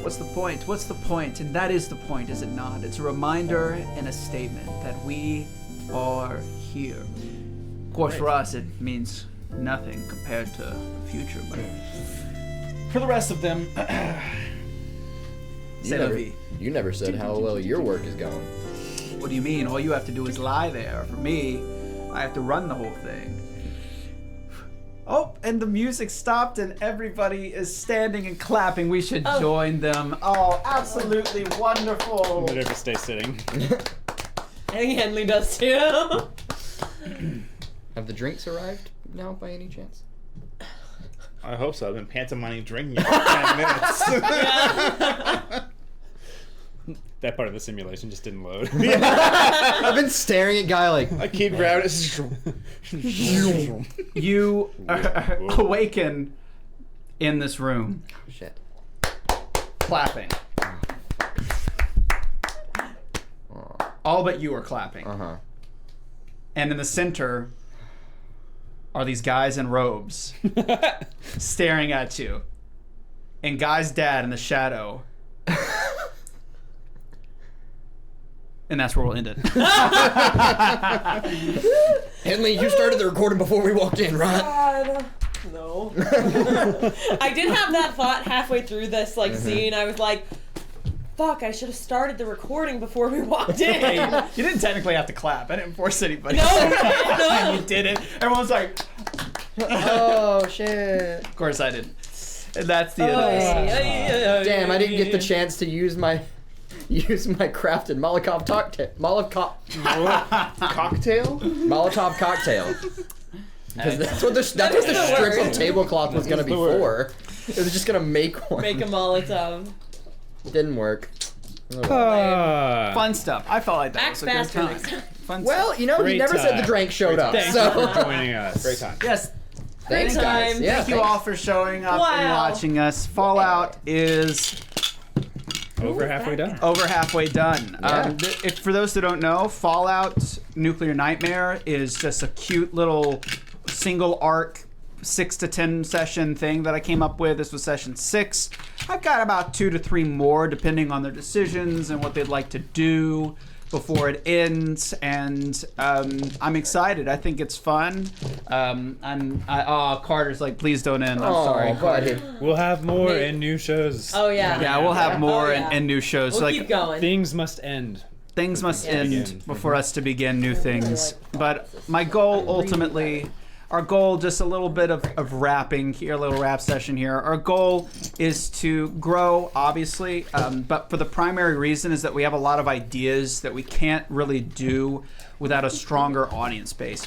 what's the point? What's the point? And that is the point, is it not? It's a reminder and a statement that we are here. Of course, for us, it means nothing compared to the future, but for the rest of them, You never said how well your work is going. What do you mean? All you have to do is lie there. For me, I have to run the whole thing. Oh, and the music stopped and everybody is standing and clapping. We should join them. Oh, absolutely wonderful. Better to stay sitting. I think Henley does too. Have the drinks arrived now by any chance? I hope so. I've been pantomiming drinking for 10 minutes. That part of the simulation just didn't load. I've been staring at Guy like. I keep grabbing it. You awaken in this room, Shit. clapping. All but you are clapping. Uh-huh. And in the center are these guys in robes staring at you. And Guy's dad in the shadow. And that's where we'll end it. Henley, you started the recording before we walked in, right? God. No. I did have that thought halfway through this scene. I was like, fuck, I should have started the recording before we walked in. You didn't technically have to clap. I didn't force anybody. No. You did it. Everyone's like, Oh, shit. of course I did. And that's the end of this. Damn, I didn't get the chance to use my crafted Molotov cocktail. Molotov cocktail. Because that's what the strip of tablecloth was gonna be for. It was just gonna make one. Make a Molotov. Didn't work. Fun stuff. I felt like that Act was a good faster time. next time. Fun Well, stuff. you know, Great he never said time. the drank showed up. Thanks So for joining us. Great time. Yes. thanks, Great guys. time. Yeah, Thank you thanks. all for showing up and Wow. watching us. Fallout is Over halfway done. over halfway done. Yeah. For those that don't know, Fallout Nuclear Nightmare is just a cute little single arc 6 to 10 session thing that I came up with. This was session 6. I've got about 2 to 3 more depending on their decisions and what they'd like to do before it ends, and I'm excited. I think it's fun. Carter's like, please don't end. I'm sorry, buddy. We'll have more and new shows. Oh, yeah. Yeah, we'll have more Oh, yeah. and new shows. We'll keep going. Things must end. Things must Yes. end Begin. before us to begin new things. But my goal ultimately, our goal, just a little bit of rapping here, a little rap session here. Our goal is to grow, obviously, but for the primary reason is that we have a lot of ideas that we can't really do without a stronger audience base.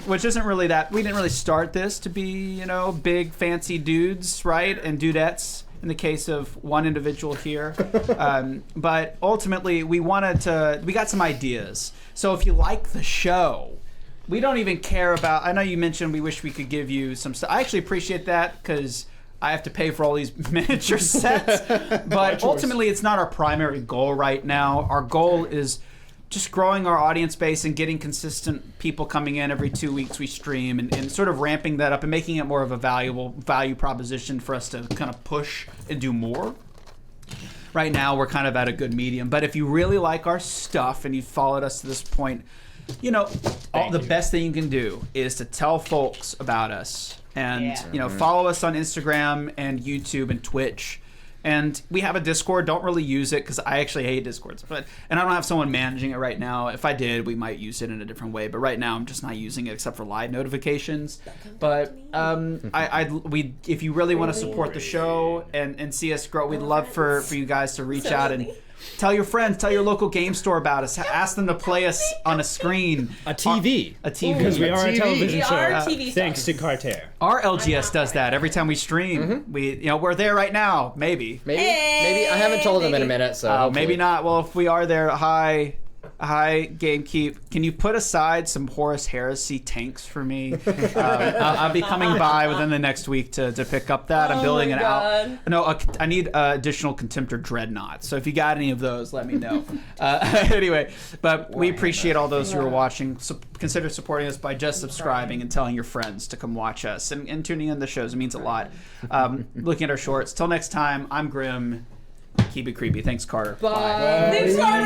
Which isn't really that, we didn't really start this to be, big fancy dudes, right? And dudettes. In the case of one individual here. But ultimately, we got some ideas. So if you like the show, we don't even care about, I know you mentioned we wish we could give you some stuff. I actually appreciate that because I have to pay for all these miniature sets. But ultimately, it's not our primary goal right now. Our goal is just growing our audience base and getting consistent people coming in every 2 weeks we stream and sort of ramping that up and making it more of a value proposition for us to kind of push and do more. Right now, we're kind of at a good medium. But if you really like our stuff and you've followed us to this point, the best thing you can do is to tell folks about us and, follow us on Instagram and YouTube and Twitch. And we have a Discord. Don't really use it because I actually hate Discords. And I don't have someone managing it right now. If I did, we might use it in a different way. But right now, I'm just not using it except for live notifications. But if you really want to support the show and see us grow, we'd love for you guys to reach out and tell your friends, tell your local game store about us. Ask them to play us on a screen. A TV. A TV. Because we are a TV. television We show. are TV Thanks to stars. Carter. Our LGS does that every time we stream. We're there right now. Maybe. Maybe I haven't told them in a minute, so hopefully. Maybe not. Well, if we are there, hi Gamekeep. Can you put aside some Horus Heresy tanks for me? I'll be coming by within the next week to pick up that. I'm building it out. No, I need additional Contemptor Dreadnoughts. So if you got any of those, let me know. Anyway, but we appreciate all those who are watching. Consider supporting us by just subscribing and telling your friends to come watch us and tuning in the shows. It means a lot. Looking at our shorts. Till next time, I'm Grim. Keep it creepy. Thanks, Carter. Bye. Thanks, Carter.